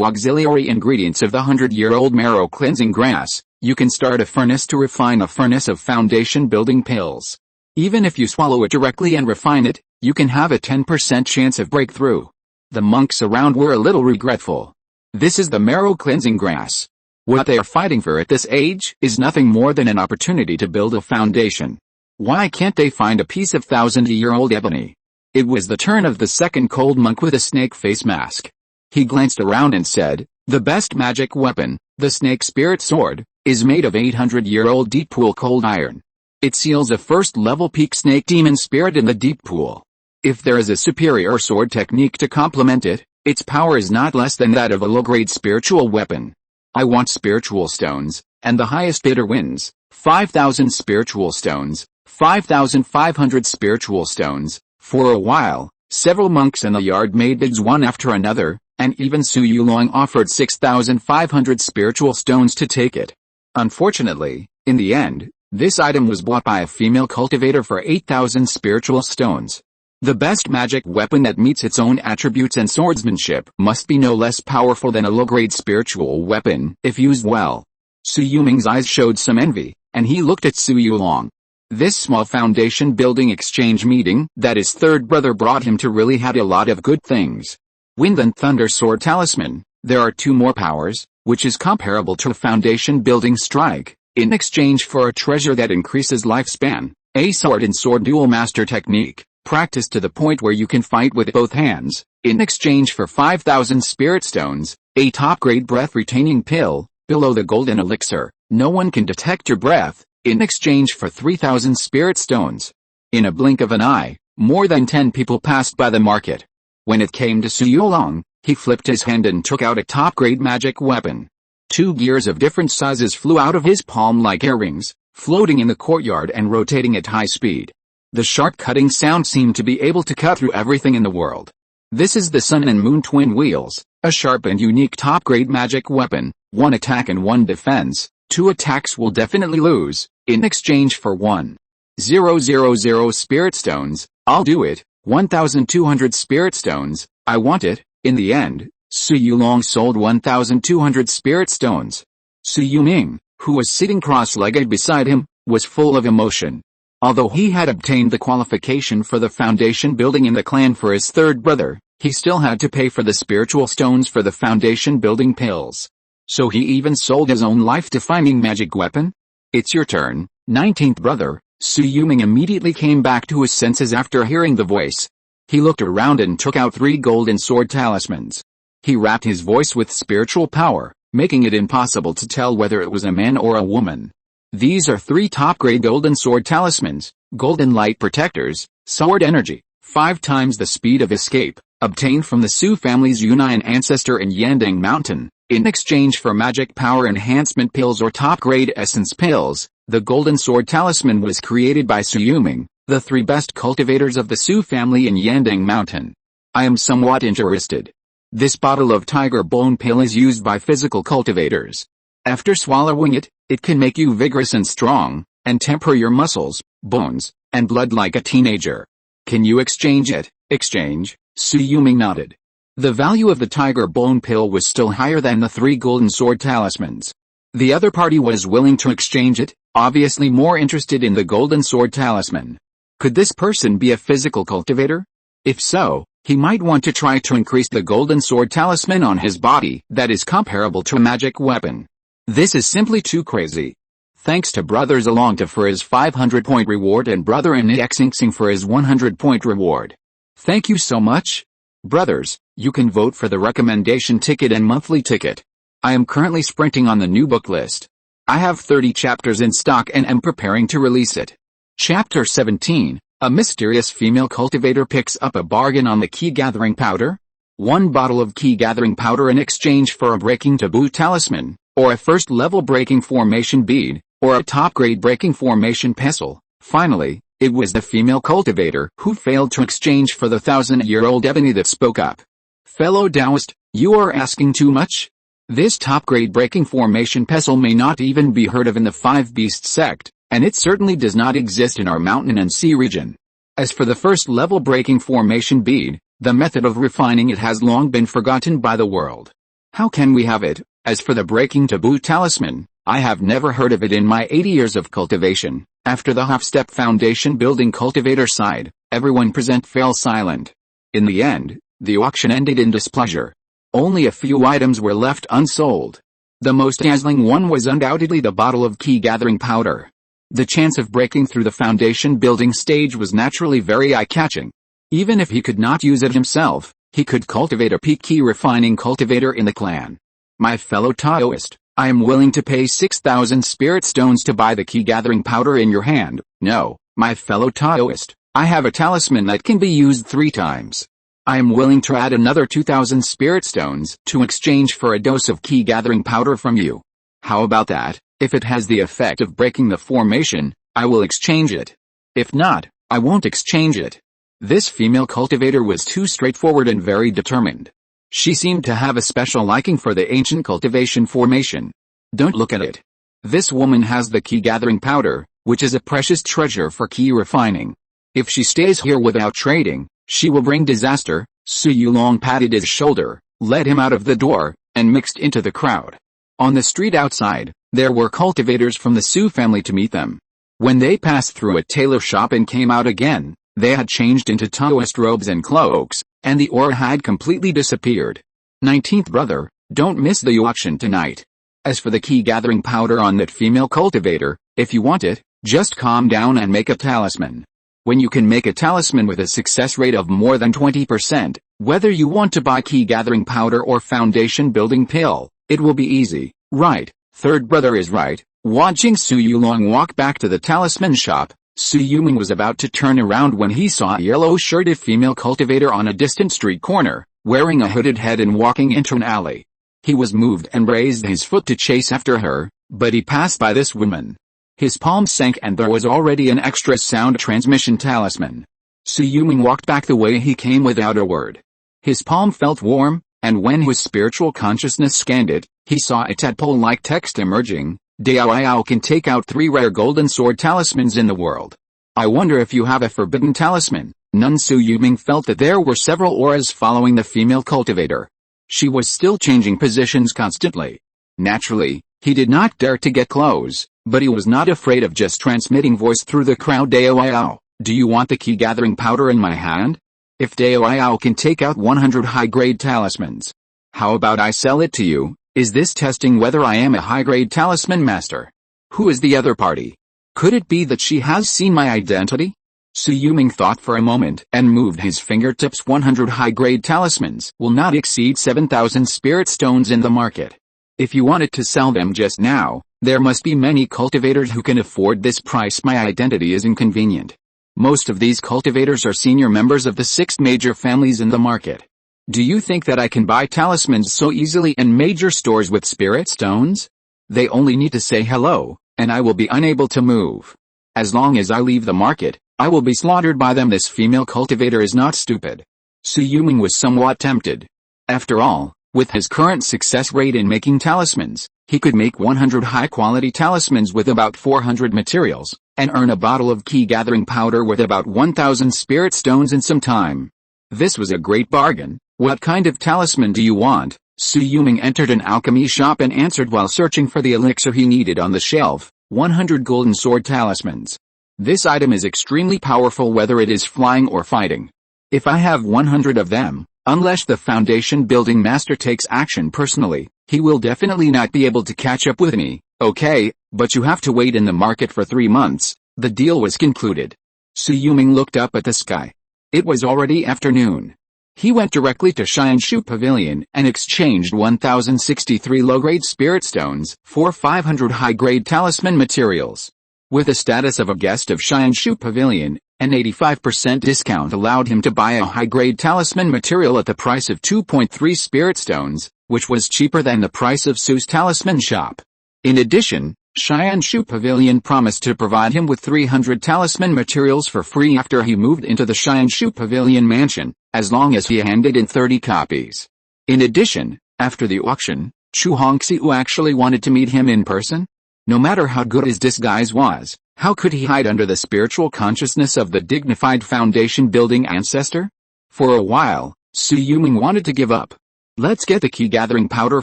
auxiliary ingredients of the 100-year-old marrow cleansing grass, you can start a furnace to refine a furnace of foundation building pills. Even if you swallow it directly and refine it, you can have a 10% chance of breakthrough. The monks around were a little regretful. This is the marrow cleansing grass. What they are fighting for at this age is nothing more than an opportunity to build a foundation. Why can't they find a piece of 1,000-year-old ebony? It was the turn of the second cold monk with a snake face mask. He glanced around and said, "The best magic weapon, the snake spirit sword, is made of 800-year-old deep pool cold iron. It seals a first-level peak snake demon spirit in the deep pool. If there is a superior sword technique to complement it, its power is not less than that of a low-grade spiritual weapon. I want spiritual stones, and the highest bidder wins. 5,000 spiritual stones, 5,500 spiritual stones." For a while, several monks in the yard made bids one after another, and even Shui Yulong offered 6,500 spiritual stones to take it. Unfortunately, in the end, this item was bought by a female cultivator for 8,000 spiritual stones. The best magic weapon that meets its own attributes and swordsmanship must be no less powerful than a low-grade spiritual weapon, if used well. Shui Yulong's eyes showed some envy, and he looked at Shui Yulong. This small foundation building exchange meeting that his third brother brought him to really had a lot of good things. Wind and Thunder Sword Talisman. There are 2 more powers, which is comparable to a foundation building strike, in exchange for a treasure that increases lifespan. A sword and sword dual master technique, practiced to the point where you can fight with both hands, in exchange for 5,000 spirit stones. A top-grade breath-retaining pill, below the golden elixir. No one can detect your breath, in exchange for 3,000 spirit stones. In a blink of an eye, more than 10 people passed by the market. When it came to Shui Yulong, he flipped his hand and took out a top-grade magic weapon. 2 gears of different sizes flew out of his palm like earrings, floating in the courtyard and rotating at high speed. The sharp cutting sound seemed to be able to cut through everything in the world. This is the Sun and Moon Twin Wheels, a sharp and unique top-grade magic weapon, 1 attack and 1 defense. 2 attacks will definitely lose, in exchange for 1,000 spirit stones. I'll do it. 1,200 spirit stones. I want it. In the end, Shui Yulong sold 1,200 spirit stones. Shui Yuming, who was sitting cross-legged beside him, was full of emotion. Although he had obtained the qualification for the foundation building in the clan for his third brother, he still had to pay for the spiritual stones for the foundation building pills. So he even sold his own life-defining magic weapon? It's your turn, 19th brother. Shui Yuming immediately came back to his senses after hearing the voice. He looked around and took out 3 golden sword talismans. He wrapped his voice with spiritual power, making it impossible to tell whether it was a man or a woman. These are 3 top-grade golden sword talismans, golden light protectors, sword energy, 5 times the speed of escape, obtained from the Su family's Yunnan ancestor in Yandang Mountain. In exchange for magic power enhancement pills or top-grade essence pills, the Golden Sword Talisman was created by Shui Yuming, the 3 best cultivators of the Su family in Yandang Mountain. I am somewhat interested. This bottle of tiger bone pill is used by physical cultivators. After swallowing it, it can make you vigorous and strong, and temper your muscles, bones, and blood like a teenager. Can you exchange it? Exchange? Shui Yuming nodded. The value of the tiger bone pill was still higher than the 3 golden sword talismans. The other party was willing to exchange it, obviously more interested in the golden sword talisman. Could this person be a physical cultivator? If so, he might want to try to increase the golden sword talisman on his body that is comparable to a magic weapon. This is simply too crazy. Thanks to Brother Zalongta for his 500-point reward and Brother Inixing for his 100-point reward. Thank you so much. Brothers, you can vote for the recommendation ticket and monthly ticket. I am currently sprinting on the new book list. I have 30 chapters in stock and am preparing to release it. Chapter 17, a mysterious female cultivator picks up a bargain on the Qi gathering powder. 1 bottle of Qi gathering powder in exchange for a breaking taboo talisman, or a first-level breaking formation bead, or a top-grade breaking formation pestle. Finally, it was the female cultivator who failed to exchange for the 1,000-year-old ebony that spoke up. Fellow Taoist, you are asking too much? This top-grade breaking formation pestle may not even be heard of in the Five Beasts sect, and it certainly does not exist in our mountain and sea region. As for the first-level breaking formation bead, the method of refining it has long been forgotten by the world. How can we have it? As for the breaking taboo talisman, I have never heard of it in my 80 years of cultivation. After the half-step foundation building cultivator side, everyone present fell silent. In the end, the auction ended in displeasure. Only a few items were left unsold. The most dazzling one was undoubtedly the bottle of Qi gathering powder. The chance of breaking through the foundation building stage was naturally very eye-catching. Even if he could not use it himself, he could cultivate a peak Qi refining cultivator in the clan. My fellow Taoist, I am willing to pay 6,000 spirit stones to buy the Qi gathering powder in your hand. No, my fellow Taoist, I have a talisman that can be used 3 times. I am willing to add another 2,000 spirit stones to exchange for a dose of Qi gathering powder from you. How about that? If it has the effect of breaking the formation, I will exchange it. If not, I won't exchange it. This female cultivator was too straightforward and very determined. She seemed to have a special liking for the ancient cultivation formation. Don't look at it. This woman has the Qi gathering powder, which is a precious treasure for Qi refining. If she stays here without trading, she will bring disaster. Shui Yulong patted his shoulder, led him out of the door, and mixed into the crowd. On the street outside, there were cultivators from the Su family to meet them. When they passed through a tailor shop and came out again, they had changed into Taoist robes and cloaks, and the aura had completely disappeared. 19th brother, don't miss the auction tonight. As for the Qi gathering powder on that female cultivator, if you want it, just calm down and make a talisman. When you can make a talisman with a success rate of more than 20%, whether you want to buy Qi gathering powder or foundation building pill, it will be easy, right? Third brother is right. Watching Shui Yulong walk back to the talisman shop, Shui Yulong was about to turn around when he saw a yellow-shirted female cultivator on a distant street corner, wearing a hooded head and walking into an alley. He was moved and raised his foot to chase after her, but he passed by this woman. His palm sank and there was already an extra sound transmission talisman. Shui Yulong walked back the way he came without a word. His palm felt warm, and when his spiritual consciousness scanned it, he saw a tadpole-like text emerging. Dao can take out 3 rare golden sword talismans in the world. I wonder if you have a forbidden talisman. Nun Shui Yulong felt that there were several auras following the female cultivator. She was still changing positions constantly. Naturally, he did not dare to get close, but he was not afraid of just transmitting voice through the crowd. Dao, do you want the Qi gathering powder in my hand? If Dao can take out 100 high-grade talismans, how about I sell it to you? Is this testing whether I am a high-grade talisman master? Who is the other party? Could it be that she has seen my identity? Shui Yulong thought for a moment and moved his fingertips. 100 high-grade talismans will not exceed 7,000 spirit stones in the market. If you wanted to sell them just now, there must be many cultivators who can afford this price. My identity is inconvenient. Most of these cultivators are senior members of the 6 major families in the market. Do you think that I can buy talismans so easily in major stores with spirit stones? They only need to say hello, and I will be unable to move. As long as I leave the market, I will be slaughtered by them. This female cultivator is not stupid. Shui Yulong was somewhat tempted. After all, with his current success rate in making talismans, he could make 100 high-quality talismans with about 400 materials, and earn a bottle of Qi gathering powder with about 1,000 spirit stones in some time. This was a great bargain. What kind of talisman do you want? Shui Yulong entered an alchemy shop and answered while searching for the elixir he needed on the shelf. 100 golden sword talismans. This item is extremely powerful whether it is flying or fighting. If I have 100 of them, unless the foundation building master takes action personally, he will definitely not be able to catch up with me. Okay, but you have to wait in the market for 3 months. The deal was concluded. Shui Yulong looked up at the sky. It was already afternoon. He went directly to Xianshu Pavilion and exchanged 1,063 low-grade spirit stones for 500 high-grade talisman materials. With the status of a guest of Xianshu Pavilion, An 85% discount allowed him to buy a high-grade talisman material at the price of 2.3 spirit stones, which was cheaper than the price of Su's talisman shop. In addition, Shui Pavilion promised to provide him with 300 talisman materials for free after he moved into the Shui Pavilion mansion, as long as he handed in 30 copies. In addition, after the auction, Chu Hongxiu actually wanted to meet him in person. No matter how good his disguise was, how could he hide under the spiritual consciousness of the dignified foundation-building ancestor? For a while, Su Yuming wanted to give up. Let's get the key-gathering powder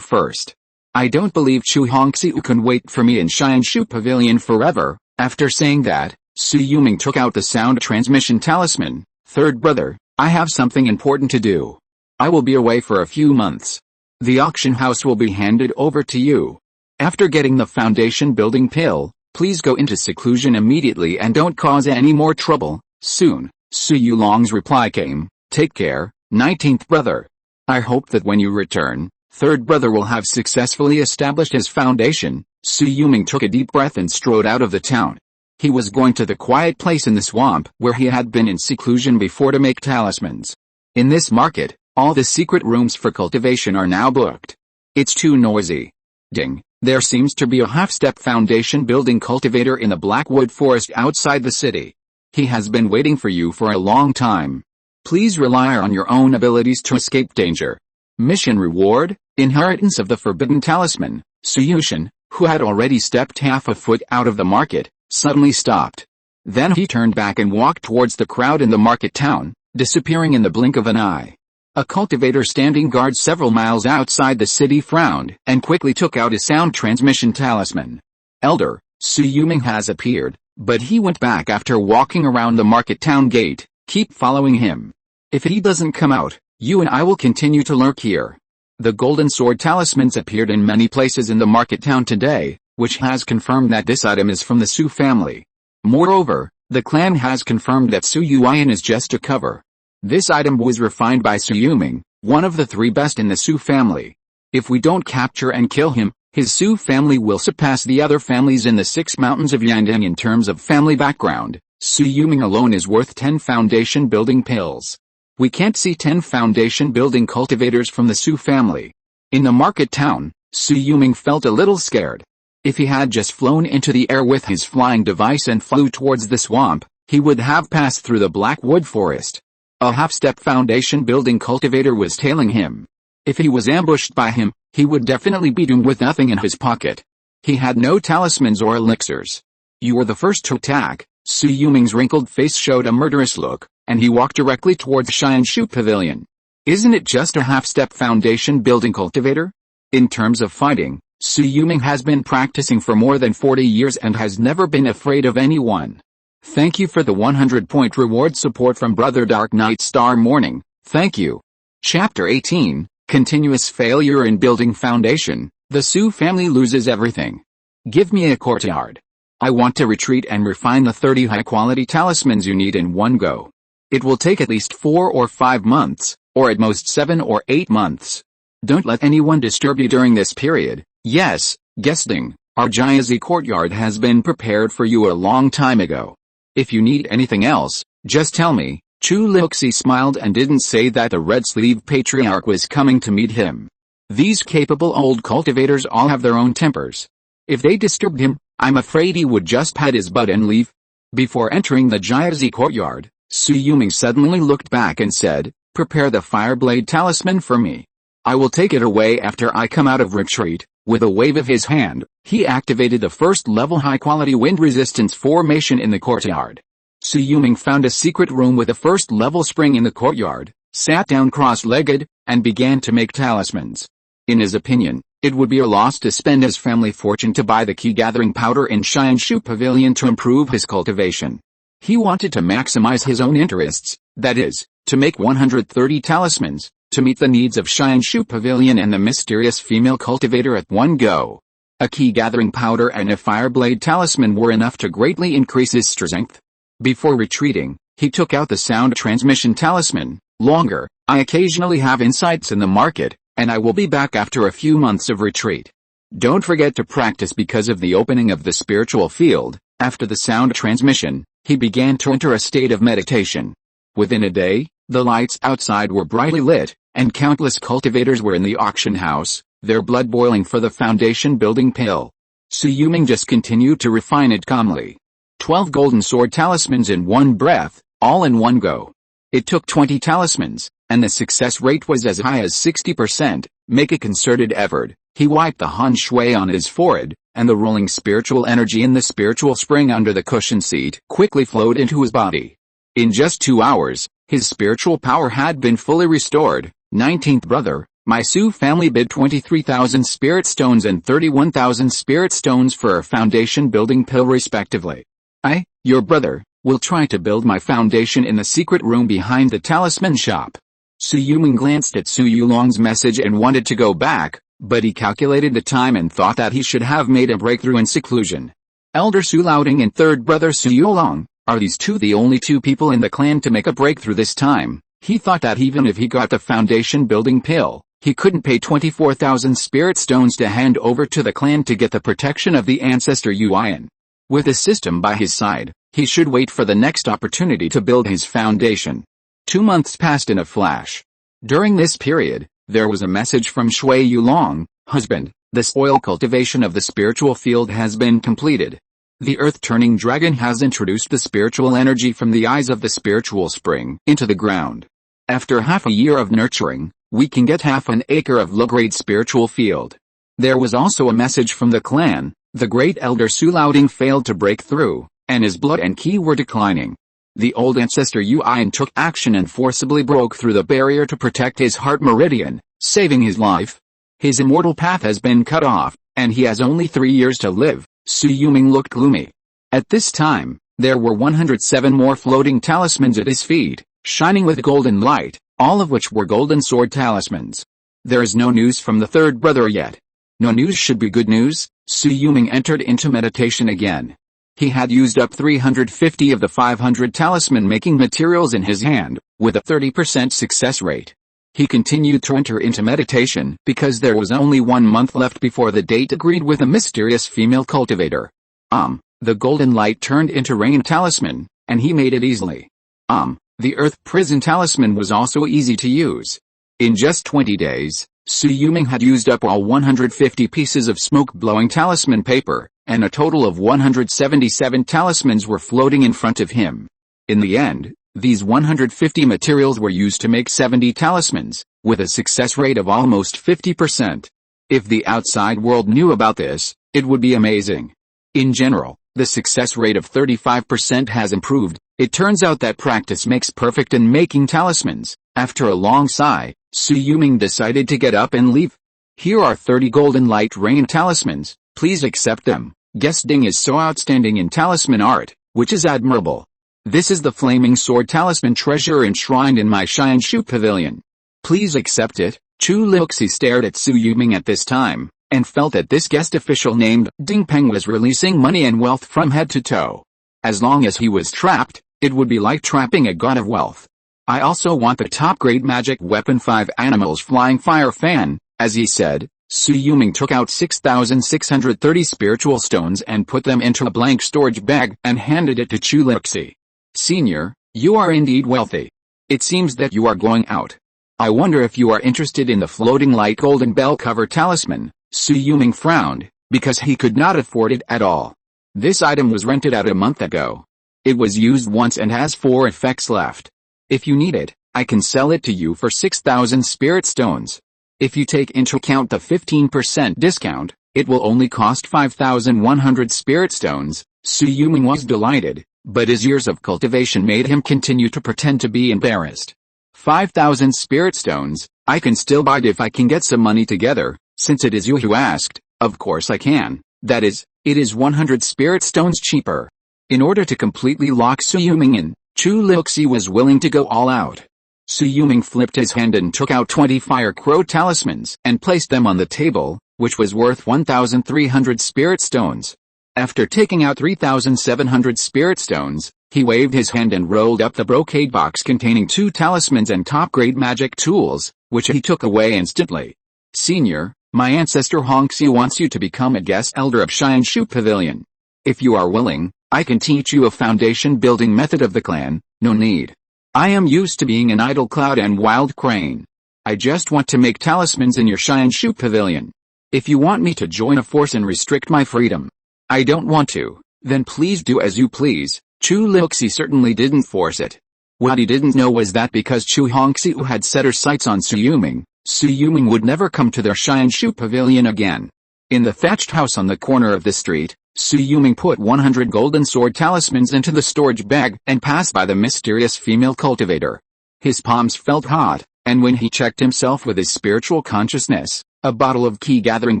first. I don't believe Chu Hongxiu can wait for me in Shui Pavilion forever. After saying that, Su Yuming took out the sound transmission talisman. Third brother, I have something important to do. I will be away for a few months. The auction house will be handed over to you. After getting the foundation building pill, please go into seclusion immediately and don't cause any more trouble. Soon, Su Yulong's reply came, take care, 19th brother. I hope that when you return, third brother will have successfully established his foundation. Su Yuming took a deep breath and strode out of the town. He was going to the quiet place in the swamp where he had been in seclusion before to make talismans. In this market, all the secret rooms for cultivation are now booked. It's too noisy. Ding. There seems to be a half-step foundation building cultivator in the Blackwood Forest outside the city. He has been waiting for you for a long time. Please rely on your own abilities to escape danger. Mission reward, inheritance of the forbidden talisman. Su Yushan, who had already stepped half a foot out of the market, suddenly stopped. Then he turned back and walked towards the crowd in the market town, disappearing in the blink of an eye. A cultivator standing guard several miles outside the city frowned and quickly took out his sound transmission talisman. Elder, Su Yuming has appeared, but he went back after walking around the market town gate. Keep following him. If he doesn't come out, you and I will continue to lurk here. The golden sword talismans appeared in many places in the market town today, which has confirmed that this item is from the Su family. Moreover, the clan has confirmed that Su Yuan is just a cover. This item was refined by Su Yuming, one of the 3 best in the Su family. If we don't capture and kill him, his Su family will surpass the other families in the 6 mountains of Yandang in terms of family background. Su Yuming alone is worth 10 foundation building pills. We can't see 10 foundation building cultivators from the Su family. In the market town, Su Yuming felt a little scared. If he had just flown into the air with his flying device and flew towards the swamp, he would have passed through the Blackwood Forest. A half-step foundation building cultivator was tailing him. If he was ambushed by him, he would definitely be doomed with nothing in his pocket. He had no talismans or elixirs. You were the first to attack. Su Yuming's wrinkled face showed a murderous look, and he walked directly towards Shui Pavilion. Isn't it just a half-step foundation building cultivator? In terms of fighting, Su Yuming has been practicing for more than 40 years and has never been afraid of anyone. Thank you for the 100-point reward support from Brother Dark Knight Star Morning. Thank you. Chapter 18, Continuous Failure in Building Foundation. The Su family loses everything. Give me a courtyard. I want to retreat and refine the 30 high-quality talismans you need in one go. It will take at least 4 or 5 months, or at most 7 or 8 months. Don't let anyone disturb you during this period. Yes, guesting, our Jiazi courtyard has been prepared for you a long time ago. If you need anything else, just tell me. Chu Lioxi smiled and didn't say that the red-sleeved patriarch was coming to meet him. These capable old cultivators all have their own tempers. If they disturbed him, I'm afraid he would just pat his butt and leave. Before entering the Jiazi courtyard, Su Yuming suddenly looked back and said, prepare the Fireblade talisman for me. I will take it away after I come out of retreat. With a wave of his hand, he activated the first-level high-quality wind resistance formation in the courtyard. Su Yuming found a secret room with a first-level spring in the courtyard, sat down cross-legged, and began to make talismans. In his opinion, it would be a loss to spend his family fortune to buy the key-gathering powder in Shui Pavilion to improve his cultivation. He wanted to maximize his own interests, that is, to make 130 talismans, to meet the needs of Shui Pavilion and the mysterious female cultivator at one go. A key-gathering powder and a Fireblade talisman were enough to greatly increase his strength. Before retreating, he took out the sound transmission talisman. Longer, I occasionally have insights in the market, and I will be back after a few months of retreat. Don't forget to practice because of the opening of the spiritual field. After the sound transmission, he began to enter a state of meditation. Within a day, the lights outside were brightly lit, and countless cultivators were in the auction house, their blood boiling for the foundation-building pill. Su Yuming just continued to refine it calmly. 12 golden sword talismans in one breath, all in one go. It took 20 talismans, and the success rate was as high as 60%. Make a concerted effort. He wiped the Han Shui on his forehead, and the rolling spiritual energy in the spiritual spring under the cushion seat quickly flowed into his body. In just 2 hours, his spiritual power had been fully restored. 19th brother, my Su family bid 23,000 spirit stones and 31,000 spirit stones for a foundation building pill respectively. I, your brother, will try to build my foundation in the secret room behind the talisman shop. Su Yuming glanced at Shui Yulong's message and wanted to go back, but he calculated the time and thought that he should have made a breakthrough in seclusion. Elder Su Laoding and third brother Shui Yulong, are these two the only two people in the clan to make a breakthrough this time? He thought that even if he got the foundation building pill, he couldn't pay 24,000 spirit stones to hand over to the clan to get the protection of the ancestor Yuan. With a system by his side, he should wait for the next opportunity to build his foundation. 2 months passed in a flash. During this period, there was a message from Shui Yulong, husband, the soil cultivation of the spiritual field has been completed. The earth-turning dragon has introduced the spiritual energy from the eyes of the spiritual spring into the ground. After half a year of nurturing, we can get half an acre of low-grade spiritual field. There was also a message from the clan. The great elder Su Laoding failed to break through, and his blood and Qi were declining. The old ancestor Yuan took action and forcibly broke through the barrier to protect his heart meridian, saving his life. His immortal path has been cut off, and he has only 3 years to live. Su Yuming looked gloomy. At this time, there were 107 more floating talismans at his feet, shining with golden light, all of which were golden sword talismans. There is no news from the third brother yet. No news should be good news. Su Yuming entered into meditation again. He had used up 350 of the 500 talisman-making materials in his hand, with a 30% success rate. He continued to enter into meditation because there was only 1 month left before the date agreed with a mysterious female cultivator. The golden light turned into rain talisman, and he made it easily. The earth prison talisman was also easy to use. In just 20 days, Su Yuming had used up all 150 pieces of smoke-blowing talisman paper, and a total of 177 talismans were floating in front of him. In the end, these 150 materials were used to make 70 talismans, with a success rate of almost 50%. If the outside world knew about this, it would be amazing. In general, the success rate of 35% has improved. It turns out that practice makes perfect in making talismans. After a long sigh, Su Yuming decided to get up and leave. Here are 30 golden light rain talismans, please accept them. Guest Ding is so outstanding in talisman art, which is admirable. This is the flaming sword talisman treasure enshrined in my Xianshu pavilion. Please accept it. Chu Lioxi stared at Su Yuming at this time, and felt that this guest official named Ding Peng was releasing money and wealth from head to toe. As long as he was trapped, it would be like trapping a god of wealth. I also want the top-grade magic weapon 5 animals flying fire fan, as he said. Su Yuming took out 6,630 spiritual stones and put them into a blank storage bag and handed it to Chu Lioxi. Senior, you are indeed wealthy. It seems that you are going out. I wonder if you are interested in the floating light golden bell cover talisman. Su Yuming frowned, because he could not afford it at all. This item was rented out a month ago. It was used once and has 4 effects left. If you need it, I can sell it to you for 6,000 spirit stones. If you take into account the 15% discount, it will only cost 5,100 spirit stones. Su Yuming was delighted, but his years of cultivation made him continue to pretend to be embarrassed. 5,000 spirit stones, I can still buy it if I can get some money together, since it is you who asked. Of course I can. That is, it is 100 spirit stones cheaper. In order to completely lock Su Yuming in, Chu Lioxi was willing to go all out. Su Yuming flipped his hand and took out 20 fire crow talismans and placed them on the table, which was worth 1,300 spirit stones. After taking out 3,700 spirit stones, he waved his hand and rolled up the brocade box containing 2 talismans and top-grade magic tools, which he took away instantly. Senior, my ancestor Hongxi wants you to become a guest elder of Xianshu Pavilion. If you are willing, I can teach you a foundation building method of the clan, no need. I am used to being an idle cloud and wild crane. I just want to make talismans in your Shui pavilion. If you want me to join a force and restrict my freedom, I don't want to, then please do as you please. Chu Lixi certainly didn't force it. What he didn't know was that because Chu Hongxiu had set her sights on Su Yuming would never come to their Shui pavilion again. In the thatched house on the corner of the street, Su Yuming put 100 golden sword talismans into the storage bag and passed by the mysterious female cultivator. His palms felt hot, and when he checked himself with his spiritual consciousness, a bottle of Qi gathering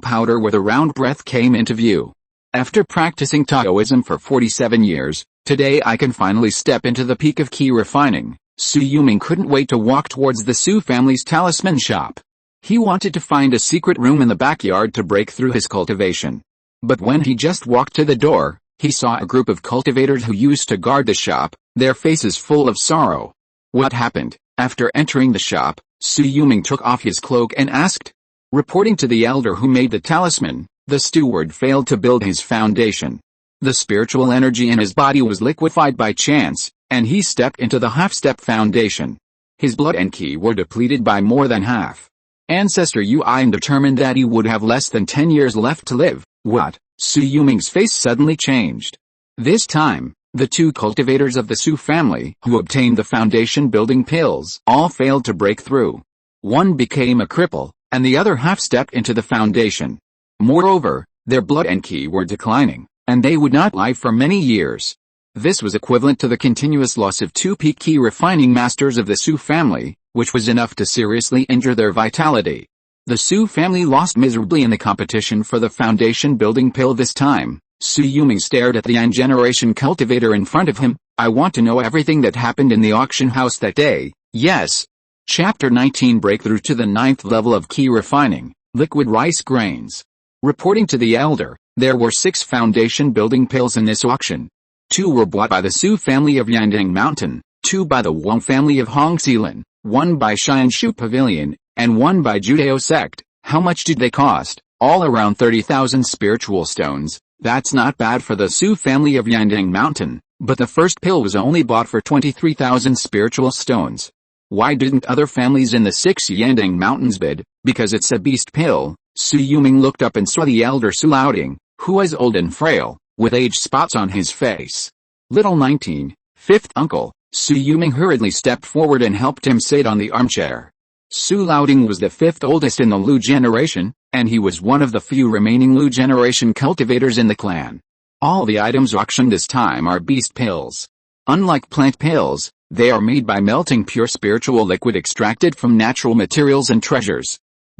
powder with a round breath came into view. After practicing Taoism for 47 years, today I can finally step into the peak of Qi refining. Su Yuming couldn't wait to walk towards the Su family's talisman shop. He wanted to find a secret room in the backyard to break through his cultivation. But when he just walked to the door, he saw a group of cultivators who used to guard the shop, their faces full of sorrow. What happened? After entering the shop, Su Yuming took off his cloak and asked. Reporting to the elder who made the talisman, the steward failed to build his foundation. The spiritual energy in his body was liquefied by chance, and he stepped into the half-step foundation. His blood and Qi were depleted by more than half. Ancestor Yuan determined that he would have less than 10 years left to live. What? Su Yuming's face suddenly changed. This time, the two cultivators of the Su family who obtained the foundation building pills all failed to break through. One became a cripple, and the other half-stepped into the foundation. Moreover, their blood and Qi were declining, and they would not live for many years. This was equivalent to the continuous loss of two peak Qi refining masters of the Su family, which was enough to seriously injure their vitality. The Su family lost miserably in the competition for the foundation building pill this time. Su Yuming stared at the young generation cultivator in front of him. I want to know everything that happened in the auction house that day. Yes. Chapter 19 Breakthrough to the 9th level of Qi refining, liquid rice grains. Reporting to the elder, there were 6 foundation building pills in this auction. 2 were bought by the Su family of Yandang Mountain, 2 by the Wang family of Hongxilan, 1 by Shui Pavilion, and 1 by Judeo sect. How much did they cost? All around 30,000 spiritual stones. That's not bad for the Su family of Yandang Mountain, but the first pill was only bought for 23,000 spiritual stones. Why didn't other families in the 6 Yandang Mountains bid? Because it's a beast pill. Su Yuming looked up and saw the elder Su Laoding, who was old and frail, with age spots on his face. Little 19, 5th uncle. Su Yuming hurriedly stepped forward and helped him sit on the armchair. Su Laoding was the 5th oldest in the Lu generation, and he was one of the few remaining Lu generation cultivators in the clan. All the items auctioned this time are beast pills. Unlike plant pills, they are made by melting pure spiritual liquid extracted from natural materials and treasures.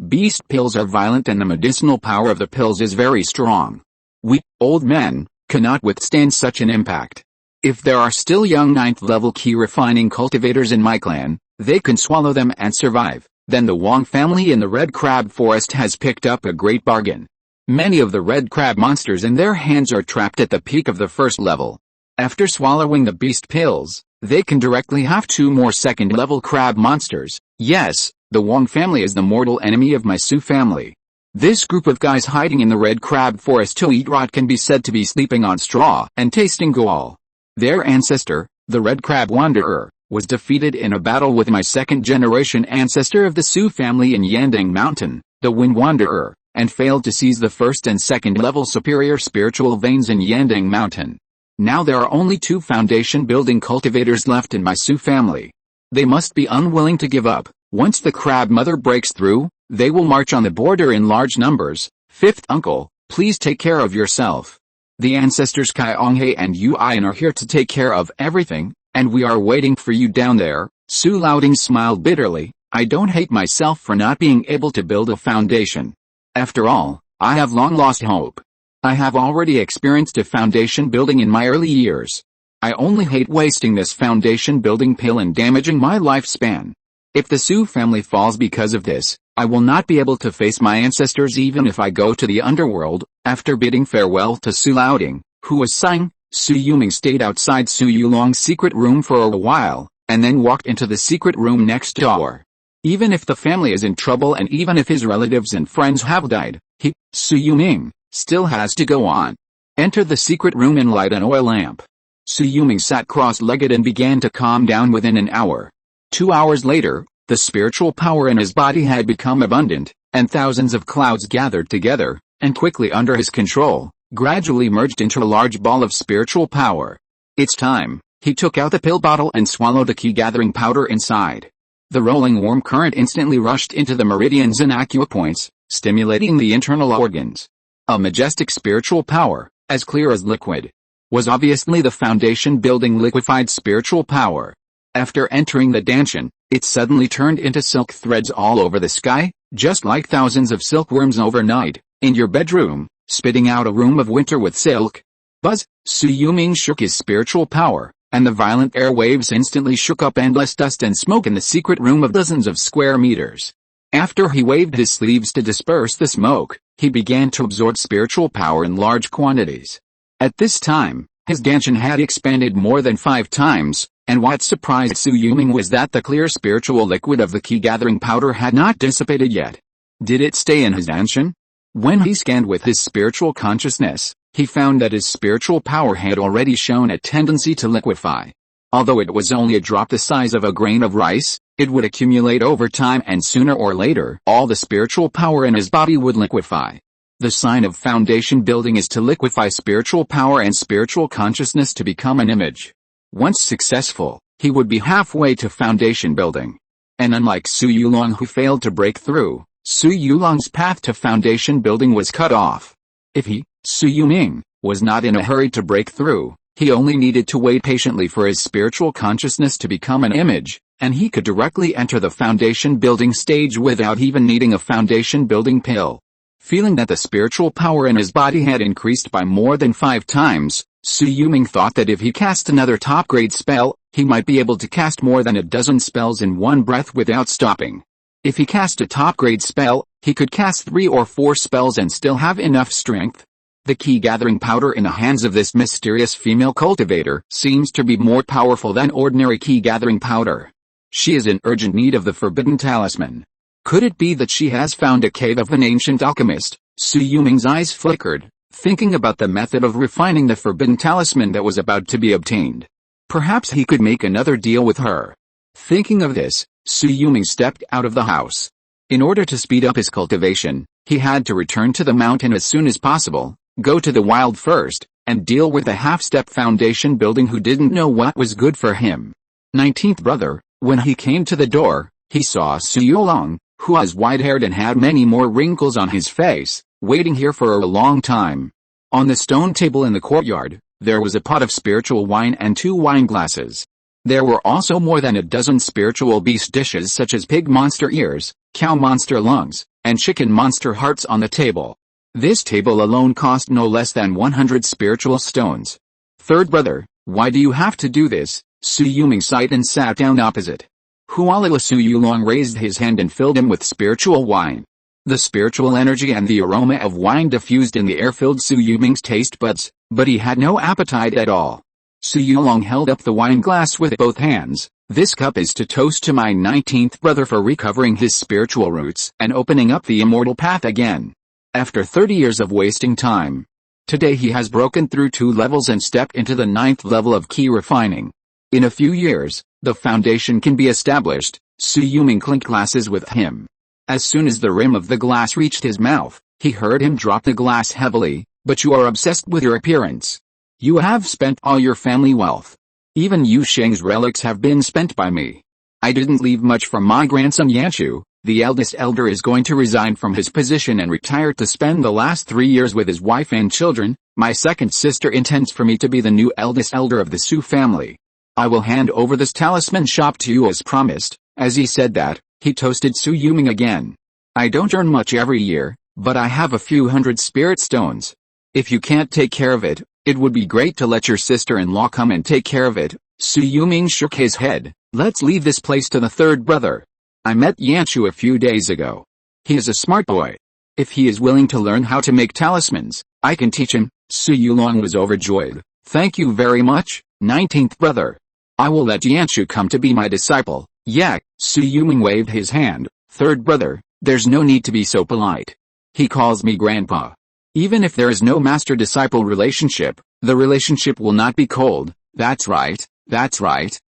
Beast pills are violent and the medicinal power of the pills is very strong. We, old men, cannot withstand such an impact. If there are still young 9th level Qi refining cultivators in my clan, they can swallow them and survive. Then the Wang family in the red crab forest has picked up a great bargain. Many of the red crab monsters in their hands are trapped at the peak of the 1st level. After swallowing the beast pills, they can directly have 2 more 2nd level crab monsters. Yes, the Wang family is the mortal enemy of my Su family. This group of guys hiding in the red crab forest to eat rot can be said to be sleeping on straw and tasting gall. Their ancestor, the red crab wanderer, was defeated in a battle with my 2nd generation ancestor of the Su family in Yandang Mountain, the Wind Wanderer, and failed to seize the 1st and 2nd level superior spiritual veins in Yandang Mountain. Now there are only 2 foundation building cultivators left in my Su family. They must be unwilling to give up. Once the crab mother breaks through, they will march on the border in large numbers. 5th uncle, please take care of yourself. The ancestors Kai Onghe and Yuan are here to take care of everything, and we are waiting for you down there. Su Laoding smiled bitterly. I don't hate myself for not being able to build a foundation. After all, I have long lost hope. I have already experienced a foundation building in my early years. I only hate wasting this foundation building pill and damaging my lifespan. If the Su family falls because of this, I will not be able to face my ancestors even if I go to the underworld. After bidding farewell to Su Laoding, who was sighing, Su Yuming stayed outside Su Yulong's secret room for a while, and then walked into the secret room next door. Even if the family is in trouble and even if his relatives and friends have died, he, Su Yuming, still has to go on. Enter the secret room and light an oil lamp. Sui Yulong sat cross-legged and began to calm down within an hour. 2 hours later, the spiritual power in his body had become abundant, and thousands of clouds gathered together, and quickly under his control, gradually merged into a large ball of spiritual power. It's time. He took out the pill bottle and swallowed the key-gathering powder inside. The rolling warm current instantly rushed into the meridians and acupoints, stimulating the internal organs. A majestic spiritual power, as clear as liquid, was obviously the foundation-building liquefied spiritual power. After entering the danshan, it suddenly turned into silk threads all over the sky, just like thousands of silkworms overnight, in your bedroom, spitting out a room of winter with silk. Buzz! Sui Yulong shook his spiritual power, and the violent air waves instantly shook up endless dust and smoke in the secret room of dozens of square meters. After he waved his sleeves to disperse the smoke, he began to absorb spiritual power in large quantities. At this time, his danshan had expanded more than 5 times, and what surprised Sui Yulong was that the clear spiritual liquid of the key-gathering powder had not dissipated yet. Did it stay in his danshan? When he scanned with his spiritual consciousness, he found that his spiritual power had already shown a tendency to liquefy. Although it was only a drop the size of a grain of rice, it would accumulate over time and sooner or later, all the spiritual power in his body would liquefy. The sign of foundation building is to liquefy spiritual power and spiritual consciousness to become an image. Once successful, he would be halfway to foundation building. And unlike Sui Yulong who failed to break through, Sui Yulong's path to foundation building was cut off. If he, Sui Yulong, was not in a hurry to break through, he only needed to wait patiently for his spiritual consciousness to become an image, and he could directly enter the foundation building stage without even needing a foundation building pill. Feeling that the spiritual power in his body had increased by more than 5 times, Sui Yulong thought that if he cast another top-grade spell, he might be able to cast more than a dozen spells in one breath without stopping. If he cast a top-grade spell, he could cast 3 or 4 spells and still have enough strength. The key-gathering powder in the hands of this mysterious female cultivator seems to be more powerful than ordinary key-gathering powder. She is in urgent need of the forbidden talisman. Could it be that she has found a cave of an ancient alchemist? Sui Yulong's eyes flickered, thinking about the method of refining the forbidden talisman that was about to be obtained. Perhaps he could make another deal with her. Thinking of this, Sui Yulong stepped out of the house. In order to speed up his cultivation, he had to return to the mountain as soon as possible, go to the wild first, and deal with the half-step foundation building who didn't know what was good for him. 19th brother, when he came to the door, he saw Sui Yulong, who was white-haired and had many more wrinkles on his face, waiting here for a long time. On the stone table in the courtyard, there was a pot of spiritual wine and 2 wine glasses. There were also more than a dozen spiritual beast dishes such as pig monster ears, cow monster lungs, and chicken monster hearts on the table. This table alone cost no less than 100 spiritual stones. 3rd brother, why do you have to do this? Sui Yulong sighed and sat down opposite. Hualala. Sui Yulong raised his hand and filled him with spiritual wine. The spiritual energy and the aroma of wine diffused in the air filled Sui Yulong's taste buds, but he had no appetite at all. Sui Yulong held up the wine glass with both hands. This cup is to toast to my 19th brother for recovering his spiritual roots and opening up the immortal path again. After 30 years of wasting time, today he has broken through 2 levels and stepped into the 9th level of Qi Refining. In a few years, the foundation can be established. Sui Yulong clinked glasses with him. As soon as the rim of the glass reached his mouth, he heard him drop the glass heavily. But you are obsessed with your appearance. You have spent all your family wealth. Even Yu Sheng's relics have been spent by me. I didn't leave much for my grandson Yanchu. The eldest elder is going to resign from his position and retire to spend the last 3 years with his wife and children. My second sister intends for me to be the new eldest elder of the Su family. I will hand over this talisman shop to you as promised. As he said that, he toasted Sui Yulong again. I don't earn much every year, but I have a few hundred spirit stones. If you can't take care of it, it would be great to let your sister-in-law come and take care of it. Sui Yulong shook his head. Let's leave this place to the 3rd brother. I met Yanchu a few days ago. He is a smart boy. If he is willing to learn how to make talismans, I can teach him. Sui Yulong was overjoyed. Thank you very much, 19th brother. I will let Yanchu come to be my disciple. Yak. Sui Yulong waved his hand. 3rd brother, there's no need to be so polite. He calls me grandpa. Even if there is no master-disciple relationship, the relationship will not be cold. That's right,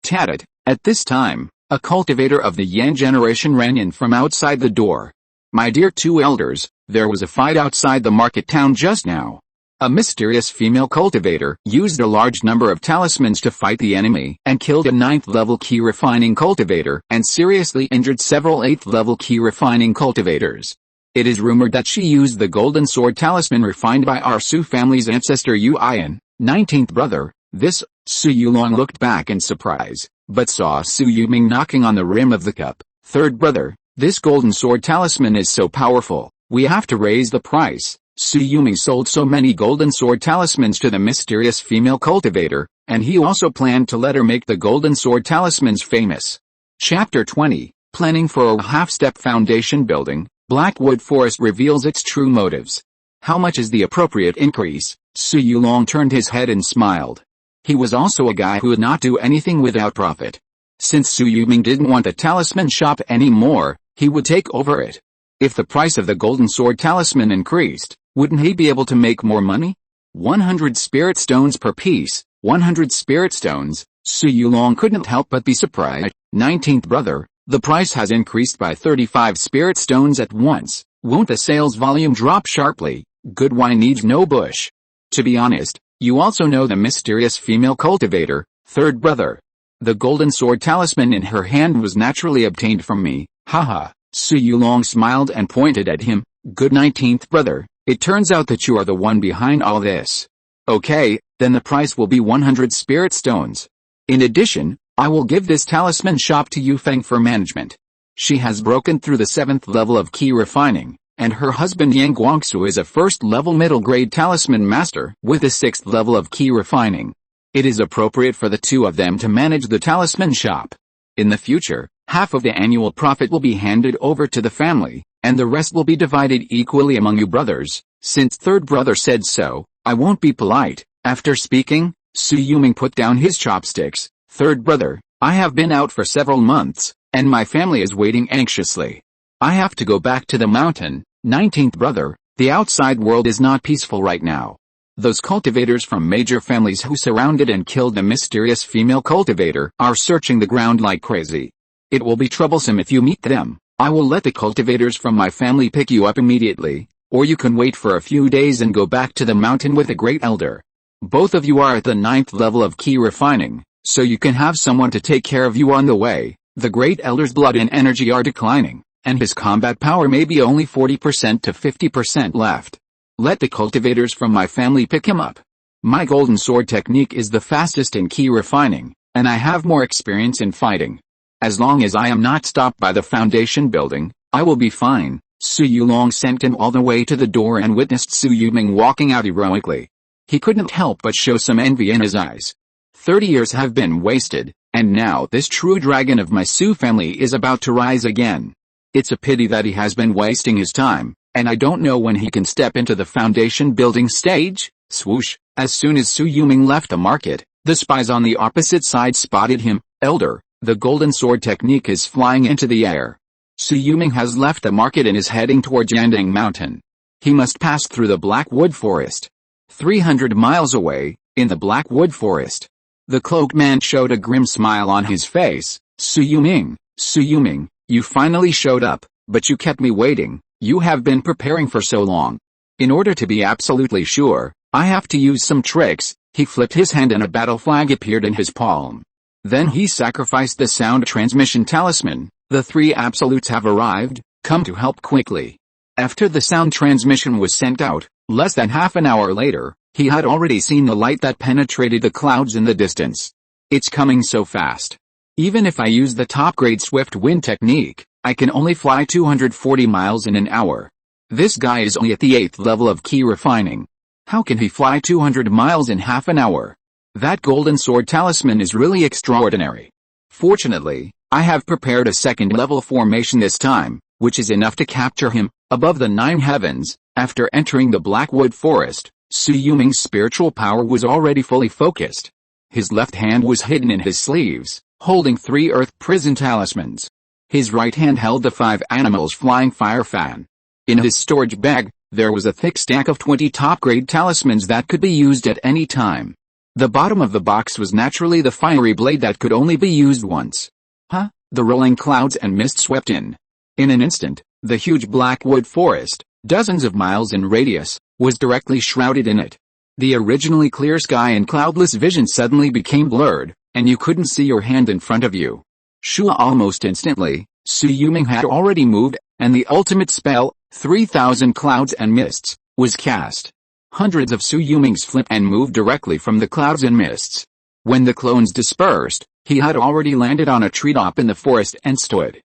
tatted. At this time, a cultivator of the Yan generation ran in from outside the door. My dear two elders, there was a fight outside the market town just now. A mysterious female cultivator used a large number of talismans to fight the enemy and killed a 9th-level Qi refining cultivator and seriously injured several 8th-level Qi refining cultivators. It is rumored that she used the golden sword talisman refined by our Su family's ancestor Yu Ian, 19th brother. This, Shui Yulong looked back in surprise, but saw Su Yuming knocking on the rim of the cup. 3rd brother, this golden sword talisman is so powerful, we have to raise the price. Su Yuming sold so many golden sword talismans to the mysterious female cultivator, and he also planned to let her make the golden sword talismans famous. Chapter 20, Planning for a Half-Step Foundation Building. Blackwood Forest reveals its true motives. How much is the appropriate increase? Shui Yulong turned his head and smiled. He was also a guy who would not do anything without profit. Since Su Yuming didn't want the talisman shop anymore, he would take over it. If the price of the golden sword talisman increased, wouldn't he be able to make more money? 100 spirit stones per piece, 100 spirit stones. Shui Yulong couldn't help but be surprised. 19th brother, the price has increased by 35 spirit stones at once. Won't the sales volume drop sharply? Good wine needs no bush. To be honest, you also know the mysterious female cultivator, 3rd brother. The golden sword talisman in her hand was naturally obtained from me. Haha. Shui Yulong smiled and pointed at him. Good 19th brother, it turns out that you are the one behind all this. Okay, then the price will be 100 spirit stones. In addition, I will give this talisman shop to Yufeng for management. She has broken through the 7th level of Qi refining, and her husband Yang Guangsu is a 1st-level middle-grade talisman master with the 6th level of Qi refining. It is appropriate for the two of them to manage the talisman shop. In the future, half of the annual profit will be handed over to the family, and the rest will be divided equally among you brothers. Since 3rd brother said so, I won't be polite. After speaking, Su Yuming put down his chopsticks. 3rd brother, I have been out for several months, and my family is waiting anxiously. I have to go back to the mountain. 19th brother, the outside world is not peaceful right now. Those cultivators from major families who surrounded and killed the mysterious female cultivator are searching the ground like crazy. It will be troublesome if you meet them. I will let the cultivators from my family pick you up immediately, or you can wait for a few days and go back to the mountain with the great elder. Both of you are at the 9th level of Qi refining, so you can have someone to take care of you on the way. The great elder's blood and energy are declining, and his combat power may be only 40% to 50% left. Let the cultivators from my family pick him up. My golden sword technique is the fastest in Qi refining, and I have more experience in fighting. As long as I am not stopped by the foundation building, I will be fine. Shui Yulong sent him all the way to the door and witnessed Su Yuming walking out heroically. He couldn't help but show some envy in his eyes. 30 years have been wasted, and now this true dragon of my Su family is about to rise again. It's a pity that he has been wasting his time, and I don't know when he can step into the foundation building stage. Swoosh, as soon as Su Yuming left the market, the spies on the opposite side spotted him. Elder, the golden sword technique is flying into the air. Su Yuming has left the market and is heading towards Yandang Mountain. He must pass through the Blackwood Forest. 300 miles away, in the Blackwood Forest. The cloaked man showed a grim smile on his face. Su Yuming, you finally showed up, but you kept me waiting. You have been preparing for so long. In order to be absolutely sure, I have to use some tricks. He flipped his hand and a battle flag appeared in his palm. Then he sacrificed the sound transmission talisman. The 3 absolutes have arrived, come to help quickly. After the sound transmission was sent out, less than half an hour later, he had already seen the light that penetrated the clouds in the distance. It's coming so fast. Even if I use the top-grade swift wind technique, I can only fly 240 miles in an hour. This guy is only at the 8th level of Qi refining. How can he fly 200 miles in half an hour? That golden sword talisman is really extraordinary. Fortunately, I have prepared a 2nd level formation this time, which is enough to capture him. Above the 9 heavens, after entering the Blackwood Forest, Su Yuming's spiritual power was already fully focused. His left hand was hidden in his sleeves, holding 3 earth prison talismans. His right hand held the 5 animals flying fire fan. In his storage bag, There was a thick stack of 20 top-grade talismans that could be used at any time. The bottom of the box was naturally the fiery blade that could only be used once. The rolling clouds and mist swept in. In an instant, the huge blackwood forest, dozens of miles in radius, was directly shrouded in it. The originally clear sky and cloudless vision suddenly became blurred, and you couldn't see your hand in front of you. Almost instantly, Shui Yulong had already moved, and the ultimate spell, 3,000 clouds and mists, was cast. Hundreds of Shui Yulongs flipped and moved directly from the clouds and mists. When the clones dispersed, he had already landed on a treetop in the forest and stood.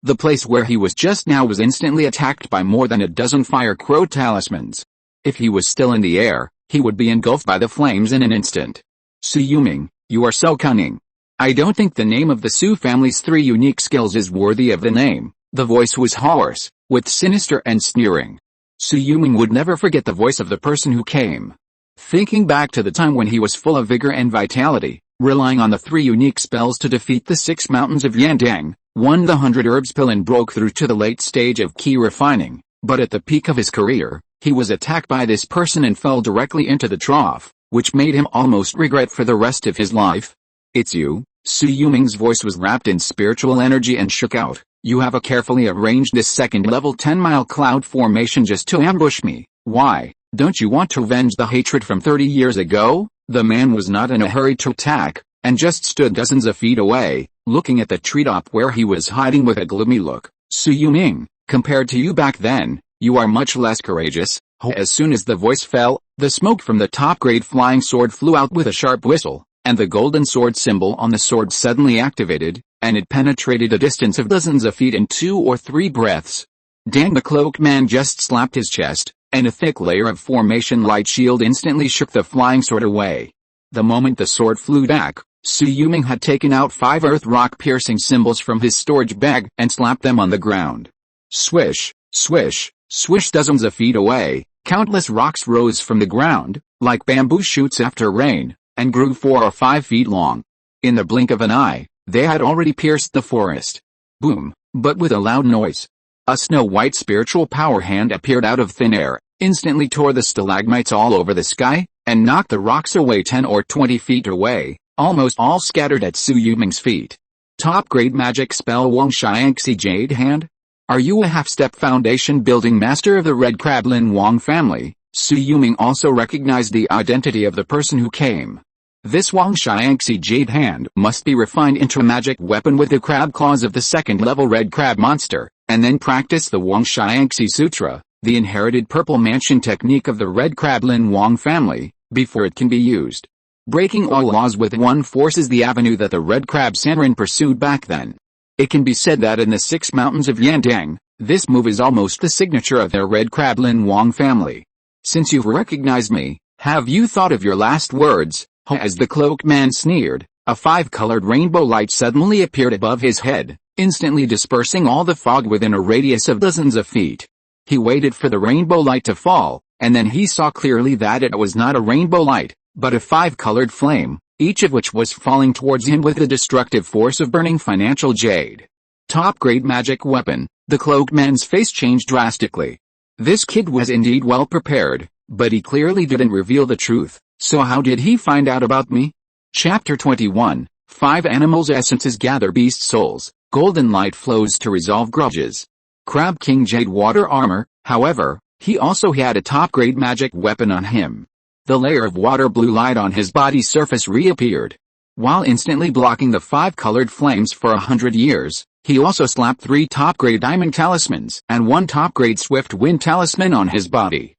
The place where he was just now was instantly attacked by more than a dozen fire crow talismans. If he was still in the air, he would be engulfed by the flames in an instant. Shui Yulong, you are so cunning. I don't think the name of the Sui family's 3 unique skills is worthy of the name. The voice was hoarse, with sinister and sneering. Shui Yulong would never forget the voice of the person who came. Thinking back to the time when he was full of vigor and vitality, relying on the 3 unique spells to defeat the 6 mountains of Yandang, won the 100 herbs pill and broke through to the late stage of Qi Refining, but at the peak of his career, he was attacked by this person and fell directly into the trough, which made him almost regret for the rest of his life. It's you. Shui Yulong's voice was wrapped in spiritual energy and shook out. You have carefully arranged this second-level 10-mile cloud formation just to ambush me. Why? Don't you want to avenge the hatred from 30 years ago? The man was not in a hurry to attack, and just stood dozens of feet away, looking at the treetop where he was hiding with a gloomy look. Shui Yulong, compared to you back then, you are much less courageous. As soon as the voice fell, the smoke from the top-grade flying sword flew out with a sharp whistle, and the golden sword symbol on the sword suddenly activated, and it penetrated a distance of dozens of feet in 2 or 3 breaths. Dang, the cloaked man just slapped his chest, and a thick layer of formation light shield instantly shook the flying sword away. The moment the sword flew back, Shui Yulong had taken out 5 earth rock piercing symbols from his storage bag and slapped them on the ground. Swish, swish, swish. Dozens of feet away, countless rocks rose from the ground, like bamboo shoots after rain, and grew 4 or 5 feet long. In the blink of an eye, they had already pierced the forest. Boom, but with a loud noise. A snow-white spiritual power hand appeared out of thin air, instantly tore the stalagmites all over the sky, and knocked the rocks away 10 or 20 feet away, almost all scattered at Shui Yulong's feet. Top-grade magic spell Wang Xiangxi Jade Hand? Are you a half-step foundation building master of the Red Crab Lin Wang family? Shui Yulong also recognized the identity of the person who came. This Wang Xiangxi Jade Hand must be refined into a magic weapon with the crab claws of the 2nd-level red crab monster, and then practice the Wang Xiangxi Sutra, the inherited purple mansion technique of the Red Crab Lin Wang family, before it can be used. Breaking all laws with one force is the avenue that the Red Crab Sanrin pursued back then. It can be said that in the 6 mountains of Yandang, this move is almost the signature of their Red Crab Lin Wang family. Since you've recognized me, have you thought of your last words? As the cloaked man sneered, a 5-colored rainbow light suddenly appeared above his head, instantly dispersing all the fog within a radius of dozens of feet. He waited for the rainbow light to fall, and then he saw clearly that it was not a rainbow light, but a 5-colored flame, each of which was falling towards him with the destructive force of burning financial jade. Top-grade magic weapon. The cloaked man's face changed drastically. This kid was indeed well prepared, but he clearly didn't reveal the truth. So how did he find out about me? Chapter 21. 5 animals' essences gather beast souls. Golden light flows to resolve grudges. Crab King Jade Water Armor. However, he also had a top-grade magic weapon on him. The layer of water blue light on his body surface reappeared. While instantly blocking the 5-colored flames for 100 years, he also slapped 3 top-grade diamond talismans and 1 top-grade swift wind talisman on his body.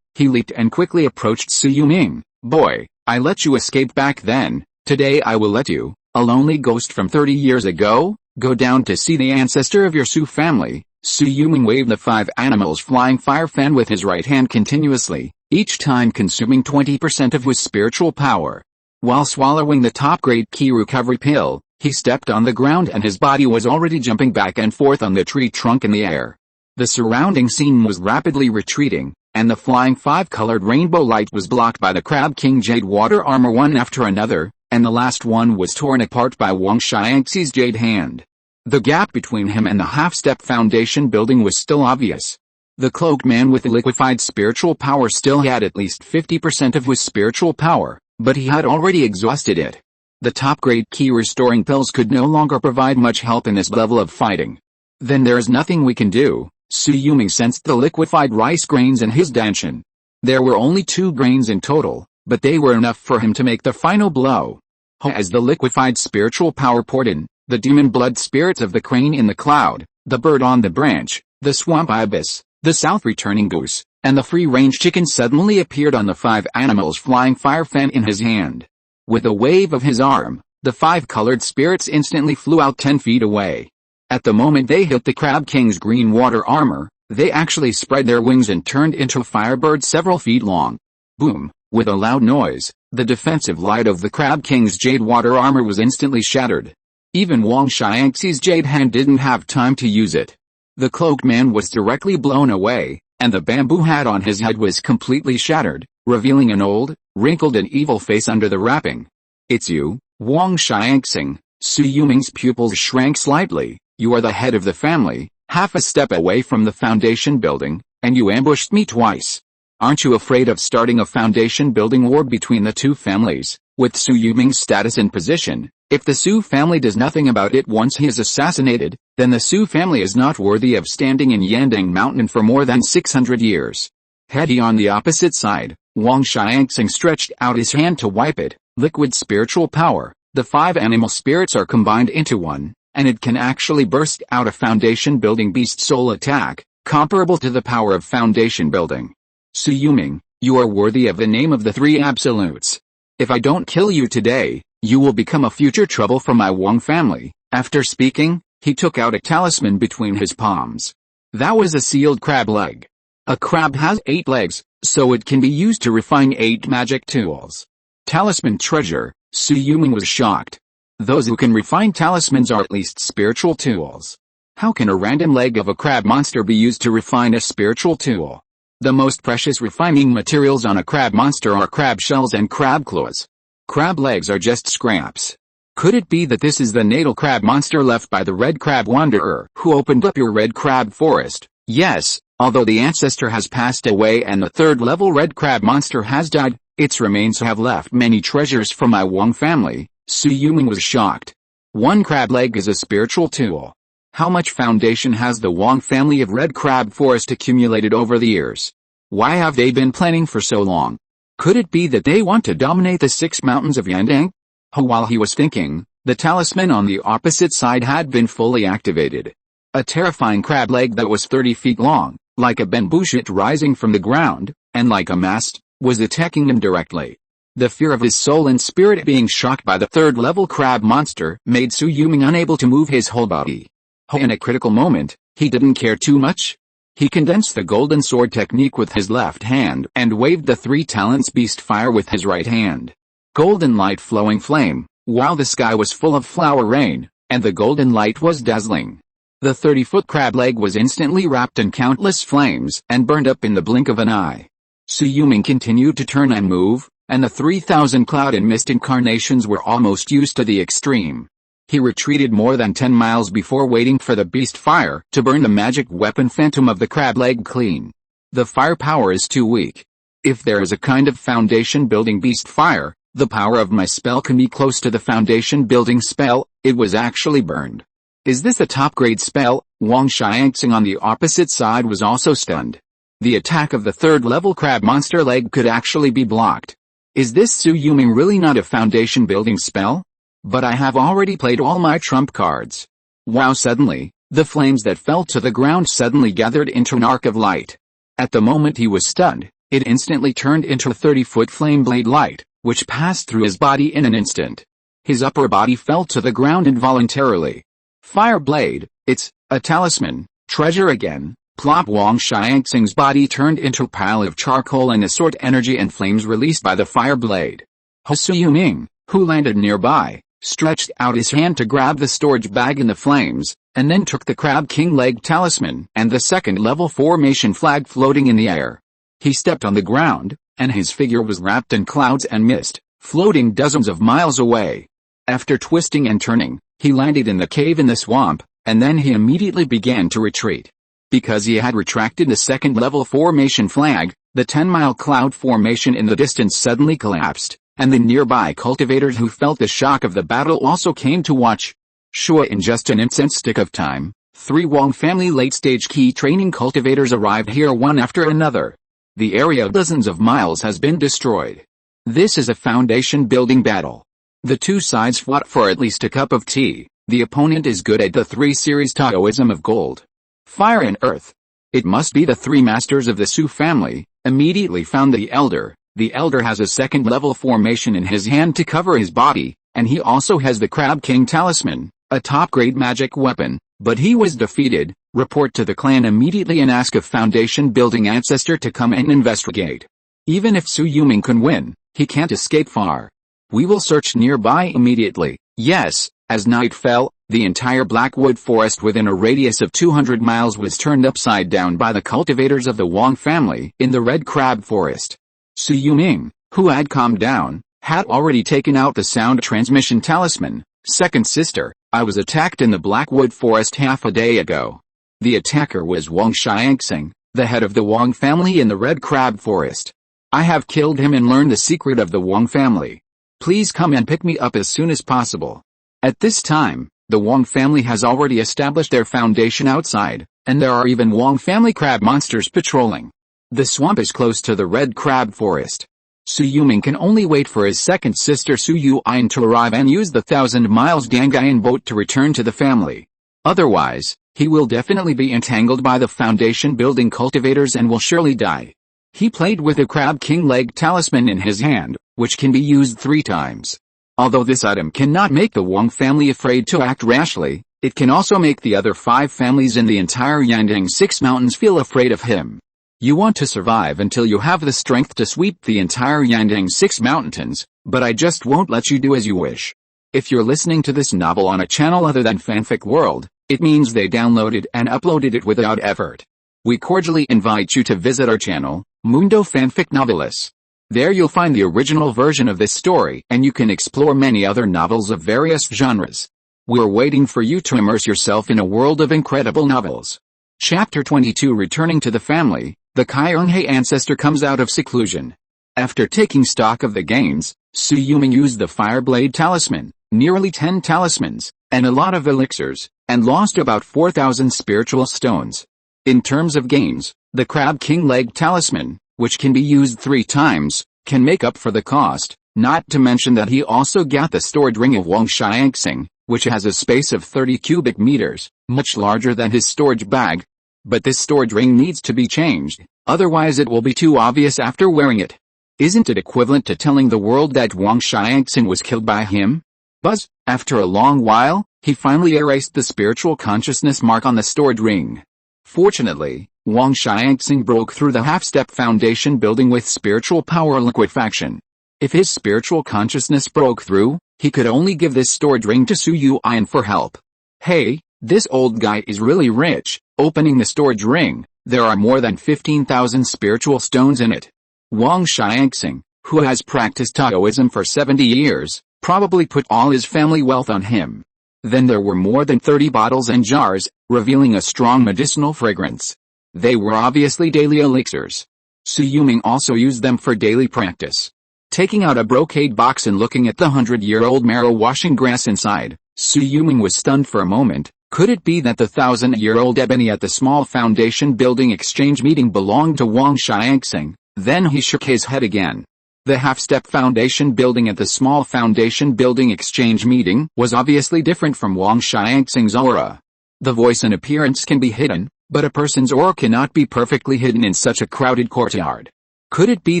He leaped and quickly approached Shui Yulong. Boy, I let you escape back then. Today I will let you, a lonely ghost from 30 years ago, go down to see the ancestor of your Sui family. Shui Yulong waved the 5 animals flying fire fan with his right hand continuously, each time consuming 20% of his spiritual power. While swallowing the top-grade Qi recovery pill, he stepped on the ground and his body was already jumping back and forth on the tree trunk in the air. The surrounding scene was rapidly retreating, and the flying 5-colored rainbow light was blocked by the Crab King Jade Water Armor one after another, and the last one was torn apart by Wang Xiangxi's Jade Hand. The gap between him and the half-step foundation building was still obvious. The cloaked man with the liquefied spiritual power still had at least 50% of his spiritual power, but he had already exhausted it. The top-grade Qi restoring pills could no longer provide much help in this level of fighting. Then there is nothing we can do. Shui Yulong sensed the liquefied rice grains in his danshan. There were only 2 grains in total, but they were enough for him to make the final blow. As the liquefied spiritual power poured in, the demon blood spirits of the crane in the cloud, the bird on the branch, the swamp ibis, the south returning goose, and the free-range chicken suddenly appeared on the 5 animals flying fire fan in his hand. With a wave of his arm, the 5 colored spirits instantly flew out 10 feet away. At the moment they hit the Crab King's green water armor, they actually spread their wings and turned into a firebird several feet long. Boom! With a loud noise, the defensive light of the Crab King's jade water armor was instantly shattered. Even Wang Xiangxi's jade hand didn't have time to use it. The cloaked man was directly blown away, and the bamboo hat on his head was completely shattered, revealing an old, wrinkled and evil face under the wrapping. "It's you, Wang Xiangxing." Shui Yulong's pupils shrank slightly. "You are the head of the family, half a step away from the foundation building, and you ambushed me twice. Aren't you afraid of starting a foundation building war between the 2 families?" With Shui Yulong's status and position, if the Su family does nothing about it once he is assassinated, then the Su family is not worthy of standing in Yandang Mountain for more than 600 years. Heading on the opposite side, Wang Xiangxing stretched out his hand to wipe it. Liquid spiritual power, the 5 animal spirits are combined into one, and it can actually burst out a foundation building beast soul attack, comparable to the power of foundation building. Shui Yulong, you are worthy of the name of the 3 absolutes. If I don't kill you today, you will become a future trouble for my Wang family. After speaking, he took out a talisman between his palms. That was a sealed crab leg. A crab has 8 legs, so it can be used to refine 8 magic tools. Talisman treasure. Shui Yulong was shocked. Those who can refine talismans are at least spiritual tools. How can a random leg of a crab monster be used to refine a spiritual tool? The most precious refining materials on a crab monster are crab shells and crab claws. Crab legs are just scraps. Could it be that this is the natal crab monster left by the red crab wanderer who opened up your red crab forest? Yes, although the ancestor has passed away and the 3rd level red crab monster has died, its remains have left many treasures for my Wang family. Shui Yulong was shocked. 1 crab leg is a spiritual tool. How much foundation has the Wang family of red crab forest accumulated over the years? Why have they been planning for so long? Could it be that they want to dominate the 6 mountains of Yandang? While he was thinking, the talisman on the opposite side had been fully activated. A terrifying crab leg that was 30 feet long, like a bamboo shoot rising from the ground, and like a mast, was attacking him directly. The fear of his soul and spirit being shocked by the 3rd level crab monster made Shui Yulong unable to move his whole body. In a critical moment, he didn't care too much. He condensed the golden sword technique with his left hand and waved the 3 talents beast fire with his right hand. Golden light flowing flame, while the sky was full of flower rain, and the golden light was dazzling. The 30-foot crab leg was instantly wrapped in countless flames and burned up in the blink of an eye. Shui Yulong continued to turn and move, and the 3,000 cloud and mist incarnations were almost used to the extreme. He retreated more than 10 miles before waiting for the beast fire to burn the magic weapon phantom of the crab leg clean. The firepower is too weak. If there is a kind of foundation building beast fire, the power of my spell can be close to the foundation building spell. It was actually burned. Is this a top grade spell? Wang Xiangxing on the opposite side was also stunned. The attack of the 3rd level crab monster leg could actually be blocked. Is this Shui Yulong really not a foundation building spell? But I have already played all my trump cards. Wow! Suddenly, the flames that fell to the ground suddenly gathered into an arc of light. At the moment he was stunned, it instantly turned into a 30-foot flame blade light, which passed through his body in an instant. His upper body fell to the ground involuntarily. Fire blade, it's a talisman, treasure again. Plop! Wang Xiangxing's body turned into a pile of charcoal and a sword energy and flames released by the fire blade. Shui Yulong, who landed nearby, stretched out his hand to grab the storage bag in the flames, and then took the Crab King leg talisman and the 2nd level formation flag floating in the air. He stepped on the ground, and his figure was wrapped in clouds and mist, floating dozens of miles away. After twisting and turning, he landed in the cave in the swamp, and then he immediately began to retreat. Because he had retracted the second-level formation flag, the 10-mile cloud formation in the distance suddenly collapsed, and the nearby cultivators who felt the shock of the battle also came to watch. Sure, in just an instant of time, 3 Wong family late-stage key training cultivators arrived here one after another. The area of dozens of miles has been destroyed. This is a foundation-building battle. The two sides fought for at least a cup of tea. The opponent is good at the 3 series Taoism of gold, fire and earth. It must be the 3 masters of the Su family. Immediately found the elder. The elder has a second-level formation in his hand to cover his body, and he also has the Crab King talisman, a top-grade magic weapon, but he was defeated. Report to the clan immediately and ask a foundation-building ancestor to come and investigate. Even if Su Yuming can win, he can't escape far. We will search nearby immediately. Yes. As night fell, the entire Blackwood forest within a radius of 200 miles was turned upside down by the cultivators of the Wong family in the Red Crab Forest. Su Yuming, who had calmed down, had already taken out the sound transmission talisman. Second sister, I was attacked in the Blackwood forest half a day ago. The attacker was Wang Xiangxing, the head of the Wong family in the Red Crab Forest. I have killed him and learned the secret of the Wong family. Please come and pick me up as soon as possible. At this time, the Wong family has already established their foundation outside, and there are even Wong family crab monsters patrolling. The swamp is close to the Red Crab Forest. Su Yuming can only wait for his second sister Su Yuan to arrive and use the 1,000 miles Dangayan boat to return to the family. Otherwise, he will definitely be entangled by the foundation-building cultivators and will surely die. He played with a Crab King leg talisman in his hand, which can be used 3 times. Although this item cannot make the Wong family afraid to act rashly, it can also make the other 5 families in the entire Yandang 6 Mountains feel afraid of him. You want to survive until you have the strength to sweep the entire Yandang 6 Mountains, but I just won't let you do as you wish. If you're listening to this novel on a channel other than Fanfic World, it means they downloaded and uploaded it without effort. We cordially invite you to visit our channel, Mundo Fanfic Novelis. There you'll find the original version of this story, and you can explore many other novels of various genres. We're waiting for you to immerse yourself in a world of incredible novels. Chapter 22. Returning to the family, the Kyunghae ancestor comes out of seclusion. After taking stock of the gains, Su Yuming used the Fireblade talisman, nearly 10 talismans, and a lot of elixirs, and lost about 4,000 spiritual stones. In terms of gains, the Crab King leg talisman, which can be used 3 times, can make up for the cost, not to mention that he also got the stored ring of Wang Xiangxing, which has a space of 30 cubic meters, much larger than his storage bag. But this storage ring needs to be changed, otherwise it will be too obvious after wearing it. Isn't it equivalent to telling the world that Wang Xiangxing was killed by him? Buzz, after a long while, he finally erased the spiritual consciousness mark on the stored ring. Fortunately, Wang Xiangxing broke through the half-step foundation building with spiritual power liquefaction. If his spiritual consciousness broke through, he could only give this stored ring to Su Yuan for help. Hey, this old guy is really rich. Opening the storage ring, there are more than 15,000 spiritual stones in it. Wang Xiangxing, who has practiced Taoism for 70 years, probably put all his family wealth on him. Then there were more than 30 bottles and jars, revealing a strong medicinal fragrance. They were obviously daily elixirs. Su Yuming also used them for daily practice. Taking out a brocade box and looking at the 100-year-old marrow washing grass inside, Su Yuming was stunned for a moment. Could it be that the 1,000-year-old ebony at the small foundation building exchange meeting belonged to Wang Xiangxing? Then he shook his head again. The half-step foundation building at the small foundation building exchange meeting was obviously different from Wang Xiangxing's aura. The voice and appearance can be hidden, but a person's aura cannot be perfectly hidden in such a crowded courtyard. Could it be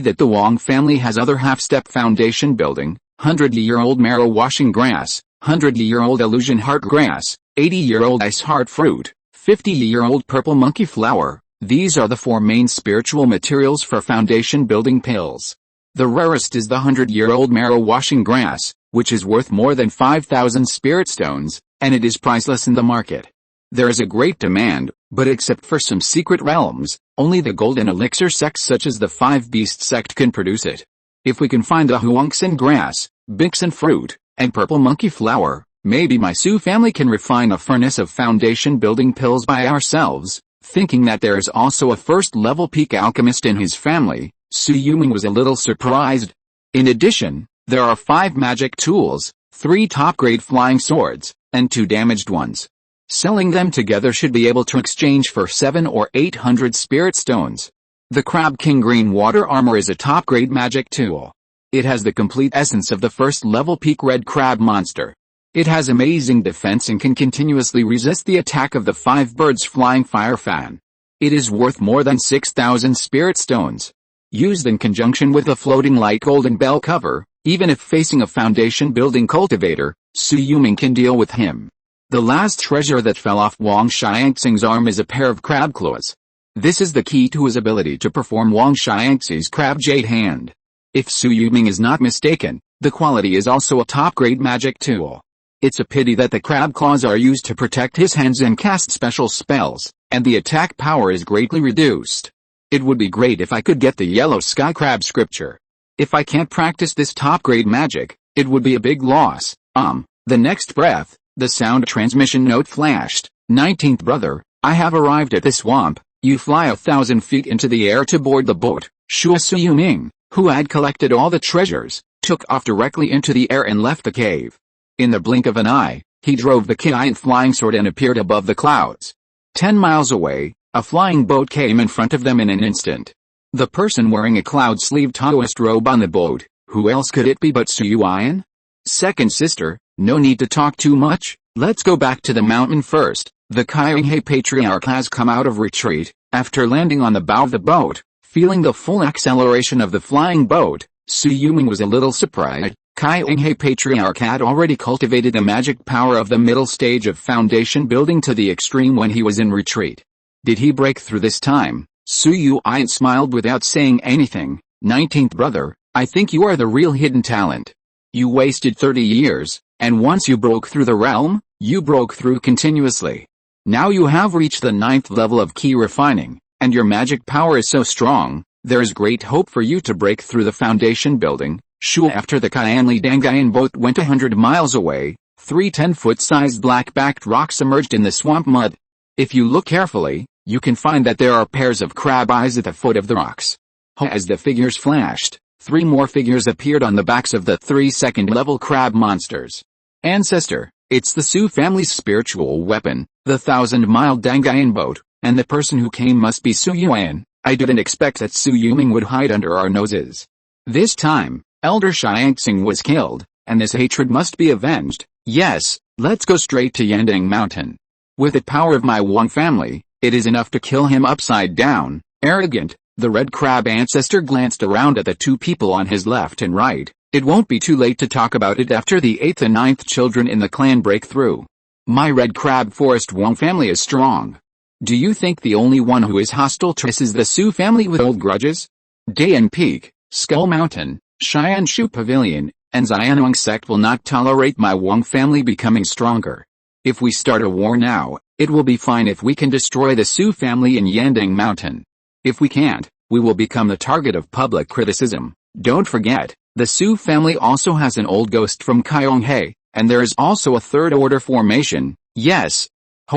that the Wang family has other half-step foundation building, 100-year-old marrow washing grass, 100-year-old illusion heart grass, 80-year-old ice heart fruit, 50-year-old purple monkey flower? These are the 4 main spiritual materials for foundation building pills. The rarest is the 100-year-old marrow washing grass, which is worth more than 5,000 spirit stones, and it is priceless in the market. There is a great demand, but except for some secret realms, only the golden elixir sects such as the 5 Beast sect can produce it. If we can find the Huangxin grass, Bixin fruit, and purple monkey flower, maybe my Su family can refine a furnace of foundation building pills by ourselves. Thinking that there is also a first-level peak alchemist in his family, Shui Yulong was a little surprised. In addition, there are 5 magic tools, 3 top-grade flying swords, and 2 damaged ones. Selling them together should be able to exchange for 700 or 800 spirit stones. The Crab King Green Water Armor is a top-grade magic tool. It has the complete essence of the first-level peak red crab monster. It has amazing defense and can continuously resist the attack of the 5 birds flying fire fan. It is worth more than 6,000 spirit stones. Used in conjunction with a floating light golden bell cover, even if facing a foundation building cultivator, Shui Yulong can deal with him. The last treasure that fell off Wang Xiangxing's arm is a pair of crab claws. This is the key to his ability to perform Wang Xiangxi's crab jade hand. If Shui Yulong is not mistaken, the quality is also a top-grade magic tool. It's a pity that the crab claws are used to protect his hands and cast special spells, and the attack power is greatly reduced. It would be great if I could get the yellow sky crab scripture. If I can't practice this top-grade magic, it would be a big loss. The next breath, the sound transmission note flashed. 19th brother, I have arrived at the swamp. You fly 1,000 feet into the air to board the boat. Shui Yulong, who had collected all the treasures, took off directly into the air and left the cave. In the blink of an eye, he drove the giant flying sword and appeared above the clouds. 10 miles away, a flying boat came in front of them in an instant. The person wearing a cloud-sleeved Taoist robe on the boat, who else could it be but Shui Yulong? Second sister, no need to talk too much, let's go back to the mountain first. The Qi patriarch has come out of retreat. After landing on the bow of the boat, feeling the full acceleration of the flying boat, Shui Yulong was a little surprised. Qi patriarch had already cultivated the magic power of the middle stage of foundation building to the extreme when he was in retreat. Did he break through this time? Shui Yulong smiled without saying anything. 19th brother, I think you are the real hidden talent. You wasted 30 years, and once you broke through the realm, you broke through continuously. Now you have reached the 9th level of Qi Refining, and your magic power is so strong, there is great hope for you to break through the foundation building. Shui. After the Qianli Dangayan boat went 100 miles away, 3 10-foot-sized black-backed rocks emerged in the swamp mud. If you look carefully, you can find that there are pairs of crab eyes at the foot of the rocks. As the figures flashed, 3 more figures appeared on the backs of the 3 second-level crab monsters. Ancestor, it's the Sui family's spiritual weapon, the 1,000-mile Dangayan boat, and the person who came must be Shui Yulong. I didn't expect that Shui Yulong would hide under our noses. This time, Elder Xiangxing was killed, and this hatred must be avenged. Yes, let's go straight to Yandang Mountain. With the power of my Wang family, it is enough to kill him upside down. Arrogant, the red crab ancestor glanced around at the 2 people on his left and right. It won't be too late to talk about it after the 8th and 9th children in the clan break through. My red crab forest Wang family is strong. Do you think the only one who is hostile to us is the Sui family with old grudges? Dayan Peak, Skull Mountain, Xianshu Pavilion, and Xianong sect will not tolerate my Wang family becoming stronger. If we start a war now, it will be fine if we can destroy the Sui family in Yandang Mountain. If we can't, we will become the target of public criticism. Don't forget, the Sui family also has an old ghost from Qionghai, and there is also a third-order formation. Yes.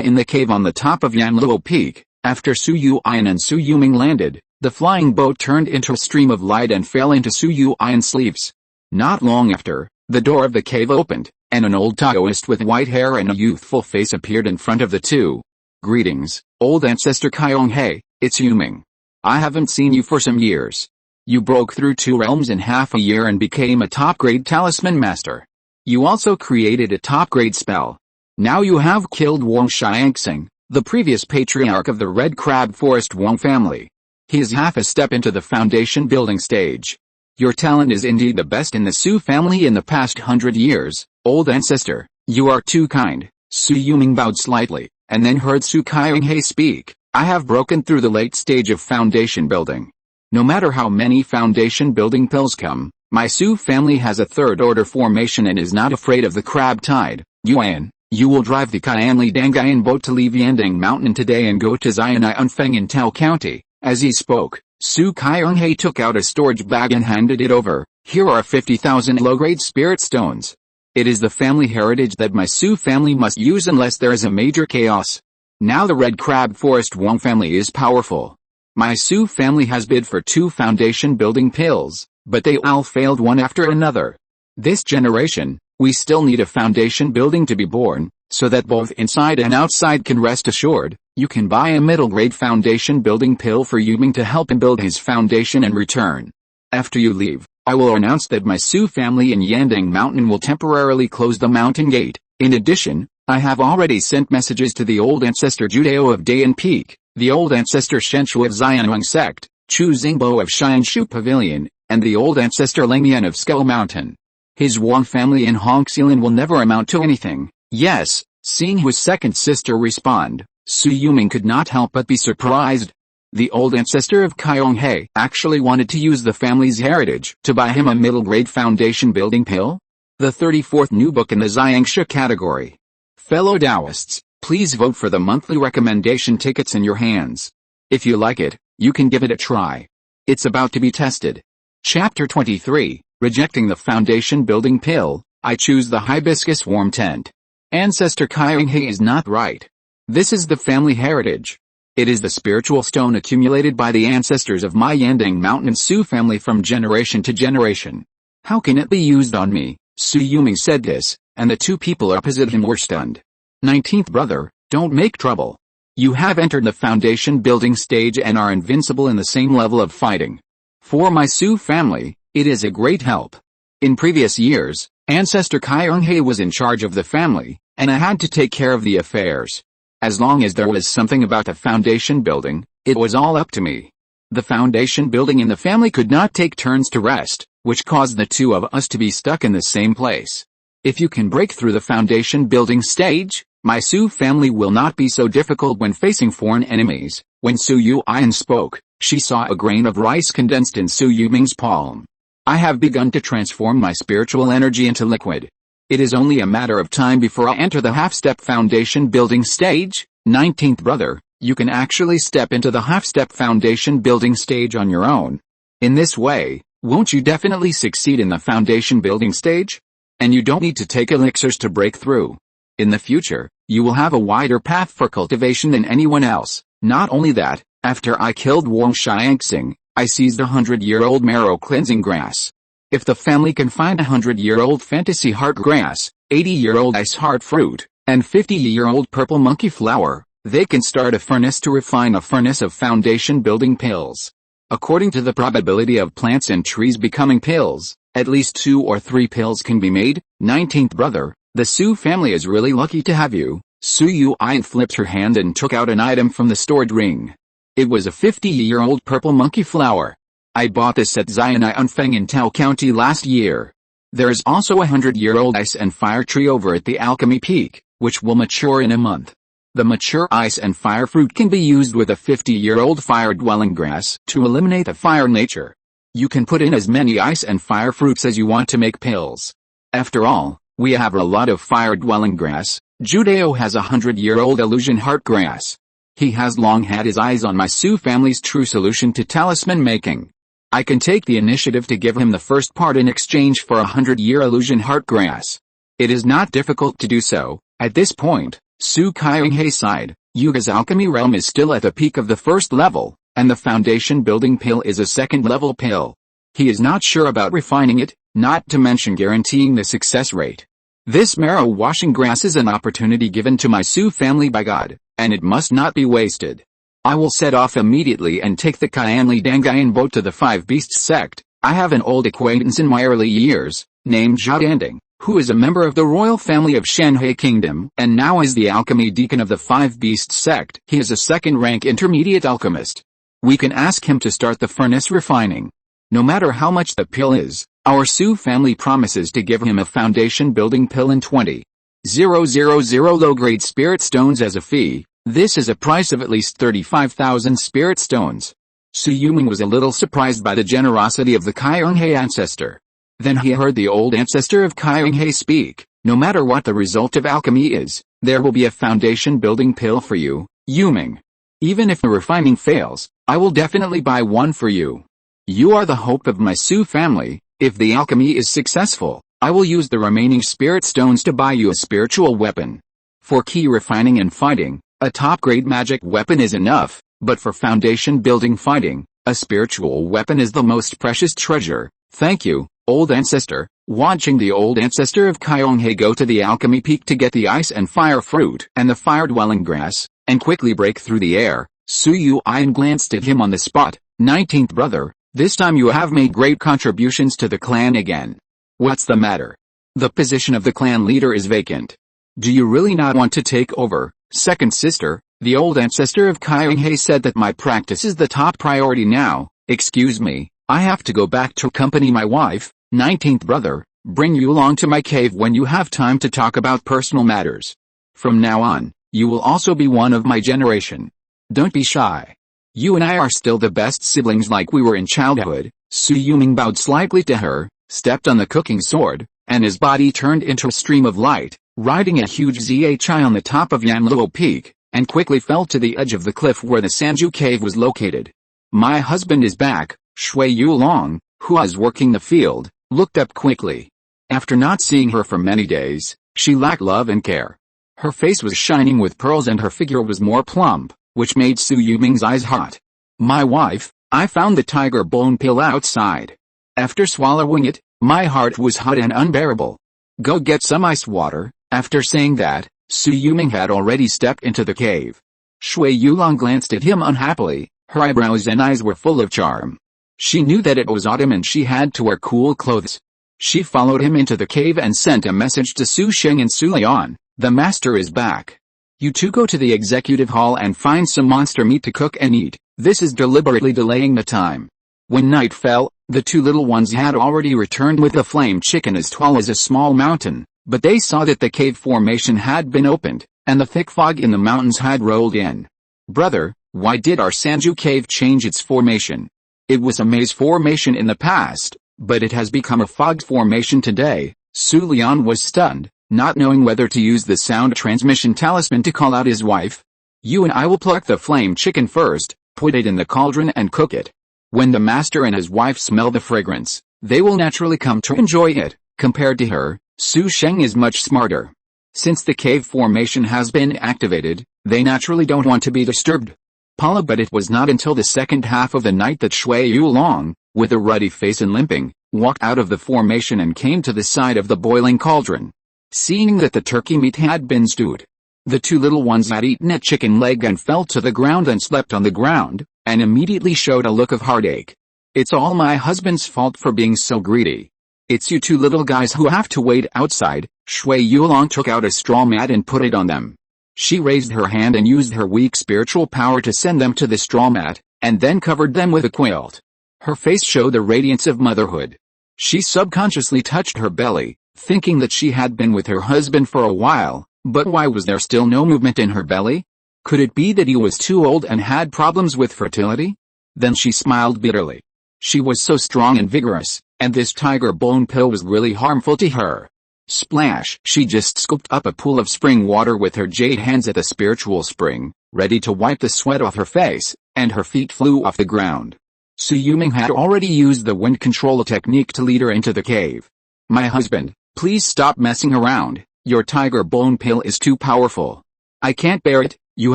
In the cave on the top of Yanluo Peak, after Shui Yulong and Shui Yulong landed, the flying boat turned into a stream of light and fell into Shui Yulong's sleeves. Not long after, the door of the cave opened, and an old Taoist with white hair and a youthful face appeared in front of the 2. Greetings, old ancestor Qionghai, it's Yulong. I haven't seen you for some years. You broke through 2 realms in half a year and became a top-grade talisman master. You also created a top-grade spell. Now you have killed Wang Xiangxing, the previous patriarch of the Red Crab Forest Wang family. He is half a step into the foundation building stage. Your talent is indeed the best in the Sui family in the past 100 years, old ancestor. You are too kind. Shui Yulong bowed slightly, and then heard Sui Qionghai speak. I have broken through the late stage of foundation building. No matter how many foundation building pills come, my Sui family has a third-order formation and is not afraid of the crab tide. Yuan, you will drive the Qianli Dangayan boat to leave Yandang Mountain today and go to Xianfeng in Tao County. As he spoke, Sui Qionghai took out a storage bag and handed it over. Here are 50,000 low-grade spirit stones. It is the family heritage that my Sui family must use unless there is a major chaos. Now the Red Crab Forest Wong family is powerful. My Su family has bid for 2 foundation building pills, but they all failed one after another. This generation, we still need a foundation building to be born, so that both inside and outside can rest assured. You can buy a middle grade foundation building pill for Yuming to help him build his foundation and return. After you leave, I will announce that my Su family in Yandang Mountain will temporarily close the mountain gate. In addition, I have already sent messages to the old ancestor Judeo of Dayan Peak, the old ancestor Shenshu of Xianwang Sect, Chu Xingbo of Xianshu Pavilion, and the old ancestor Lengyan of Skull Mountain. His Wang family in Hongxilan will never amount to anything. Yes, seeing his second sister respond, Su Yuming could not help but be surprised. The old ancestor of Kaiyonghe actually wanted to use the family's heritage to buy him a middle-grade foundation building pill? The 34th new book in the Xiangsha category. Fellow Taoists, please vote for the monthly recommendation tickets in your hands. If you like it, you can give it a try. It's about to be tested. Chapter 23, Rejecting the Foundation Building Pill, I choose the Hibiscus Warm Tent. Ancestor Kaiyonghe is not right. This is the family heritage. It is the spiritual stone accumulated by the ancestors of my Yandang Mountain Su family from generation to generation. How can it be used on me? Su Yuming said this, and the 2 people opposite him were stunned. 19th brother, don't make trouble. You have entered the foundation building stage and are invincible in the same level of fighting. For my Su family, it is a great help. In previous years, Ancestor Kaiyonghe was in charge of the family, and I had to take care of the affairs. As long as there was something about the foundation building, it was all up to me. The foundation building in the family could not take turns to rest, which caused the 2 of us to be stuck in the same place. If you can break through the foundation building stage, my Su family will not be so difficult when facing foreign enemies. When Su Yuan spoke, she saw a grain of rice condensed in Su Yuming's palm. I have begun to transform my spiritual energy into liquid. It is only a matter of time before I enter the half-step foundation building stage. 19th brother, you can actually step into the half-step foundation building stage on your own. In this way, won't you definitely succeed in the foundation building stage? And you don't need to take elixirs to break through. In the future, you will have a wider path for cultivation than anyone else. Not only that, after I killed Wang Xiangxing, I seized 100-year-old marrow cleansing grass. If the family can find 100-year-old fantasy heart grass, 80-year-old ice heart fruit, and 50-year-old purple monkey flower, they can start a furnace to refine a furnace of foundation building pills. According to the probability of plants and trees becoming pills, at least 2 or 3 pills can be made. 19th brother, the Su family is really lucky to have you. Su Yuan flipped her hand and took out an item from the stored ring. It was a 50-year-old purple monkey flower. I bought this at Xianai Unfeng in Tao County last year. There is also a 100-year-old ice and fire tree over at the Alchemy Peak, which will mature in a month. The mature ice and fire fruit can be used with a 50-year-old fire-dwelling grass to eliminate the fire nature. You can put in as many ice and fire fruits as you want to make pills. After all, we have a lot of fire-dwelling grass. Judeo has a 100-year-old illusion heart grass. He has long had his eyes on my Su family's true solution to talisman making. I can take the initiative to give him the first part in exchange for a 100-year illusion heart grass. It is not difficult to do so. At this point, Su Kaiyonghe sighed. Yuga's alchemy realm is still at the peak of the first level, and the foundation building pill is a second level pill. He is not sure about refining it, not to mention guaranteeing the success rate. This marrow washing grass is an opportunity given to my Su family by God, and it must not be wasted. I will set off immediately and take the Qianli Dangayan boat to the Five Beasts sect. I have an old acquaintance in my early years, named Zhao Danding, who is a member of the royal family of Shanhui Kingdom, and now is the alchemy deacon of the Five Beasts sect. He is a second-rank intermediate alchemist. We can ask him to start the furnace refining. No matter how much the pill is, our Su family promises to give him a foundation building pill in 20,000 low-grade spirit stones as a fee. This is a price of at least 35,000 spirit stones. Su Yuming was a little surprised by the generosity of the Kaiyonghe ancestor. Then he heard the old ancestor of Kaiyonghe speak. No matter what the result of alchemy is, there will be a foundation building pill for you, Yuming. Even if the refining fails, I will definitely buy one for you. You are the hope of my Su family. If the alchemy is successful, I will use the remaining spirit stones to buy you a spiritual weapon. For Qi refining and fighting, A top-grade magic weapon is enough, but for foundation-building fighting, a spiritual weapon is the most precious treasure. Thank you, old ancestor. Watching the old ancestor of Qi go to the alchemy peak to get the ice and fire fruit and the fire-dwelling grass, and quickly break through the air, Shui Yulong glanced at him on the spot. 19th brother, this time you have made great contributions to the clan again. What's the matter? The position of the clan leader is vacant. Do you really not want to take over? Second sister, the old ancestor of Qi said that my practice is the top priority now. Excuse me, I have to go back to accompany my wife. 19th brother, bring Yulong to my cave when you have time to talk about personal matters. From now on, you will also be one of my generation. Don't be shy. You and I are still the best siblings like we were in childhood. Sui Yulong bowed slightly to her, stepped on the cooking sword, and his body turned into a stream of light, riding a huge Zhi on the top of Yanluo Peak, and quickly fell to the edge of the cliff where the Sanju cave was located. My husband is back. Shui Yulong, who was working the field, looked up quickly. After not seeing her for many days, she lacked love and care. Her face was shining with pearls and her figure was more plump, which made Sui Yulong's eyes hot. My wife, I found the tiger bone pill outside. After swallowing it, my heart was hot and unbearable. Go get some ice water. After saying that, Sui Yulong had already stepped into the cave. Shui Yulong glanced at him unhappily, her eyebrows and eyes were full of charm. She knew that it was autumn and she had to wear cool clothes. She followed him into the cave and sent a message to Su Sheng and Su Lian. The master is back. You two go to the executive hall and find some monster meat to cook and eat. This is deliberately delaying the time. When night fell, the two little ones had already returned with a flame chicken as tall as a small mountain, but they saw that the cave formation had been opened, and the thick fog in the mountains had rolled in. Brother, why did our Sanju cave change its formation? It was a maze formation in the past, but it has become a fogged formation today. Su Lian was stunned, not knowing whether to use the sound transmission talisman to call out his wife. You and I will pluck the flame chicken first, put it in the cauldron and cook it. When the master and his wife smell the fragrance, they will naturally come to enjoy it. Compared to her, Su Sheng is much smarter. Since the cave formation has been activated, they naturally don't want to be disturbed. Paula, but it was not until the second half of the night that Shui Yulong, with a ruddy face and limping, walked out of the formation and came to the side of the boiling cauldron. Seeing that the turkey meat had been stewed, the two little ones had eaten a chicken leg and fell to the ground and slept on the ground, and immediately showed a look of heartache. It's all my husband's fault for being so greedy. It's you two little guys who have to wait outside. Shui Yulong took out a straw mat and put it on them. She raised her hand and used her weak spiritual power to send them to the straw mat, and then covered them with a quilt. Her face showed the radiance of motherhood. She subconsciously touched her belly, thinking that she had been with her husband for a while, but why was there still no movement in her belly? Could it be that he was too old and had problems with fertility? Then she smiled bitterly. She was so strong and vigorous, and this tiger bone pill was really harmful to her. Splash! She just scooped up a pool of spring water with her jade hands at the spiritual spring, ready to wipe the sweat off her face, and her feet flew off the ground. Su Yulong had already used the wind control technique to lead her into the cave. My husband, please stop messing around. Your tiger bone pill is too powerful. I can't bear it. You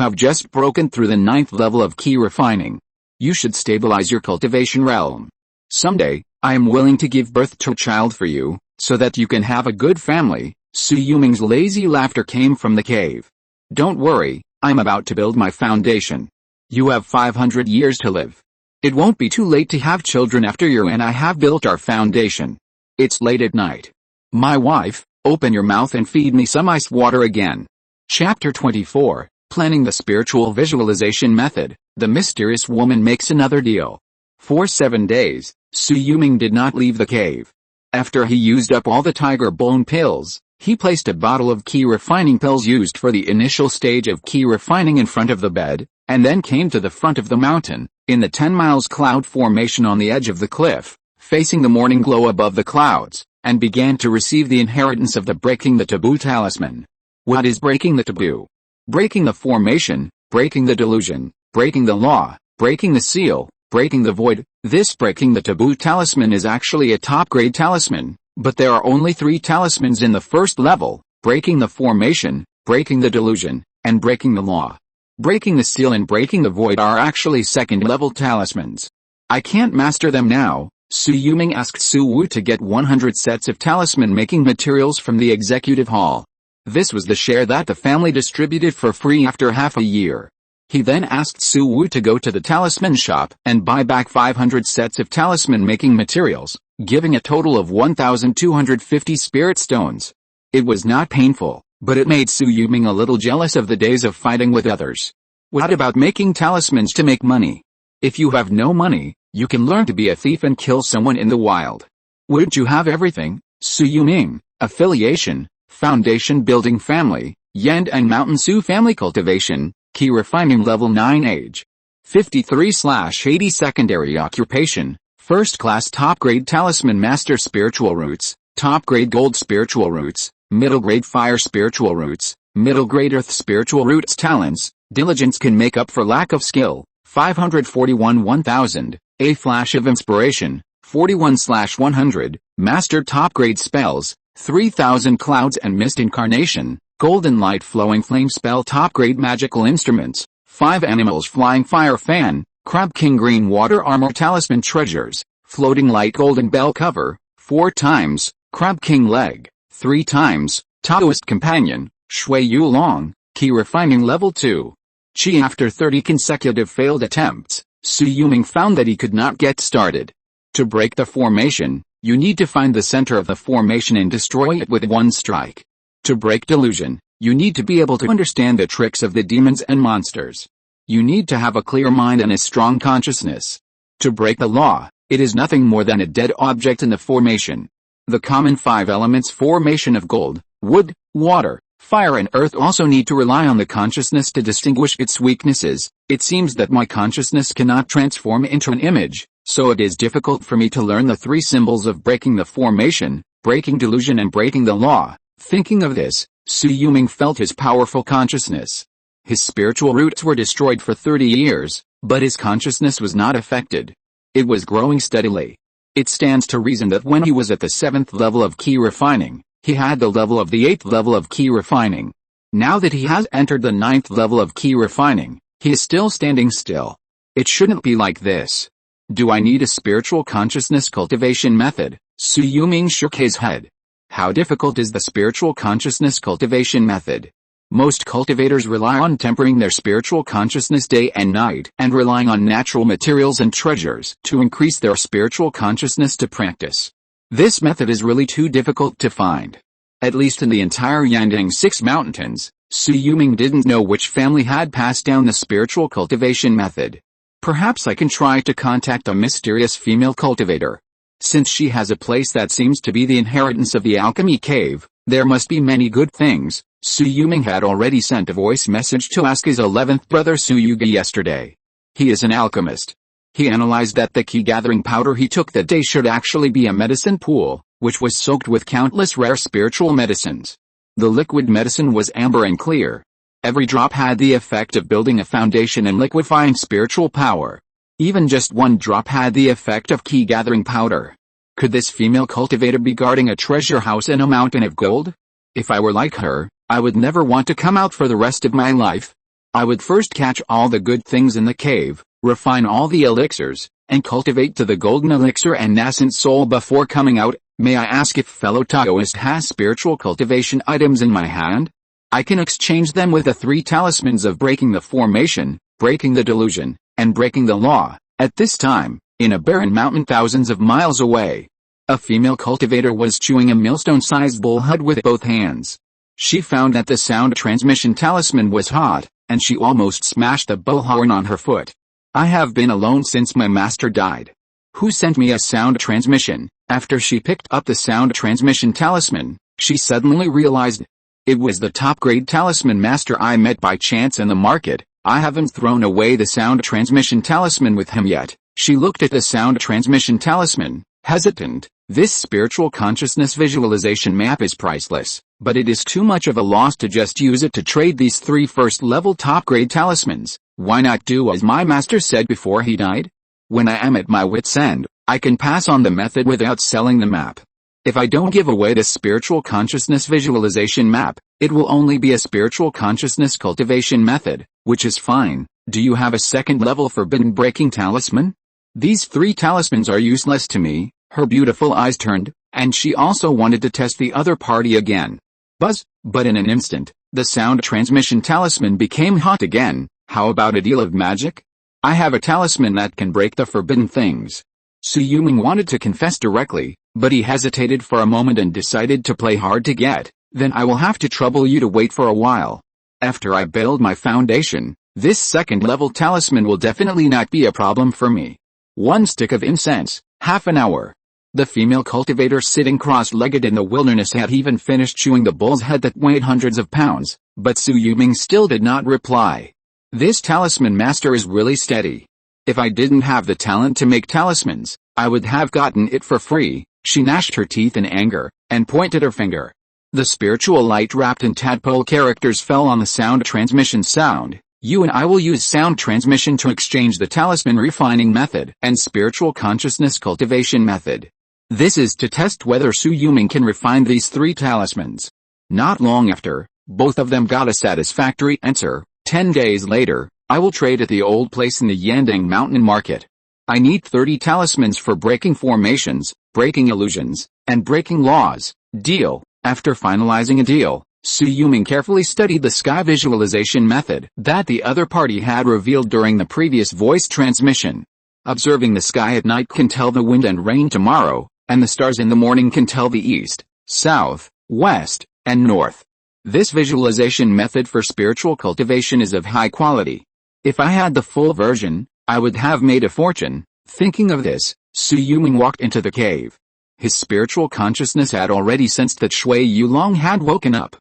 have just broken through the 9th level of Qi Refining. You should stabilize your cultivation realm. Someday, I am willing to give birth to a child for you, so that you can have a good family. Su Yulong's lazy laughter came from the cave. Don't worry, I'm about to build my foundation. You have 500 years to live. It won't be too late to have children after you and I have built our foundation. It's late at night. My wife, open your mouth and feed me some ice water again. Chapter 24, Planning the Spiritual Visualization Method. The mysterious woman makes another deal. For 7 days, Su Yulong did not leave the cave. After he used up all the tiger bone pills, he placed a bottle of Qi refining pills used for the initial stage of Qi refining in front of the bed, and then came to the front of the mountain, in the 10 miles cloud formation on the edge of the cliff, facing the morning glow above the clouds, and began to receive the inheritance of the breaking the taboo talisman. What is breaking the taboo? Breaking the formation, breaking the delusion, breaking the law, breaking the seal, breaking the void. This breaking the taboo talisman is actually a top-grade talisman, but there are only 3 talismans in the first level: breaking the formation, breaking the delusion, and breaking the law. Breaking the Seal and Breaking the Void are actually second-level talismans. I can't master them now. Su Yuming asked Su Wu to get 100 sets of talisman-making materials from the executive hall. This was the share that the family distributed for free after half a year. He then asked Su Wu to go to the talisman shop and buy back 500 sets of talisman-making materials, giving a total of 1,250 spirit stones. It was not painful, but it made Su Yuming a little jealous of the days of fighting with others. What about making talismans to make money? If you have no money, you can learn to be a thief and kill someone in the wild. Wouldn't you have everything? Su Yuming, affiliation, foundation building family, Yandang Mountains Su family cultivation, Qi Refining level 9 age. 53/80 secondary occupation, first class top grade talisman master spiritual roots, top grade gold spiritual roots, middle grade fire spiritual roots, middle grade earth spiritual roots talents, diligence can make up for lack of skill, 541 1000, a flash of inspiration, 41/100, master top grade spells, 3000 clouds and mist incarnation, golden light flowing flame spell top grade magical instruments, 5 animals flying fire fan, crab king green water armor talisman treasures, floating light golden bell cover, 4 times, crab king leg, 3 times, Taoist companion, Shui Yulong, Qi Refining level 2. Qi after 30 consecutive failed attempts, Su Yuming found that he could not get started. To break the formation, you need to find the center of the formation and destroy it with one strike. To break delusion, you need to be able to understand the tricks of the demons and monsters. You need to have a clear mind and a strong consciousness. To break the law, it is nothing more than a dead object in the formation. The common 5 elements formation of gold, wood, water, fire and earth also need to rely on the consciousness to distinguish its weaknesses. It seems that my consciousness cannot transform into an image, so it is difficult for me to learn the 3 symbols of breaking the formation, breaking delusion and breaking the law. Thinking of this, Su Yuming felt his powerful consciousness. His spiritual roots were destroyed for 30 years, but his consciousness was not affected. It was growing steadily. It stands to reason that when he was at the 7th level of Qi Refining, he had the level of the 8th level of Qi Refining. Now that he has entered the 9th level of Qi Refining, he is still standing still. It shouldn't be like this. Do I need a spiritual consciousness cultivation method? Su Yuming shook his head. How difficult is the spiritual consciousness cultivation method? Most cultivators rely on tempering their spiritual consciousness day and night and relying on natural materials and treasures to increase their spiritual consciousness to practice. This method is really too difficult to find. At least in the entire Yandang 6 Mountains, Su Yuming didn't know which family had passed down the spiritual cultivation method. Perhaps I can try to contact a mysterious female cultivator. Since she has a place that seems to be the inheritance of the alchemy cave, there must be many good things. Su Yuming had already sent a voice message to ask his 11th brother Su Yugi yesterday. He is an alchemist. He analyzed that the key gathering powder he took that day should actually be a medicine pool, which was soaked with countless rare spiritual medicines. The liquid medicine was amber and clear. Every drop had the effect of building a foundation and liquefying spiritual power. Even just one drop had the effect of key gathering powder. Could this female cultivator be guarding a treasure house in a mountain of gold? If I were like her, I would never want to come out for the rest of my life. I would first catch all the good things in the cave, refine all the elixirs, and cultivate to the golden elixir and nascent soul before coming out. May I ask if fellow Taoist has spiritual cultivation items in my hand? I can exchange them with the 3 talismans of breaking the formation, breaking the delusion, and breaking the law. At this time, in a barren mountain thousands of miles away, a female cultivator was chewing a millstone-sized bullhead with both hands. She found that the sound transmission talisman was hot, and she almost smashed the bullhorn on her foot. I have been alone since my master died. Who sent me a sound transmission? After she picked up the sound transmission talisman, she suddenly realized it was the top-grade talisman master I met by chance in the market. I haven't thrown away the sound transmission talisman with him yet. She looked at the sound transmission talisman, hesitant. This spiritual consciousness visualization map is priceless, but it is too much of a loss to just use it to trade these 3 first-level top-grade talismans. Why not do as my master said before he died? When I am at my wit's end, I can pass on the method without selling the map. If I don't give away the spiritual consciousness visualization map, it will only be a spiritual consciousness cultivation method. Which is fine. Do you have a second level forbidden breaking talisman? These 3 talismans are useless to me. Her beautiful eyes turned, and she also wanted to test the other party again. Buzz, but in an instant, the sound transmission talisman became hot again. How about a deal of magic? I have a talisman that can break the forbidden things. Shui Yulong wanted to confess directly, but he hesitated for a moment and decided to play hard to get. Then I will have to trouble you to wait for a while. After I build my foundation, this second level talisman will definitely not be a problem for me. 1 stick of incense, half an hour. The female cultivator sitting cross-legged in the wilderness had even finished chewing the bull's head that weighed hundreds of pounds, but Shui Yulong still did not reply. This talisman master is really steady. If I didn't have the talent to make talismans, I would have gotten it for free. She gnashed her teeth in anger, and pointed her finger. The spiritual light wrapped in tadpole characters fell on the sound transmission sound. You and I will use sound transmission to exchange the talisman refining method and spiritual consciousness cultivation method. This is to test whether Shui Yulong can refine these 3 talismans. Not long after, both of them got a satisfactory answer. 10 days later, I will trade at the old place in the Yandang Mountain market. I need 30 talismans for breaking formations, breaking illusions, and breaking laws. Deal. After finalizing a deal, Shui Yulong carefully studied the sky visualization method that the other party had revealed during the previous voice transmission. Observing the sky at night can tell the wind and rain tomorrow, and the stars in the morning can tell the east, south, west, and north. This visualization method for spiritual cultivation is of high quality. If I had the full version, I would have made a fortune. Thinking of this, Shui Yulong walked into the cave. His spiritual consciousness had already sensed that Shui Yulong had woken up.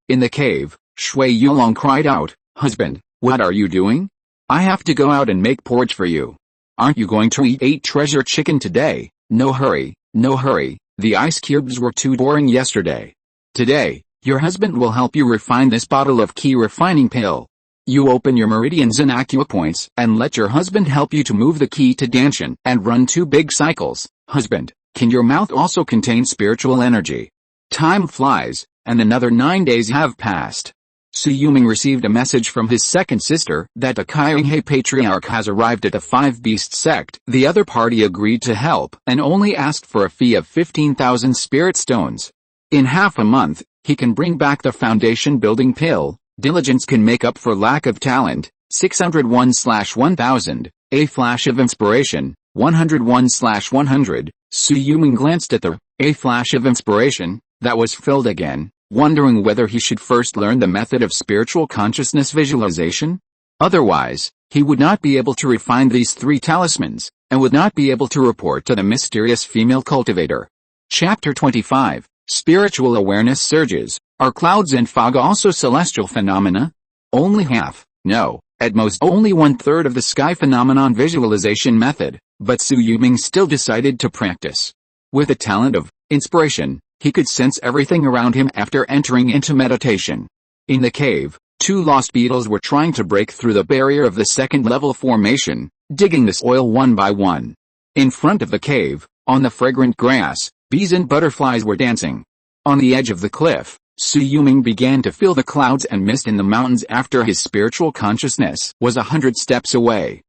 In the cave, Shui Yulong cried out, "Husband, what are you doing? I have to go out and make porridge for you. Aren't you going to eat 8 treasure chicken today?" No hurry, no hurry, the ice cubes were too boring yesterday. Today, your husband will help you refine this bottle of Qi refining pill. You open your meridians and acupoints and let your husband help you to move the Qi to Danshan and run 2 big cycles. Husband, can your mouth also contain spiritual energy? Time flies, and another 9 days have passed. Shui Yulong received a message from his second sister that the Qi patriarch has arrived at the 5 Beast sect. The other party agreed to help and only asked for a fee of 15,000 spirit stones. In half a month, he can bring back the foundation building pill. Diligence can make up for lack of talent. 601/1000, a flash of inspiration. 101/100. Shui Yulong glanced at a flash of inspiration that was filled again, wondering whether he should first learn the method of spiritual consciousness visualization. Otherwise, he would not be able to refine these 3 talismans, and would not be able to report to the mysterious female cultivator. Chapter 25. Spiritual awareness surges. Are clouds and fog also celestial phenomena? Only half, no, at most only 1/3 of the sky phenomenon visualization method, but Shui Yulong still decided to practice. With the talent of inspiration, he could sense everything around him after entering into meditation. In the cave, 2 lost beetles were trying to break through the barrier of the second level formation, digging the soil one by one. In front of the cave, on the fragrant grass, bees and butterflies were dancing. On the edge of the cliff, Shui Yulong began to feel the clouds and mist in the mountains after his spiritual consciousness was 100 steps away.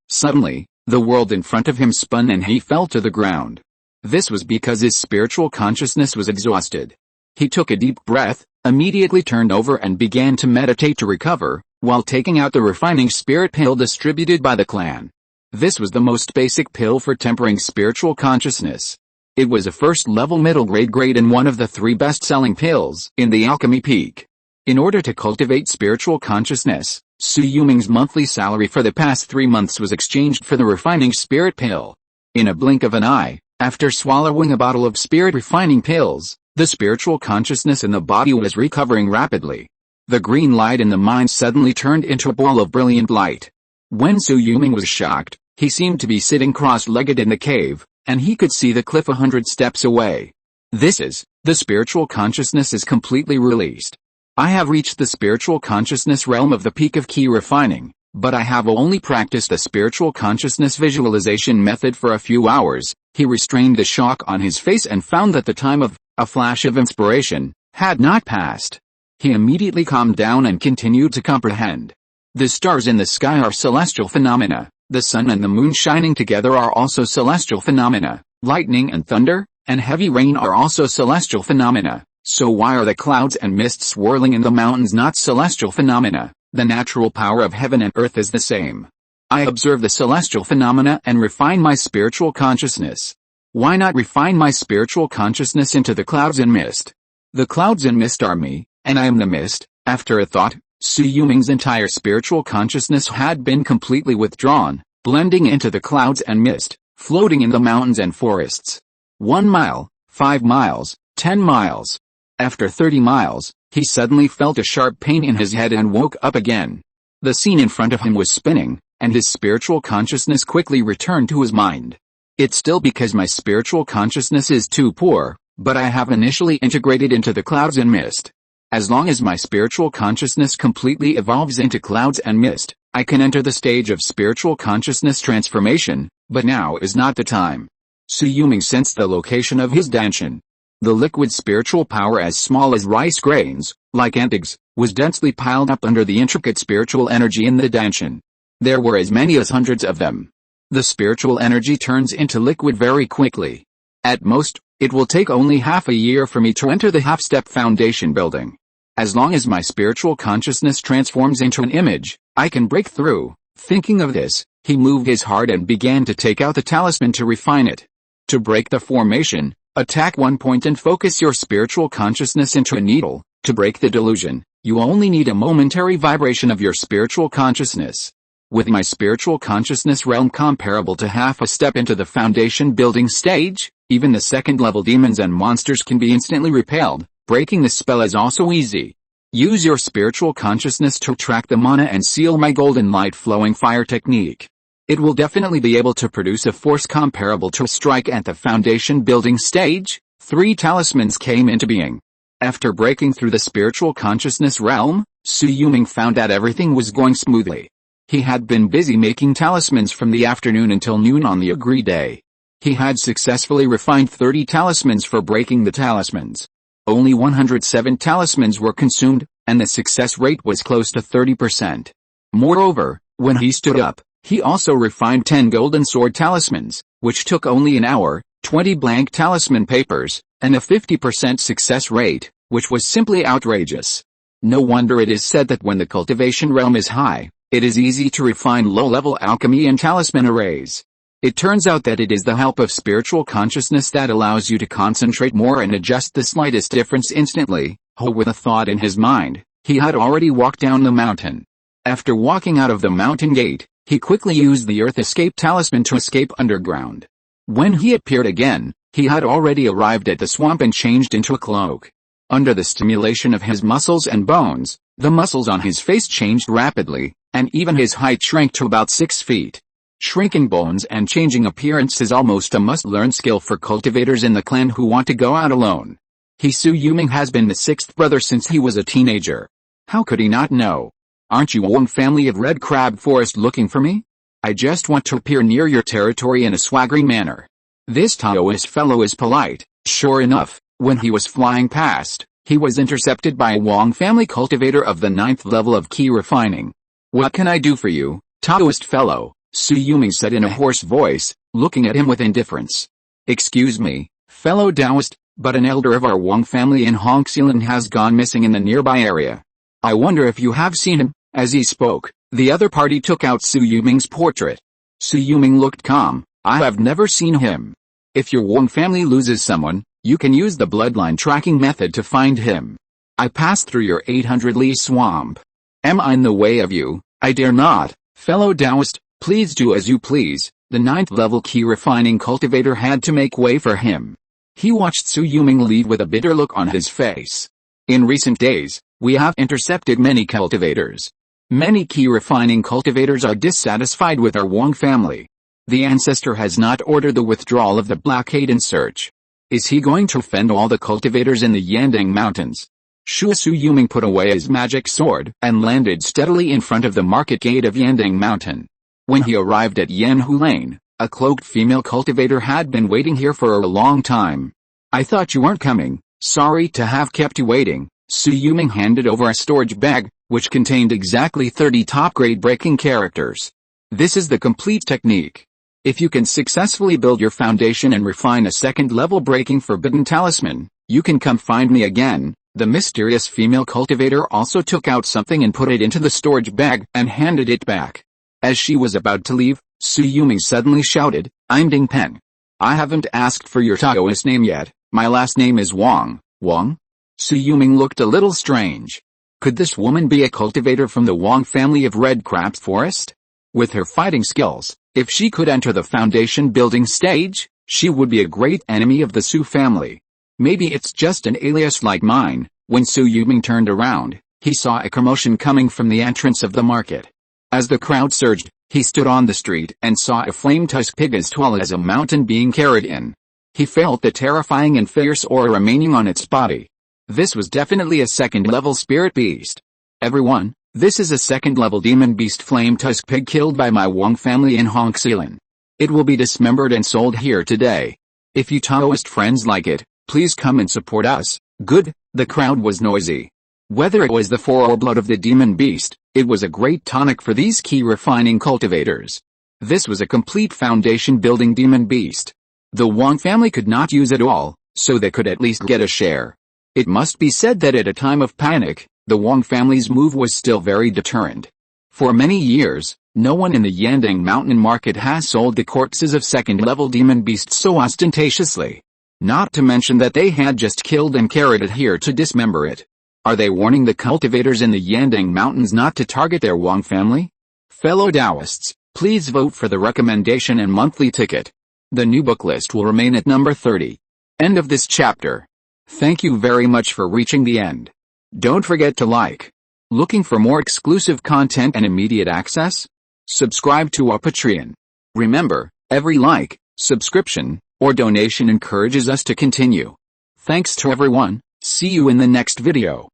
Suddenly, the world in front of him spun and he fell to the ground. This was because his spiritual consciousness was exhausted. He took a deep breath, immediately turned over and began to meditate to recover, while taking out the refining spirit pill distributed by the clan. This was the most basic pill for tempering spiritual consciousness. It was a first-level middle grade and one of the 3 best-selling pills in the alchemy peak. In order to cultivate spiritual consciousness, Shui Yulong's monthly salary for the past 3 months was exchanged for the refining spirit pill. In a blink of an eye, after swallowing a bottle of spirit refining pills, the spiritual consciousness in the body was recovering rapidly. The green light in the mind suddenly turned into a ball of brilliant light. When Shui Yulong was shocked, he seemed to be sitting cross-legged in the cave, and he could see the cliff 100 steps away. The spiritual consciousness is completely released. I have reached the spiritual consciousness realm of the peak of Qi refining, but I have only practiced the spiritual consciousness visualization method for a few hours. He restrained the shock on his face and found that the time of a flash of inspiration had not passed. He immediately calmed down and continued to comprehend. The stars in the sky are celestial phenomena. The sun and the moon shining together are also celestial phenomena. Lightning and thunder, and heavy rain are also celestial phenomena. So why are the clouds and mists swirling in the mountains not celestial phenomena? The natural power of heaven and earth is the same. I observe the celestial phenomena and refine my spiritual consciousness. Why not refine my spiritual consciousness into the clouds and mist? The clouds and mist are me, and I am the mist. After a thought, Shui Yulong's entire spiritual consciousness had been completely withdrawn, blending into the clouds and mist, floating in the mountains and forests. 1 mile, 5 miles, 10 miles. After 30 miles, he suddenly felt a sharp pain in his head and woke up again. The scene in front of him was spinning, and his spiritual consciousness quickly returned to his mind. It's still because my spiritual consciousness is too poor, but I have initially integrated into the clouds and mist. As long as my spiritual consciousness completely evolves into clouds and mist, I can enter the stage of spiritual consciousness transformation, but now is not the time. Shui Yulong sensed the location of his danshan. The liquid spiritual power as small as rice grains, like ant eggs, was densely piled up under the intricate spiritual energy in the danshan. There were as many as hundreds of them. The spiritual energy turns into liquid very quickly. At most, it will take only half a year for me to enter the half-step foundation building. As long as my spiritual consciousness transforms into an image, I can break through. Thinking of this, he moved his heart and began to take out the talisman to refine it. To break the formation, attack one point and focus your spiritual consciousness into a needle. To break the delusion, you only need a momentary vibration of your spiritual consciousness. With my spiritual consciousness realm comparable to half a step into the foundation building stage, even the second-level demons and monsters can be instantly repelled. Breaking the spell is also easy. Use your spiritual consciousness to attract the mana and seal my golden light flowing fire technique. It will definitely be able to produce a force comparable to a strike at the foundation building stage. 3 talismans came into being. After breaking through the spiritual consciousness realm, Shui Yulong found that everything was going smoothly. He had been busy making talismans from the afternoon until noon on the agreed day. He had successfully refined 30 talismans for breaking the talismans. Only 107 talismans were consumed, and the success rate was close to 30%. Moreover, when he stood up, he also refined 10 golden sword talismans, which took only an hour, 20 blank talisman papers, and a 50% success rate, which was simply outrageous. No wonder it is said that when the cultivation realm is high, it is easy to refine low-level alchemy and talisman arrays. It turns out that it is the help of spiritual consciousness that allows you to concentrate more and adjust the slightest difference instantly. With a thought in his mind, he had already walked down the mountain. After walking out of the mountain gate, he quickly used the Earth Escape Talisman to escape underground. When he appeared again, he had already arrived at the swamp and changed into a cloak. Under the stimulation of his muscles and bones, the muscles on his face changed rapidly, and even his height shrank to about 6 feet. Shrinking bones and changing appearance is almost a must-learn skill for cultivators in the clan who want to go out alone. Shui Yulong has been the 6th brother since he was a teenager. How could he not know? Aren't you one family of Red Crab Forest looking for me? I just want to appear near your territory in a swaggering manner. This Taoist fellow is polite. Sure enough, when he was flying past, he was intercepted by a Wong family cultivator of the 9th level of Qi Refining. What can I do for you, Taoist fellow? Shui Yulong said in a hoarse voice, looking at him with indifference. Excuse me, fellow Taoist, but an elder of our Wong family in Hongxilan has gone missing in the nearby area. I wonder if you have seen him. As he spoke, the other party took out Shui Yulong's portrait. Shui Yulong looked calm. I have never seen him. If your Wong family loses someone, you can use the bloodline tracking method to find him. I passed through your 800-li swamp. Am I in the way of you? I dare not, fellow Taoist. Please do as you please. The 9th level Qi Refining cultivator had to make way for him. He watched Shui Yulong leave with a bitter look on his face. In recent days, we have intercepted many cultivators. Many Qi Refining cultivators are dissatisfied with our Wong family. The ancestor has not ordered the withdrawal of the blockade and search. Is he going to offend all the cultivators in the Yandang Mountains? Shui Yulong put away his magic sword and landed steadily in front of the market gate of Yandang Mountain. When he arrived at Yanhu Lane, a cloaked female cultivator had been waiting here for a long time. I thought you weren't coming. Sorry to have kept you waiting. Shui Yulong handed over a storage bag, which contained exactly 30 top-grade breaking characters. This is the complete technique. If you can successfully build your foundation and refine a second-level breaking forbidden talisman, you can come find me again. The mysterious female cultivator also took out something and put it into the storage bag and handed it back. As she was about to leave, Shui Yulong suddenly shouted, "I'm Ding Peng. I haven't asked for your Taoist name yet. My last name is Wang." Wang? Shui Yulong looked a little strange. Could this woman be a cultivator from the Wang family of Red Crab Forest? With her fighting skills, if she could enter the foundation building stage, she would be a great enemy of the Su family. Maybe it's just an alias like mine. When Shui Yulong turned around, he saw a commotion coming from the entrance of the market. As the crowd surged, he stood on the street and saw a flame-tusked pig as tall as a mountain being carried in. He felt the terrifying and fierce aura remaining on its body. This was definitely a second-level spirit beast. Everyone, this is a second-level demon beast flame-tusked pig killed by my Wang family in Hongxilan. It will be dismembered and sold here today. If you Taoist friends like it, please come and support us. Good. The crowd was noisy. Whether it was the fur or blood of the demon beast, it was a great tonic for these Qi refining cultivators. This was a complete foundation building demon beast. The Wang family could not use it all, so they could at least get a share. It must be said that at a time of panic, the Wang family's move was still very deterrent. For many years, no one in the Yandang Mountain market has sold the corpses of second-level demon beasts so ostentatiously. Not to mention that they had just killed and carried it here to dismember it. Are they warning the cultivators in the Yandang Mountains not to target their Wang family? Fellow Taoists, please vote for the recommendation and monthly ticket. The new book list will remain at number 30. End of this chapter. Thank you very much for reaching the end. Don't forget to like. Looking for more exclusive content and immediate access? Subscribe to our Patreon. Remember, every like, subscription, or donation encourages us to continue. Thanks to everyone. See you in the next video.